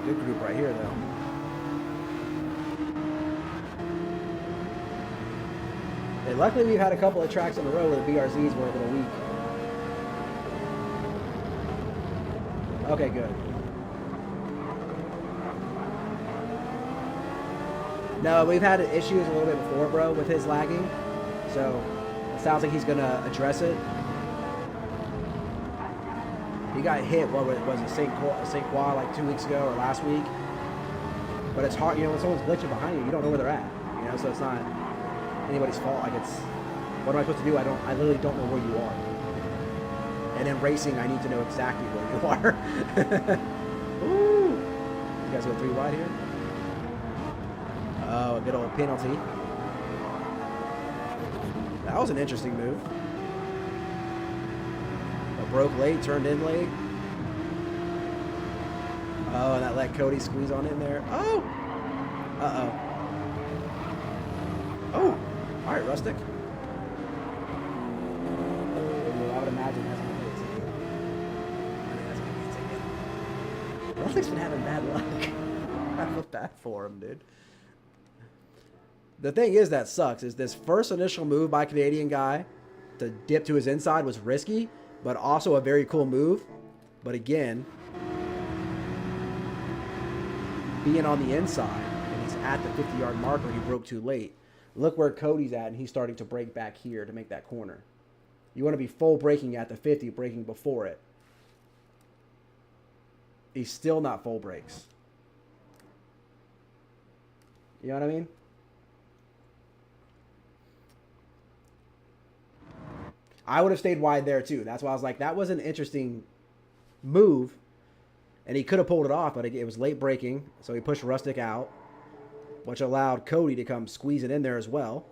Good group right here, though. And luckily, we've had a couple of tracks in a row where the BRZs were a little weak. Okay, good. No, we've had issues a little bit before, bro, with his lagging. So, it sounds like he's going to address it. He got hit, what was it, St. Croix like 2 weeks ago or last week. But it's hard, you know, when someone's glitching behind you, you don't know where they're at. You know, so it's not anybody's fault. Like, it's, what am I supposed to do? I literally don't know where you are. And in racing, I need to know exactly where you are. Ooh. You guys go 3 wide here? Oh, a good old penalty. That was an interesting move. Broke late, turned in late. Oh, and that let Cody squeeze on in there. Oh! Uh-oh. right, Rustic. I would imagine that's going to be a ticket. I think that's going to be a ticket. Rustic's been having bad luck. I feel bad for him, dude. The thing is that sucks is this first initial move by Canadian guy to dip to his inside was risky, but also a very cool move. But again, being on the inside and he's at the 50-yard marker, he broke too late. Look where Cody's at, and he's starting to break back here to make that corner. You want to be full braking at the 50, braking before it. He's still not full brakes. You know what I mean? I would have stayed wide there too. That's why I was like, that was an interesting move. And he could have pulled it off, but it was late braking. So he pushed Rustic out, which allowed Cody to come squeezing in there as well.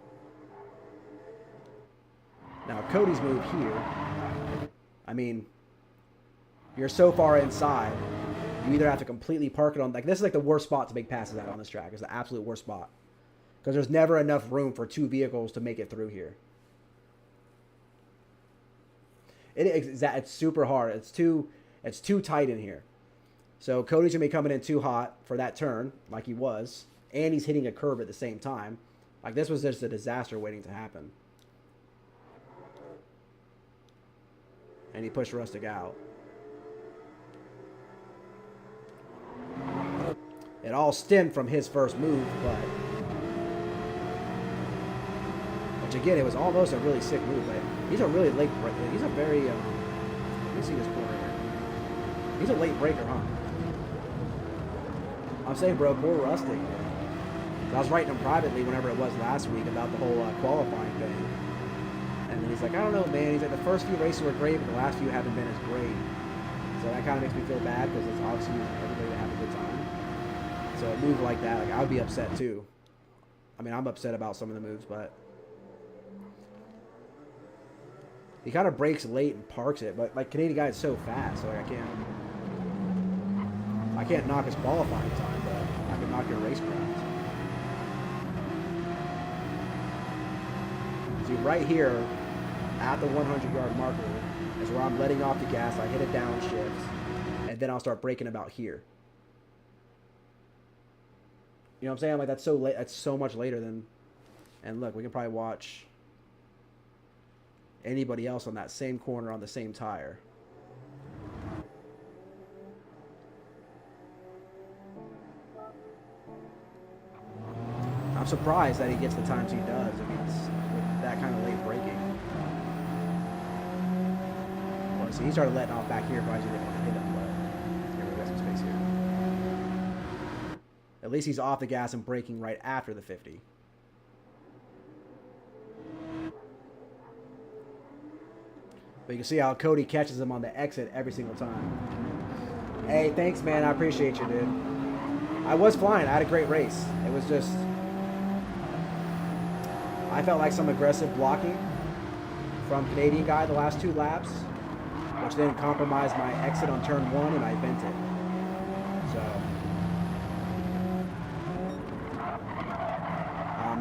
Now, Cody's move here, I mean, you're so far inside, you either have to completely park it on, like, this is like the worst spot to make passes at on this track. It's the absolute worst spot. Because there's never enough room for two vehicles to make it through here. It's super hard. It's too tight in here. So Cody's going to be coming in too hot for that turn, like he was. And he's hitting a curb at the same time. Like, this was just a disaster waiting to happen. And he pushed Rustic out. It all stemmed from his first move, but... Which, again, it was almost a really sick move, but he's a really late breaker. He's a very... let me see this corner here. He's a late breaker, huh? I'm saying, bro, poor Rustic. I was writing him privately whenever it was last week about the whole qualifying thing. And then he's like, I don't know, man. He's like, the first few races were great, but the last few haven't been as great. So that kind of makes me feel bad because it's obviously everybody to have a good time. So a move like that, like, I would be upset too. I mean, I'm upset about some of the moves, but he kind of breaks late and parks it. But like, Canadian guy is so fast, so like, I can't knock his qualifying time, but I can knock your racecraft. See, right here at the 100-yard marker is where I'm letting off the gas. I hit a downshift, and then I'll start braking about here. You know what I'm saying? Like, that's so late. That's so much later than. And look, we can probably watch anybody else on that same corner on the same tire. I'm surprised that he gets the times he does if he's with that kind of late braking. Well, see, he started letting off back here. Probably didn't want to hit him, but here we got some space here. At least he's off the gas and braking right after the 50. But you can see how Cody catches him on the exit every single time. Hey, thanks, man. I appreciate you, dude. I was flying. I had a great race. It was just... I felt like some aggressive blocking from Canadian guy the last 2 laps, which then compromised my exit on turn 1, and I bent it. So...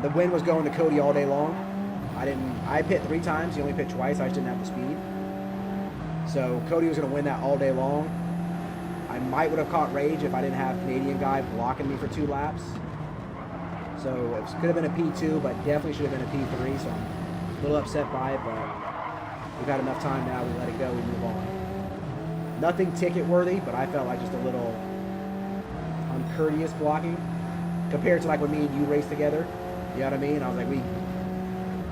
the wind was going to Cody all day long. I pit 3 times. He only pit twice. I just didn't have the speed. So Cody was going to win that all day long. I might would have caught rage if I didn't have Canadian guy blocking me for 2 laps. So it could have been a P2, but definitely should have been a P3. So I'm a little upset by it, but we've got enough time now. We let it go. We move on. Nothing ticket worthy, but I felt like just a little uncourteous blocking compared to like when me and you raced together. You know what I mean? I was like,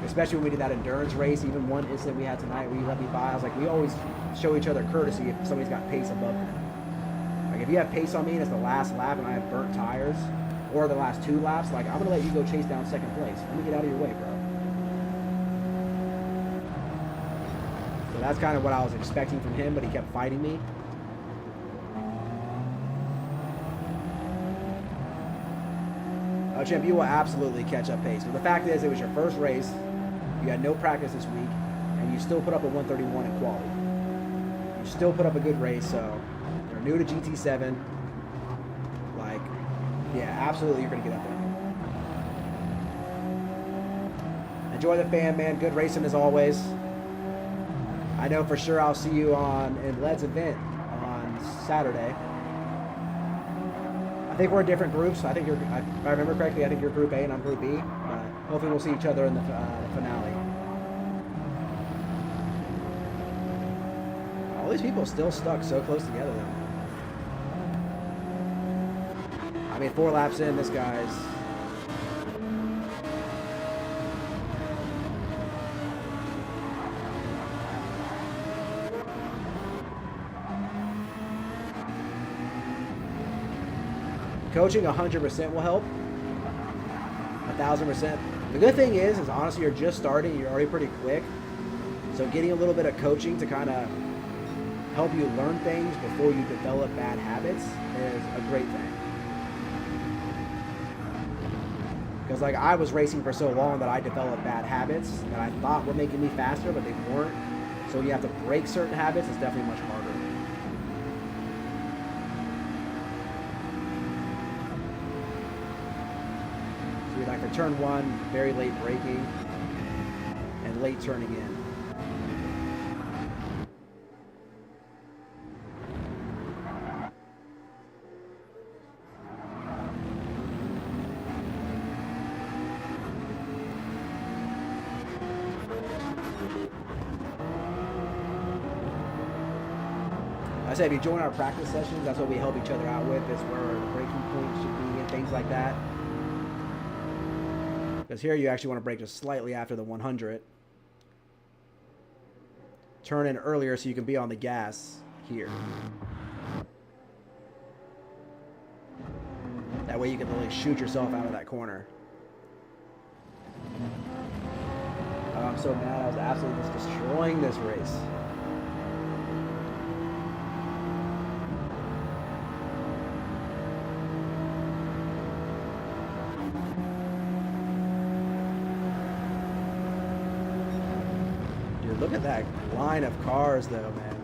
especially when we did that endurance race, even one incident we had tonight where you let me by, I was like, we always show each other courtesy if somebody's got pace above them. Like, if you have pace on me and it's the last lap and I have burnt tires, or the last 2 laps, like, I'm going to let you go chase down second place. Let me get out of your way, bro. So that's kind of what I was expecting from him, but he kept fighting me. Champ, you will absolutely catch up pace. But the fact is, it was your first race. You had no practice this week, and you still put up a 131 in quality. You still put up a good race, so you're new to GT7. Like, yeah, absolutely, you're going to get up there. And enjoy the fan, man. Good racing as always. I know for sure I'll see you in Led's event on Saturday. I think we're in different groups. I think if I remember correctly, I think you're Group A and I'm Group B. But hopefully we'll see each other in the finale. All these people still stuck so close together, though. I mean, 4 laps in, this guy's... Coaching 100% will help. 1,000%. The good thing is honestly you're just starting. You're already pretty quick. So getting a little bit of coaching to kind of help you learn things before you develop bad habits is a great thing. Because like I was racing for so long that I developed bad habits that I thought were making me faster, but they weren't. So when you have to break certain habits, it's definitely much harder. Like for turn 1, very late braking and late turning in. I said if you join our practice sessions, that's what we help each other out with. It's where the braking points should be and things like that. Because here you actually want to brake just slightly after the 100. Turn in earlier so you can be on the gas here. That way you can really shoot yourself out of that corner. Oh, I'm so mad. I was absolutely just destroying this race. Look at that line of cars, though, man.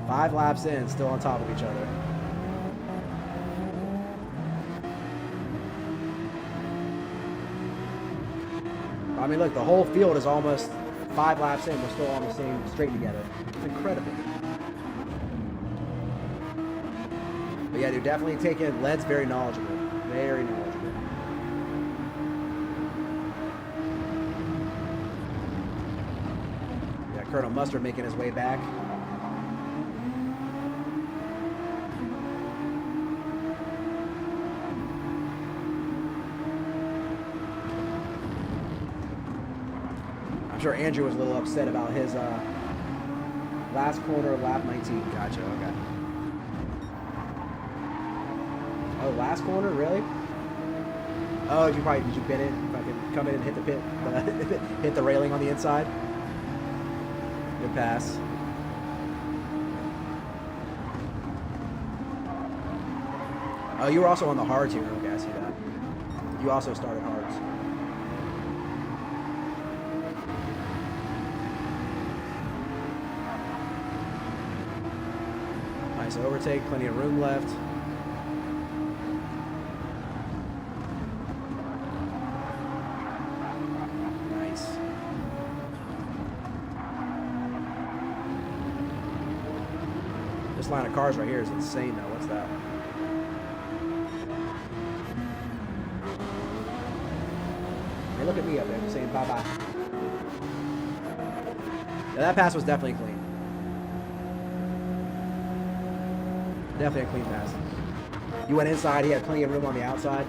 5 laps in, still on top of each other. I mean, look, the whole field is almost 5 laps in. We're still on the same straight together. It's incredible. But yeah, dude, definitely take in. Led's very knowledgeable. Very knowledgeable. Colonel Mustard making his way back. I'm sure Andrew was a little upset about his last corner of lap 19. Gotcha, okay. Oh, last corner, really? Oh, did you bid it? If I could come in and hit the pit, hit the railing on the inside. Good pass. Oh, you were also on the hards here. Okay, I see that. You also started hards. Nice overtake. Plenty of room left. This line of cars right here is insane, though. What's that? Hey, look at me up there saying bye-bye. Yeah, that pass was definitely clean. Definitely a clean pass. You went inside. He had plenty of room on the outside.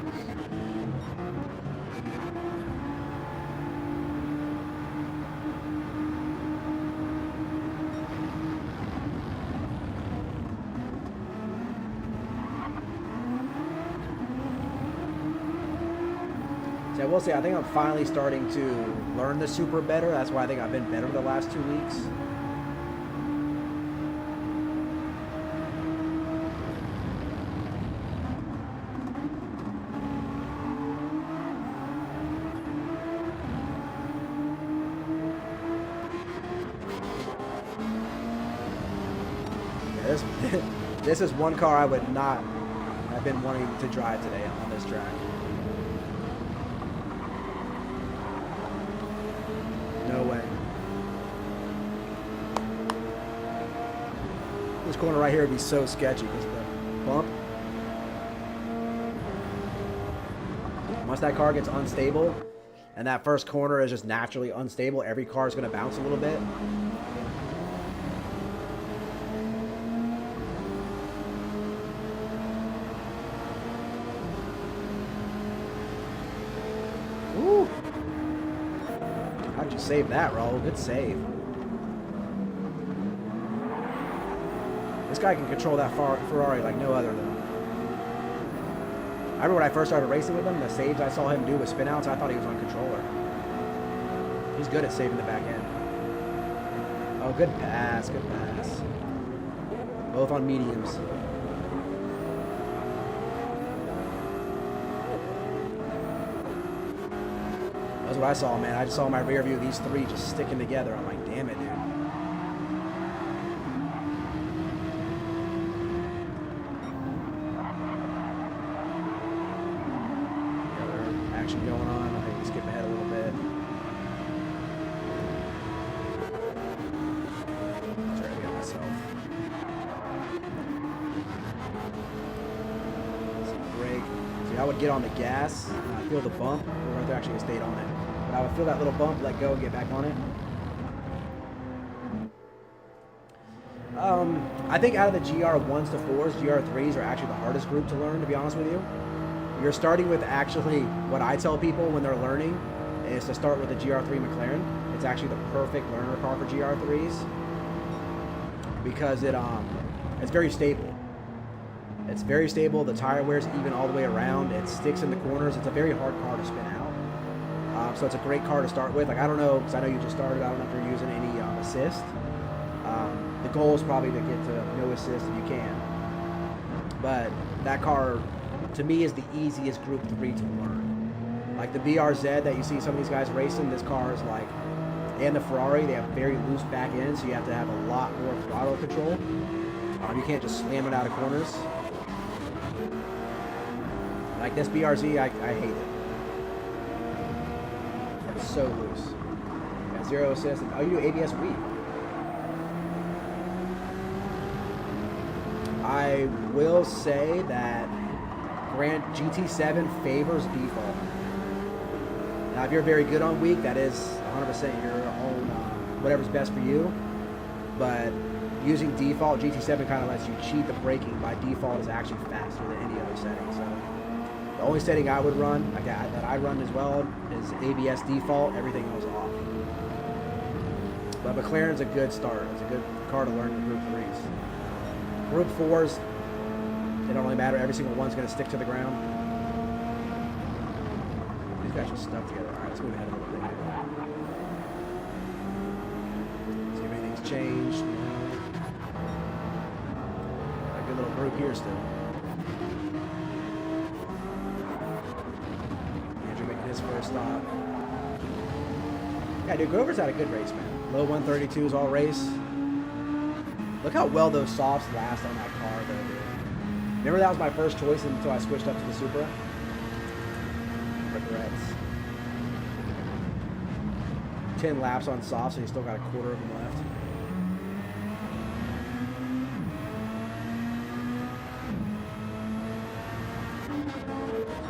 I will say, I think I'm finally starting to learn the Super better. That's why I think I've been better the last 2 weeks. Yeah, this is one car I would not have been wanting to drive today on this track. first corner right here would be so sketchy because of the bump. Once that car gets unstable, and that first corner is just naturally unstable, every car is going to bounce a little bit. Ooh. How did you save that, Raul? Good save. This guy can control that Ferrari like no other, though. I remember when I first started racing with him, the saves I saw him do with spinouts, I thought he was on controller. He's good at saving the back end. Oh, good pass, good pass. Both on mediums. That's what I saw, man. I just saw my rear view, these three just sticking together. I'm like, damn it, dude. Going on. I think we skip ahead a little bit. I'll try to get myself. Brake. See, I would get on the gas. I feel the bump. We're right there, actually stayed on it. But I would feel that little bump, let go, and get back on it. I think out of the GR1s to 4s, GR3s are actually the hardest group to learn, to be honest with you. You're starting with actually what I tell people when they're learning is to start with the GR3 McLaren. It's actually the perfect learner car for GR3s because it's very stable. It's very stable. The tire wears even all the way around. It sticks in the corners. It's a very hard car to spin out. So it's a great car to start with. Like, I don't know, because I know you just started. I don't know if you're using any assist. The goal is probably to get to no assist if you can. But that car, to me, is the easiest Group 3 to learn. Like the BRZ that you see some of these guys racing, this car is like, and the Ferrari, they have very loose back ends, so you have to have a lot more throttle control. You can't just slam it out of corners. Like this BRZ, I hate it. It's so loose. Got 0 assist. Oh, you do ABS weave. I will say that Gran GT7 favors default. Now, if you're very good on weak, that is 100% your own, whatever's best for you. But using default, GT7 kind of lets you cheat the braking. By default, is actually faster than any other setting. So the only setting I would run, like that I run as well, is ABS default. Everything else off. But McLaren's a good start. It's a good car to learn for Group 3s. Group 4s, it don't really matter. Every single one's going to stick to the ground. These guys are stuck together. All right, let's move ahead a little bit here. See if anything's changed. A good little group here still. Andrew making his first stop. Yeah, dude, Grover's had a good race, man. Low 132s all race. Look how well those softs last on that car, though, dude. Remember that was my first choice until I switched up to the Supra? Regrets. 10 laps on soft, so you still got a quarter of them left.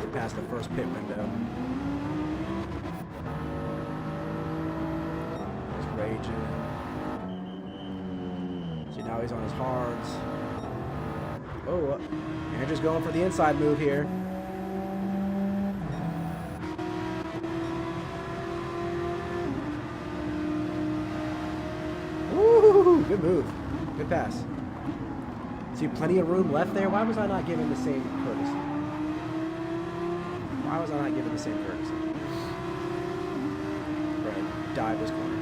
Get past the first pit window. He's raging. See, now he's on his hards. Oh, Andrew's going for the inside move here. Ooh, good move. Good pass. See, plenty of room left there. Why was I not given the same courtesy? Why was I not given the same courtesy? Right, dive this corner.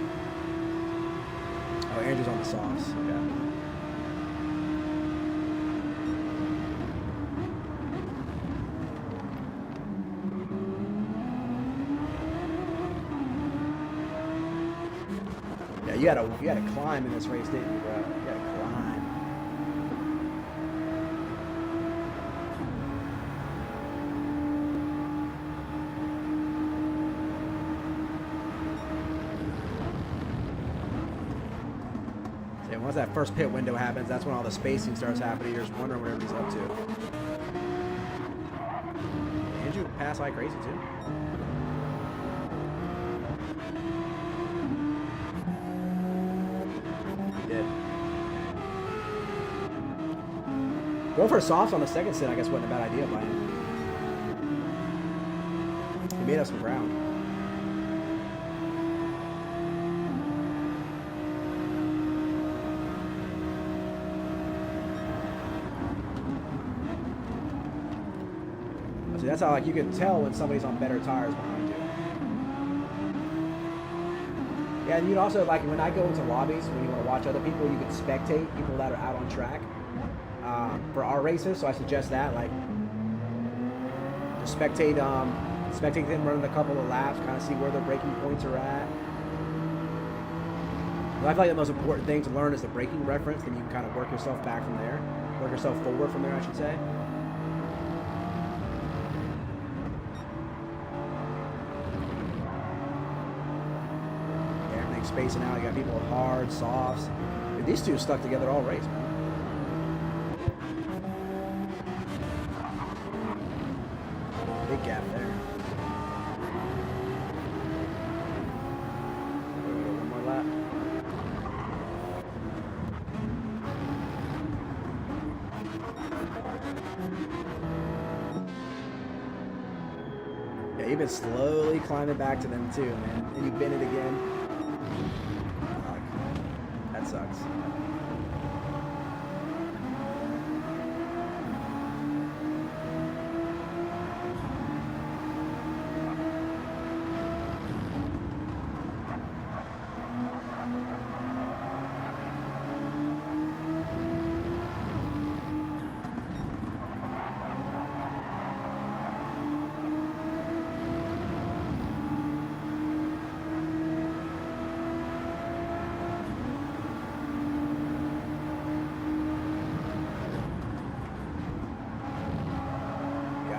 Oh, Andrew's on the sauce. Okay. You had to climb in this race, didn't you, bro? You had to climb. Yeah, once that first pit window happens, that's when all the spacing starts happening. You're just wondering what everybody's up to. Andrew passed like crazy too. He did. Going for a soft on the second stint, I guess, wasn't a bad idea by him. He made up some ground. See, that's how, like, you can tell when somebody's on better tires behind you. Yeah, and you can also, like, when I go into lobbies, when you want to watch other people, you can spectate people that are out on track for our races. So I suggest that, like, just spectate them running a couple of laps, kind of see where their braking points are at. I feel like the most important thing to learn is the braking reference, then you can kind of work yourself back from there, work yourself forward from there, I should say. Spacing out, you got people with hard, softs. Dude, these two stuck together all race, man. Big gap there. One more lap. Yeah, you've been slowly climbing back to them too, man. And you bend it again. That sucks.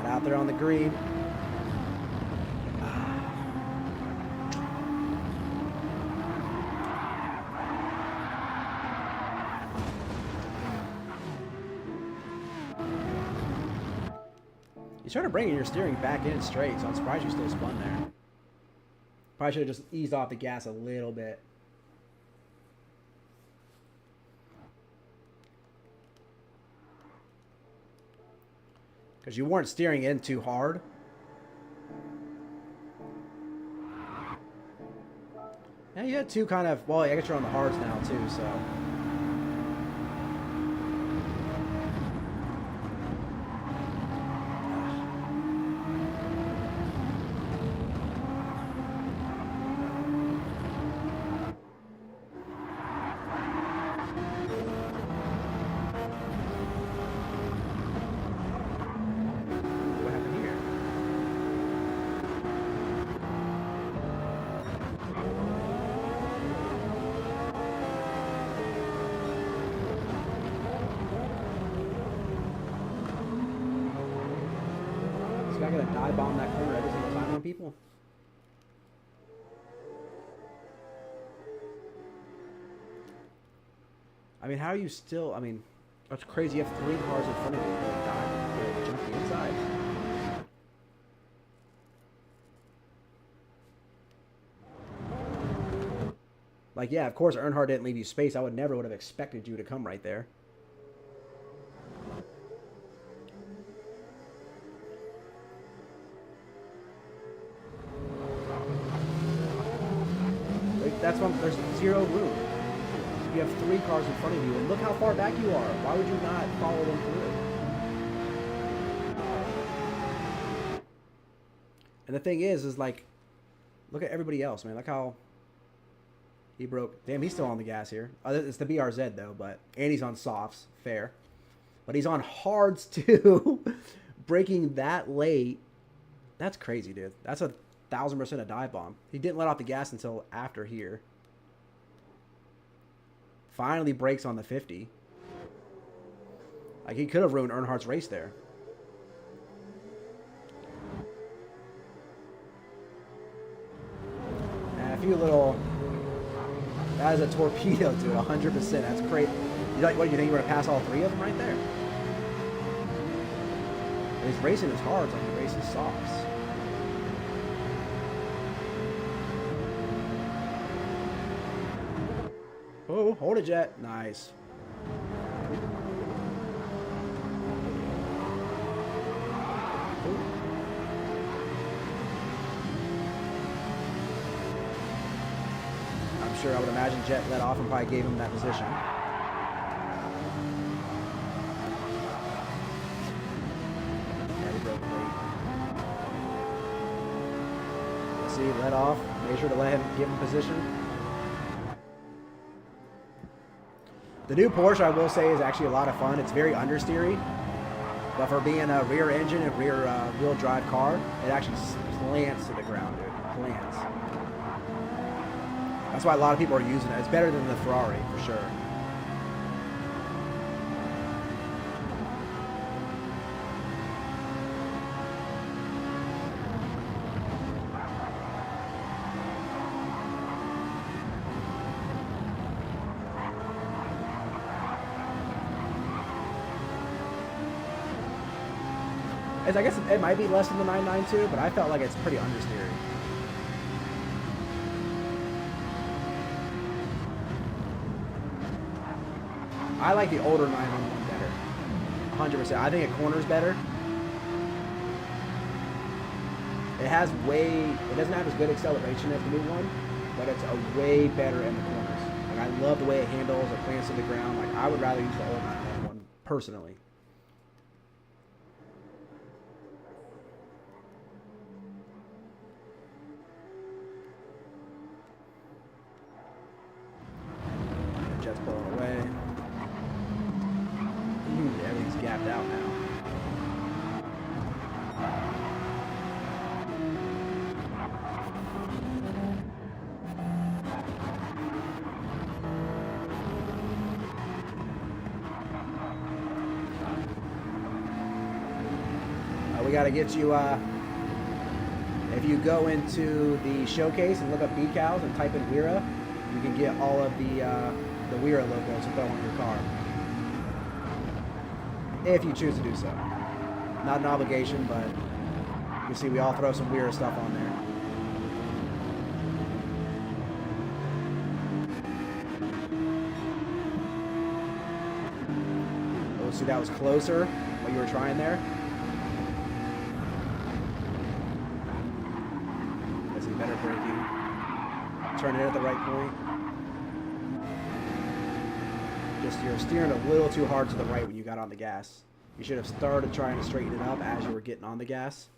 Out there on the green. You started bringing your steering back in straight, so I'm surprised you still spun there. Probably should have just eased off the gas a little bit. Because you weren't steering in too hard. Yeah, you had two kind of, well, I guess you're on the hards now too, so. I gotta dive bomb that corner every single time on people. I mean, how are you still? I mean, that's crazy. You have 3 cars in front of you that dive, jump the inside. Like, yeah, of course, Earnhardt didn't leave you space. I would have expected you to come right there. That's why there's 0 room. You have 3 cars in front of you, and look how far back you are. Why would you not follow them through? And the thing is like, look at everybody else, man. Look how he broke. Damn, he's still on the gas here. It's the BRZ though, and he's on softs, fair. But he's on hards too. Braking that late, that's crazy, dude. That's a 1000% a dive bomb. He didn't let off the gas until after here. Finally brakes on the 50. Like, he could have ruined Earnhardt's race there. And a few little That is a torpedo, dude. 100%. That's crazy. What do you think? You're gonna pass all three of them right there? His racing is hard, like he races softs. Oh, hold it, Jet. Nice. I'm sure I would imagine Jet let off and probably gave him that position. Let off. Make sure to let him give him position. The new Porsche, I will say, is actually a lot of fun. It's very understeery, but for being a rear engine and rear wheel drive car, it actually plants to the ground, dude. Plants. That's why a lot of people are using it. It's better than the Ferrari for sure. I guess it might be less than the 992, but I felt like it's pretty understeery. I like the older 911 better. 100%. I think it corners better. It doesn't have as good acceleration as the new one, but it's a way better in the corners. Like, I love the way it handles, it plants to the ground. Like, I would rather use the old 911 personally. Jet's pulling away. Everything's gapped out now. We got to get you, if you go into the showcase and look up decals and type in WERA, you can get all of the WERA logos to throw on your car. If you choose to do so. Not an obligation, but you can see we all throw some WERA stuff on there. Oh, see, that was closer, what you were trying there. That's even better braking. Turn it at the right point. You're steering a little too hard to the right when you got on the gas. You should have started trying to straighten it up as you were getting on the gas.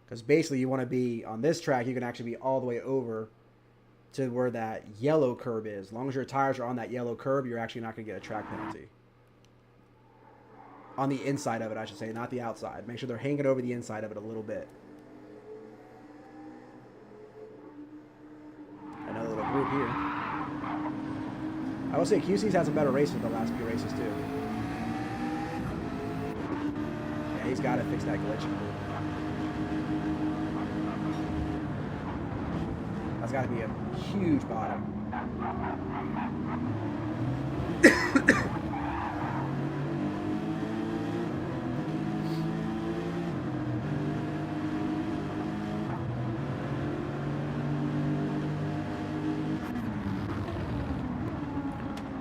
Because basically you want to be, on this track, you can actually be all the way over to where that yellow curb is. As long as your tires are on that yellow curb, you're actually not going to get a track penalty. On the inside of it, I should say, not the outside. Make sure they're hanging over the inside of it a little bit. Another little group here. I will say QC's had some better races the last few races too. Yeah, he's got to fix that glitch. That's got to be a huge bottom.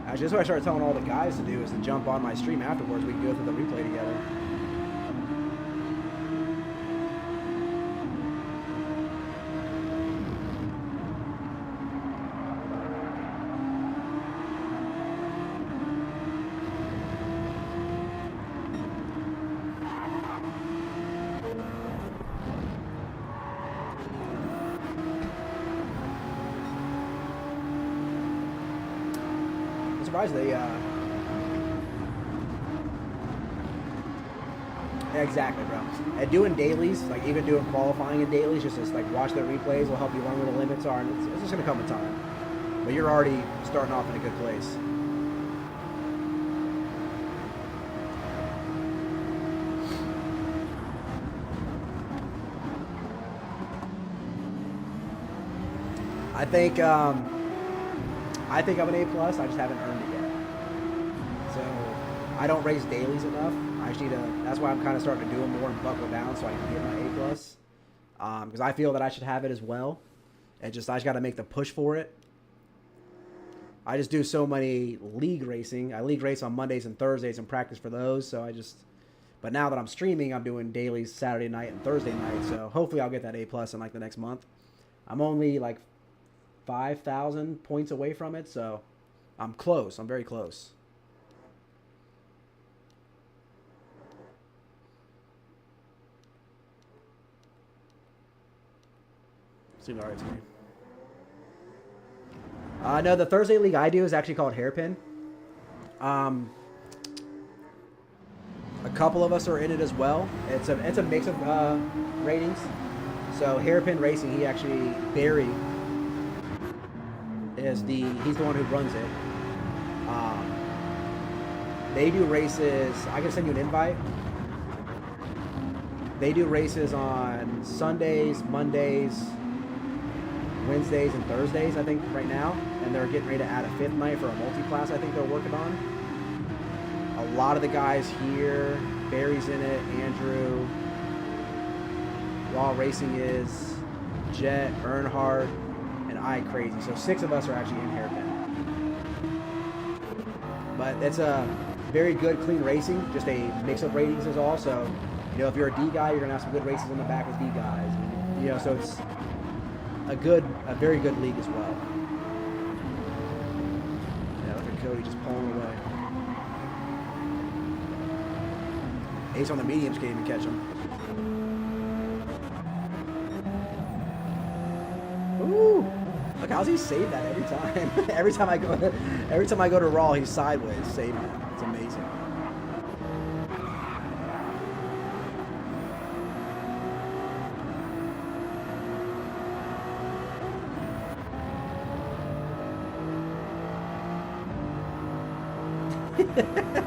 Actually, that's what I started telling all the guys to do, is to jump on my stream afterwards. We can go through the replay together. They yeah, exactly, bro. And doing dailies, like even doing qualifying in dailies, just like watch the replays will help you learn where the limits are, and it's just gonna come in time. But you're already starting off in a good place. I think I think I'm an A+. I just haven't earned it yet. So I don't race dailies enough. I just need to. That's why I'm kind of starting to do them more and buckle down so I can get my A+. Because I feel that I should have it as well. I just got to make the push for it. I just do so many league racing. I league race on Mondays and Thursdays and practice for those. So but now that I'm streaming, I'm doing dailies Saturday night and Thursday night. So hopefully I'll get that A+ in like the next month. I'm only like 5,000 points away from it. So I'm close. I'm very close. Seems alright to me. No, the Thursday league I do is actually called Hairpin. A couple of us are in it as well. It's a mix of ratings. So Hairpin Racing, Barry he's the one who runs it. They do races. I can send you an invite. They do races on Sundays, Mondays, Wednesdays, and Thursdays, I think, right now. And they're getting ready to add a 5th night for a multi-class I think they're working on. A lot of the guys here, Barry's in it, Andrew, Raw Racing is, Jet, Earnhardt, and I Crazy. So 6 of us are actually in Hairpin. But it's a very good, clean racing. Just a mix of ratings is all. So, if you're a D guy, you're going to have some good races in the back with D guys. So it's a very good league as well. Yeah, look at Cody just pulling away. Ace on the mediums can't even catch him. Ooh! Look, how's he save that every time? every time I go to Raw, he's sideways saving it. It's amazing.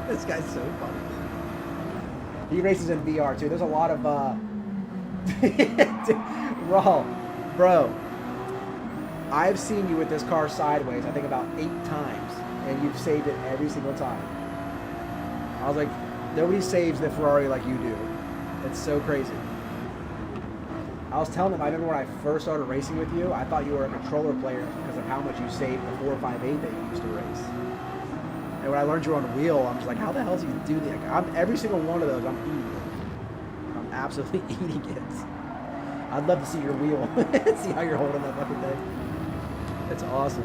This guy's so funny. He races in VR too. There's a lot of Raw, bro. I've seen you with this car sideways, I think about 8 times, and you've saved it every single time. I was like, nobody saves the Ferrari like you do. It's so crazy. I was telling him, I remember when I first started racing with you, I thought you were a controller player because of how much you saved the 458 that you used to race. And when I learned you were on a wheel, I'm just like, how the hell do you do that? Every single one of those, I'm eating it. I'm absolutely eating it. I'd love to see your wheel. See how you're holding that fucking thing. It's awesome.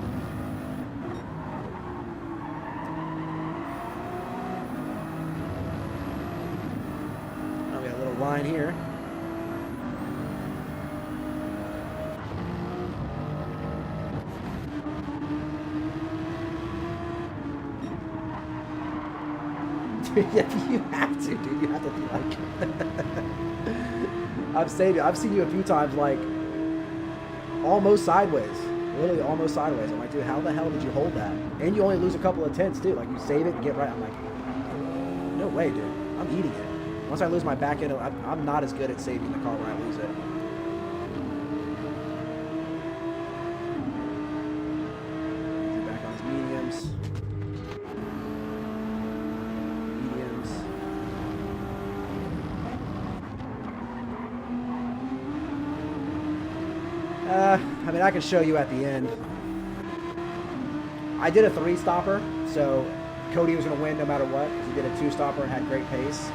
Oh, we got a little line here. Yeah, you have to, dude. You have to be like. I've seen you a few times, like almost sideways, literally almost sideways. I'm like, dude, how the hell did you hold that? And you only lose a couple of tenths too. Like you save it and get right. I'm like, no way, dude. I'm eating it. Once I lose my back end, I'm not as good at saving the car when I lose it. Back on his mediums. I mean, I can show you at the end. I did a 3-stopper, so Cody was going to win no matter what. He did a 2-stopper and had great pace.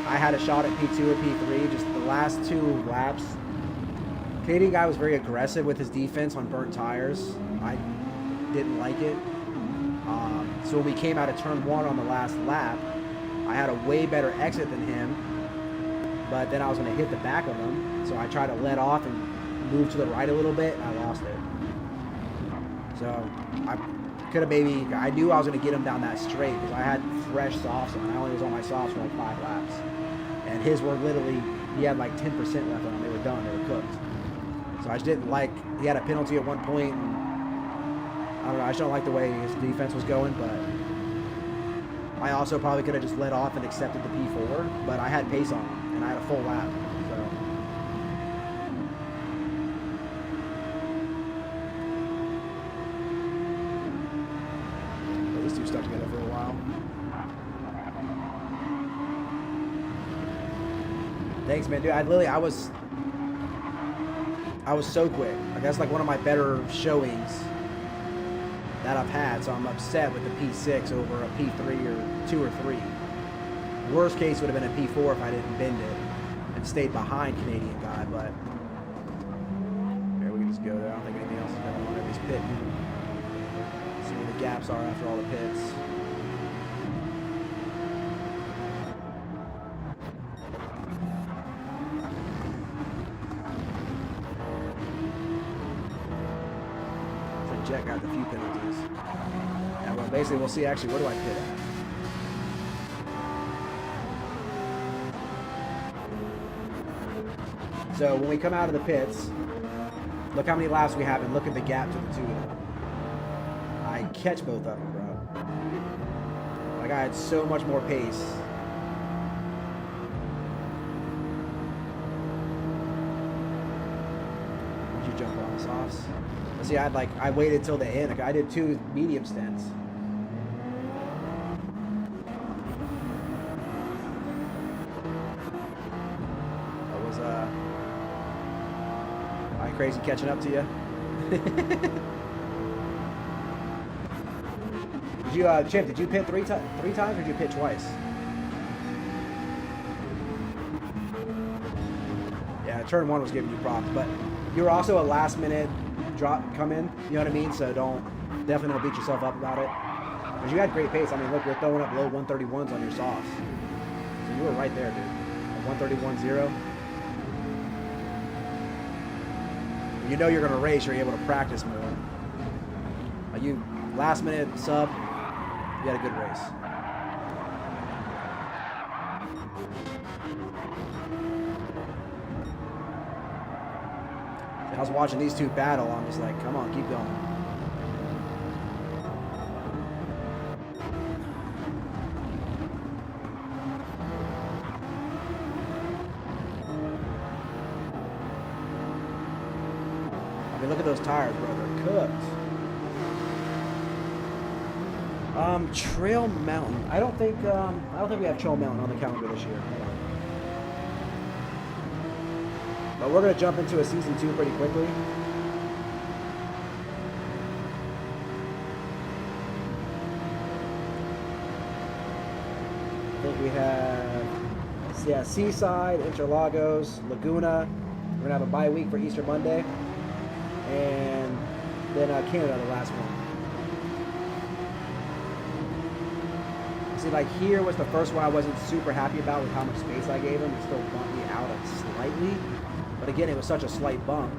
I had a shot at P2 or P3, just the last 2 laps. Canadian guy was very aggressive with his defense on burnt tires. I didn't like it. So when we came out of turn 1 on the last lap, I had a way better exit than him, but then I was going to hit the back of him, so I tried to let off and move to the right a little bit, and I lost it. So I could have I knew I was going to get him down that straight because I had fresh softs on. I only was on my softs for like 5 laps. And his were literally, he had like 10% left on them. They were done. They were cooked. So I just didn't like, he had a penalty at one point, and I don't know, I just don't like the way his defense was going, but I also probably could have just let off and accepted the P4, but I had pace on him, and I had a full lap. Thanks, man, dude. I was so quick. Like, that's like one of my better showings that I've had. So I'm upset with the P6 over a P3 or 2 or 3. Worst case would have been a P4 if I didn't bend it and stayed behind Canadian guy. But here we can just go there. I don't think anything else is going on. Everybody's pitting. See where the gaps are after all the pits. Jet got a few penalties. Yeah, well, basically, we'll see actually, what do I pit at? So, when we come out of the pits, look how many laps we have and look at the gap to the two of them. I catch both of them, bro. Like, I had so much more pace. Did you jump on the softs? See, I waited till the end. I did 2 medium stints. That was I crazy catching up to you. Did you Chip? Did you pit 3 times or did you pit twice? Yeah, turn 1 was giving you props, but you were also a last minute come in, you know what I mean? So definitely don't beat yourself up about it. Because you had great pace. I mean, look, you're throwing up low 131s on your softs. So you were right there, dude. 131.0. You know you're going to race, you're able to practice more. You last minute sub, you had a good race. I was watching these two battle. I'm just like, come on, keep going. I mean, look at those tires, bro. They're cooked. Trail Mountain. I don't think we have Trail Mountain on the calendar this year. But we're going to jump into a season 2 pretty quickly. I think we have, yeah, Seaside, Interlagos, Laguna. We're going to have a bye week for Easter Monday. And then Canada, the last one. See, like here was the first one I wasn't super happy about with how much space I gave him. It still bumped me out slightly. But again, it was such a slight bump.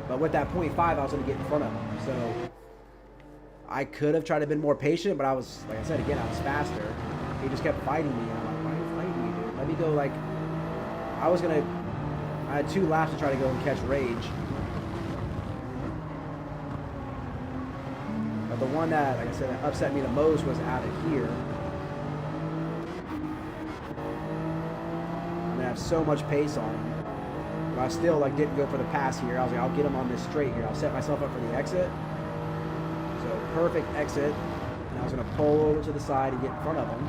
But with that 0.5, I was going to get in front of him. So I could have tried to been more patient, but I was, like I said, again, I was faster. He just kept fighting me. And I'm like, why are you fighting me, dude? Let me go, like, I had 2 laps to try to go and catch Rage. But the one that, like I said, that upset me the most was out of here. I mean, I have so much pace on him. But I still didn't go for the pass here. I was like, I'll get him on this straight here. I'll set myself up for the exit. So perfect exit. And I was going to pull over to the side and get in front of him.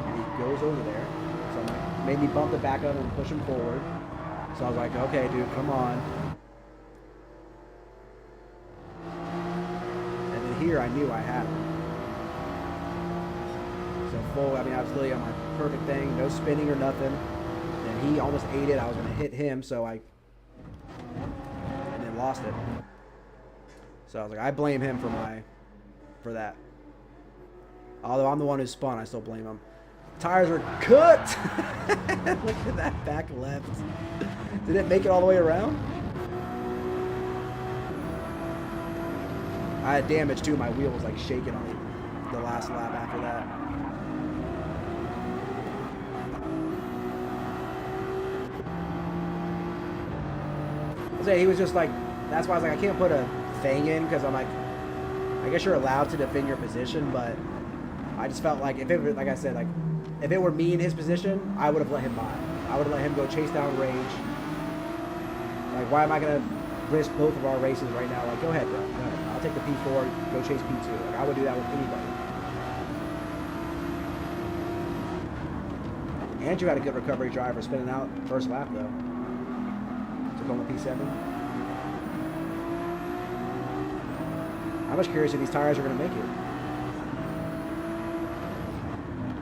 And he goes over there. So I'm like, made me bump the back of him and push him forward. So I was like, okay, dude, come on. And then here I knew I had him. So full, I mean, I was literally on my perfect thing. No spinning or nothing. And he almost ate it. I was going to hit him, so and then lost it. So I was like, I blame him for that. Although I'm the one who spun, I still blame him. Tires are cooked. Look at that back left. Did it make it all the way around? I had damage too. My wheel was shaking on the last lap after that. He was just that's why I was like, I can't put a thing in, because I'm like, I guess you're allowed to defend your position, but I just felt like if it were, like I said, if it were me in his position, I would have let him by. I would have let him go chase down Rage. Why am I gonna risk both of our races right now? Go ahead, bro. Go ahead. I'll take the P4, go chase P2. I would do that with anybody. Andrew had a good recovery driver spinning out first lap, though. Took home a P7. I'm just curious if these tires are going to make it.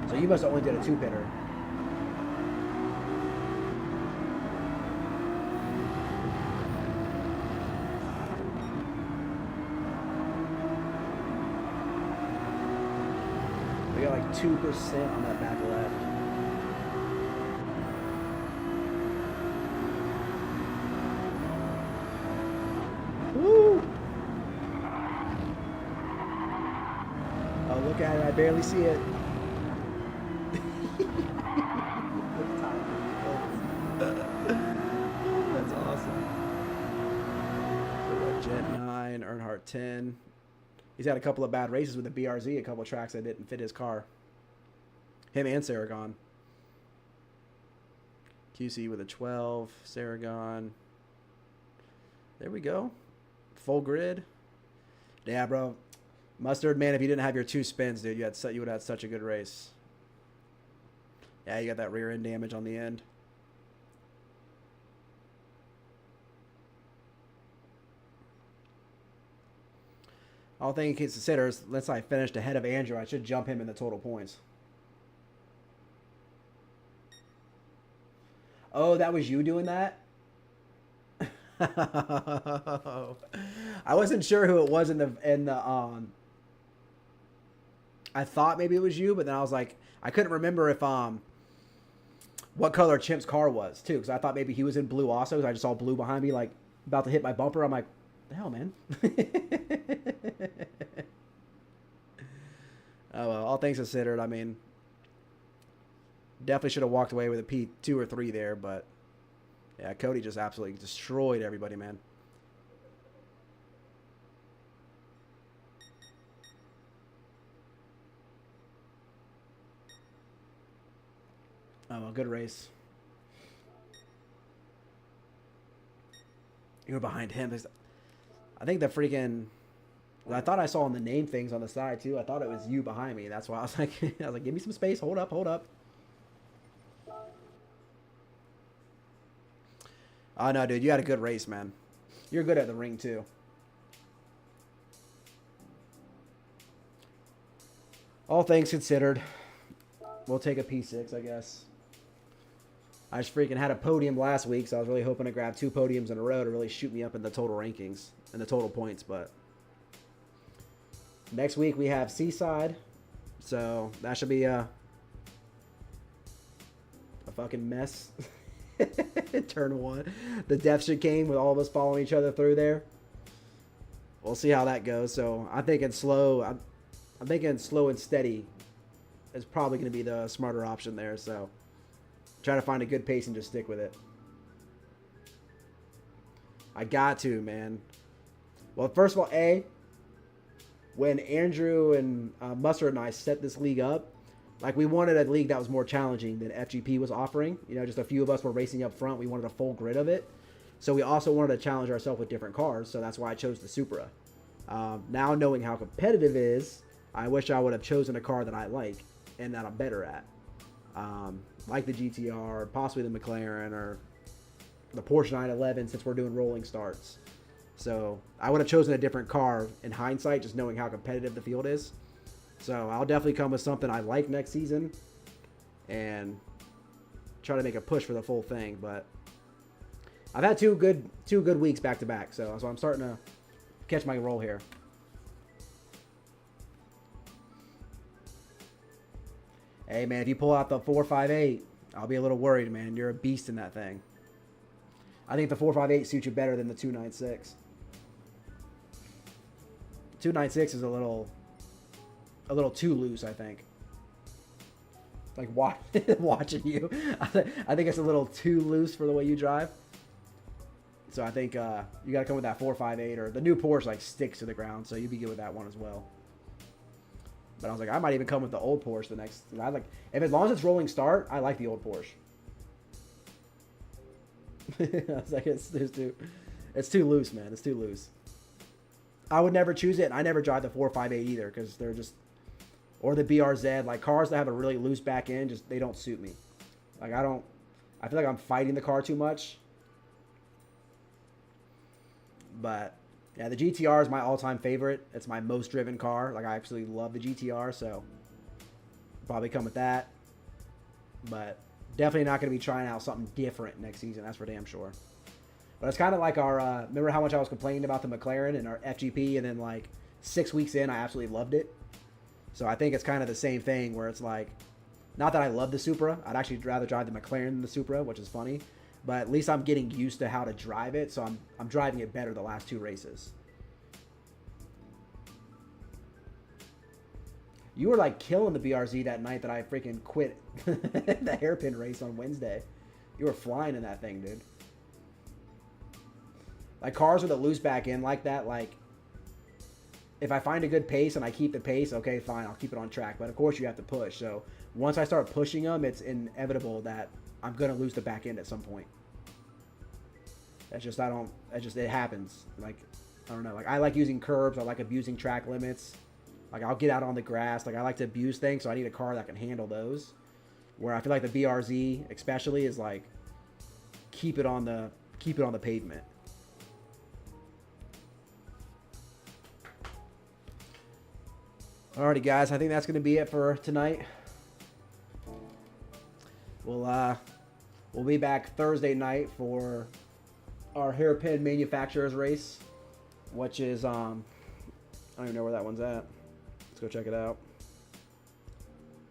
So you must have only did a two-pitter. We got like 2% on that back left. Woo! Oh, look at it. I barely see it. That's awesome. So Jet 9, Earnhardt 10. He's had a couple of bad races with the BRZ, a couple of tracks that didn't fit his car. Him and Saragon. QC with a 12, Saragon. There we go. Full grid. Yeah, bro. Mustard, man, if you didn't have your 2 spins, dude, you would have had such a good race. Yeah, you got that rear end damage on the end. All things considered, unless I finished ahead of Andrew, I should jump him in the total points. Oh, that was you doing that? I wasn't sure who it was in the I thought maybe it was you, but then I was like, I couldn't remember if what color Chimp's car was too, because I thought maybe he was in blue also, because I just saw blue behind me, like about to hit my bumper. I'm like, the hell, man. Oh well, all things considered, I mean, definitely should have walked away with a P2 or 3 there, but yeah, Cody just absolutely destroyed everybody, man. Oh well, good race. You were behind him. I think the freaking. I thought I saw on the name things on the side too. I thought it was you behind me. That's why I was like, give me some space. Hold up, hold up. Oh no, dude, you had a good race, man. You're good at the ring too. All things considered, we'll take a P6, I guess. I just freaking had a podium last week, so I was really hoping to grab 2 podiums in a row to really shoot me up in the total rankings and the total points, but next week we have Seaside, so that should be a fucking mess. Turn 1. The death shit came with all of us following each other through there. We'll see how that goes. So I'm thinking slow. I'm thinking slow and steady is probably going to be the smarter option there. So try to find a good pace and just stick with it. I got to, man. Well, first of all, when Andrew and Mustard and I set this league up, like, we wanted a league that was more challenging than FGP was offering. You know, just a few of us were racing up front. We wanted a full grid of it. So we also wanted to challenge ourselves with different cars. So that's why I chose the Supra. Now knowing how competitive it is, I wish I would have chosen a car that I like and that I'm better at. Like the GTR, possibly the McLaren, or the Porsche 911, since we're doing rolling starts. So I would have chosen a different car in hindsight, just knowing how competitive the field is. So I'll definitely come with something I like next season and try to make a push for the full thing. But I've had two good weeks back to back, so I'm starting to catch my roll here. Hey man, if you pull out the 458, I'll be a little worried, man. You're a beast in that thing. I think the 458 suits you better than the 296. 296 is a little too loose, I think. Like, watching you, I think it's a little too loose for the way you drive. So I think you got to come with that 458, or the new Porsche like sticks to the ground, so you'd be good with that one as well. But I was like, I might even come with the old Porsche the next. I like, if as long as it's rolling start, I like the old Porsche. I was like, it's too loose, man. It's too loose. I would never choose it, and I never drive the 458 either, because they're just, or the BRZ, like cars that have a really loose back end, just they don't suit me. Like, I feel like I'm fighting the car too much. But yeah, the GTR is my all-time favorite. It's my most driven car. Like, I absolutely love the GTR, so probably come with that. But definitely not going to be trying out something different next season. That's for damn sure. But it's kind of like our, remember how much I was complaining about the McLaren and our FGP, and then like 6 weeks in, I absolutely loved it. So I think it's kind of the same thing where it's like, not that I love the Supra. I'd actually rather drive the McLaren than the Supra, which is funny. But at least I'm getting used to how to drive it, so I'm driving it better the last 2 races. You were like killing the BRZ that night that I freaking quit the hairpin race on Wednesday. You were flying in that thing, dude. Like, cars with a loose back end like that, like, if I find a good pace and I keep the pace, okay, fine, I'll keep it on track. But of course you have to push. So once I start pushing them, it's inevitable that I'm going to lose the back end at some point. It happens. Like, I don't know. Like, I like using curbs. I like abusing track limits. Like, I'll get out on the grass. Like, I like to abuse things, so I need a car that can handle those. Where I feel like the BRZ especially is like, keep it on the pavement. Alrighty, guys. I think that's going to be it for tonight. We'll be back Thursday night for our hairpin manufacturers race, which is I don't even know where that one's at. Let's go check it out.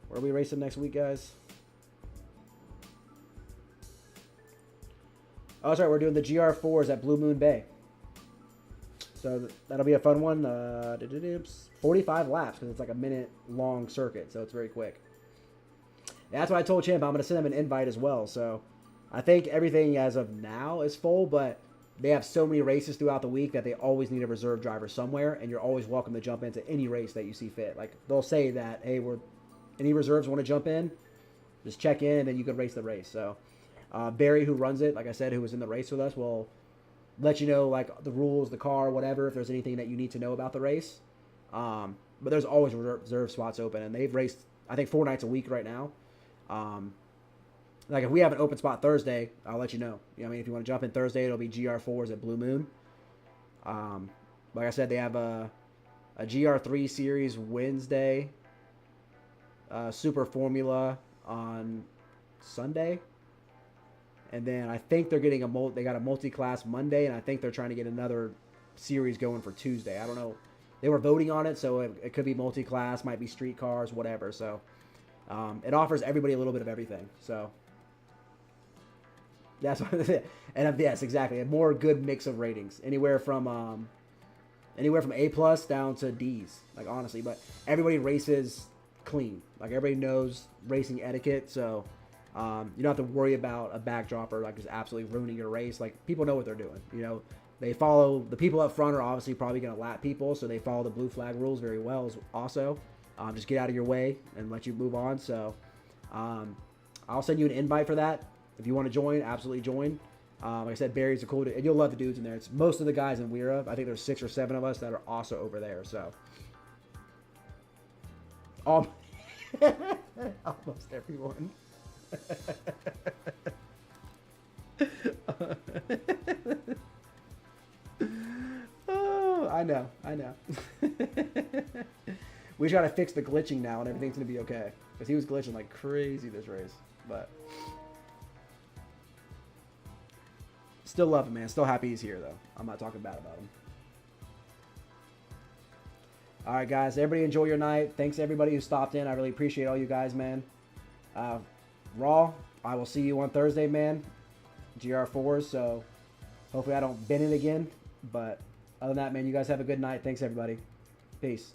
Where are we racing next week, guys? Oh, that's right. We're doing the GR4s at Blue Moon Bay. So that'll be a fun one. 45 laps because it's like a minute-long circuit, so it's very quick. That's what I told Champ. I'm going to send him an invite as well. So I think everything as of now is full, but they have so many races throughout the week that they always need a reserve driver somewhere, and you're always welcome to jump into any race that you see fit. Like, they'll say that, hey, any reserves want to jump in, just check in, and then you can race the race. So Barry, who runs it, like I said, who was in the race with us, will let you know, like, the rules, the car, whatever, if there's anything that you need to know about the race. But there's always reserve spots open, and they've raced, I think, 4 nights a week right now. Like, if we have an open spot Thursday, I'll let you know. You know what I mean? If you want to jump in Thursday, it'll be GR4s at Blue Moon. Like I said, they have a GR3 series Wednesday, Super Formula on Sunday. And then I think they're getting they got a multi-class Monday, and I think they're trying to get another series going for Tuesday. I don't know. They were voting on it, so it could be multi-class, might be street cars, whatever. So it offers everybody a little bit of everything. So that's what it is. And yes, exactly, a more good mix of ratings, anywhere from A+ down to D's. Like, honestly, but everybody races clean. Like, everybody knows racing etiquette, so. You don't have to worry about a backdropper like just absolutely ruining your race. Like, people know what they're doing. You know, they follow the people up front are obviously probably going to lap people, so they follow the blue flag rules very well. Also, just get out of your way and let you move on. So, I'll send you an invite for that if you want to join. Absolutely join. Like I said, Barry's a cool dude, and you'll love the dudes in there. It's most of the guys in WERA. I think there's 6 or 7 of us that are also over there. So, almost everyone. Oh, I know. We just gotta fix the glitching now, and everything's gonna be okay. Because he was glitching like crazy this race, but still love him, man. Still happy he's here, though. I'm not talking bad about him. All right, guys. Everybody enjoy your night. Thanks everybody who stopped in. I really appreciate all you guys, man. Raw, I will see you on Thursday, man. GR4s, so hopefully I don't bend it again. But other than that, man, you guys have a good night. Thanks, everybody. Peace.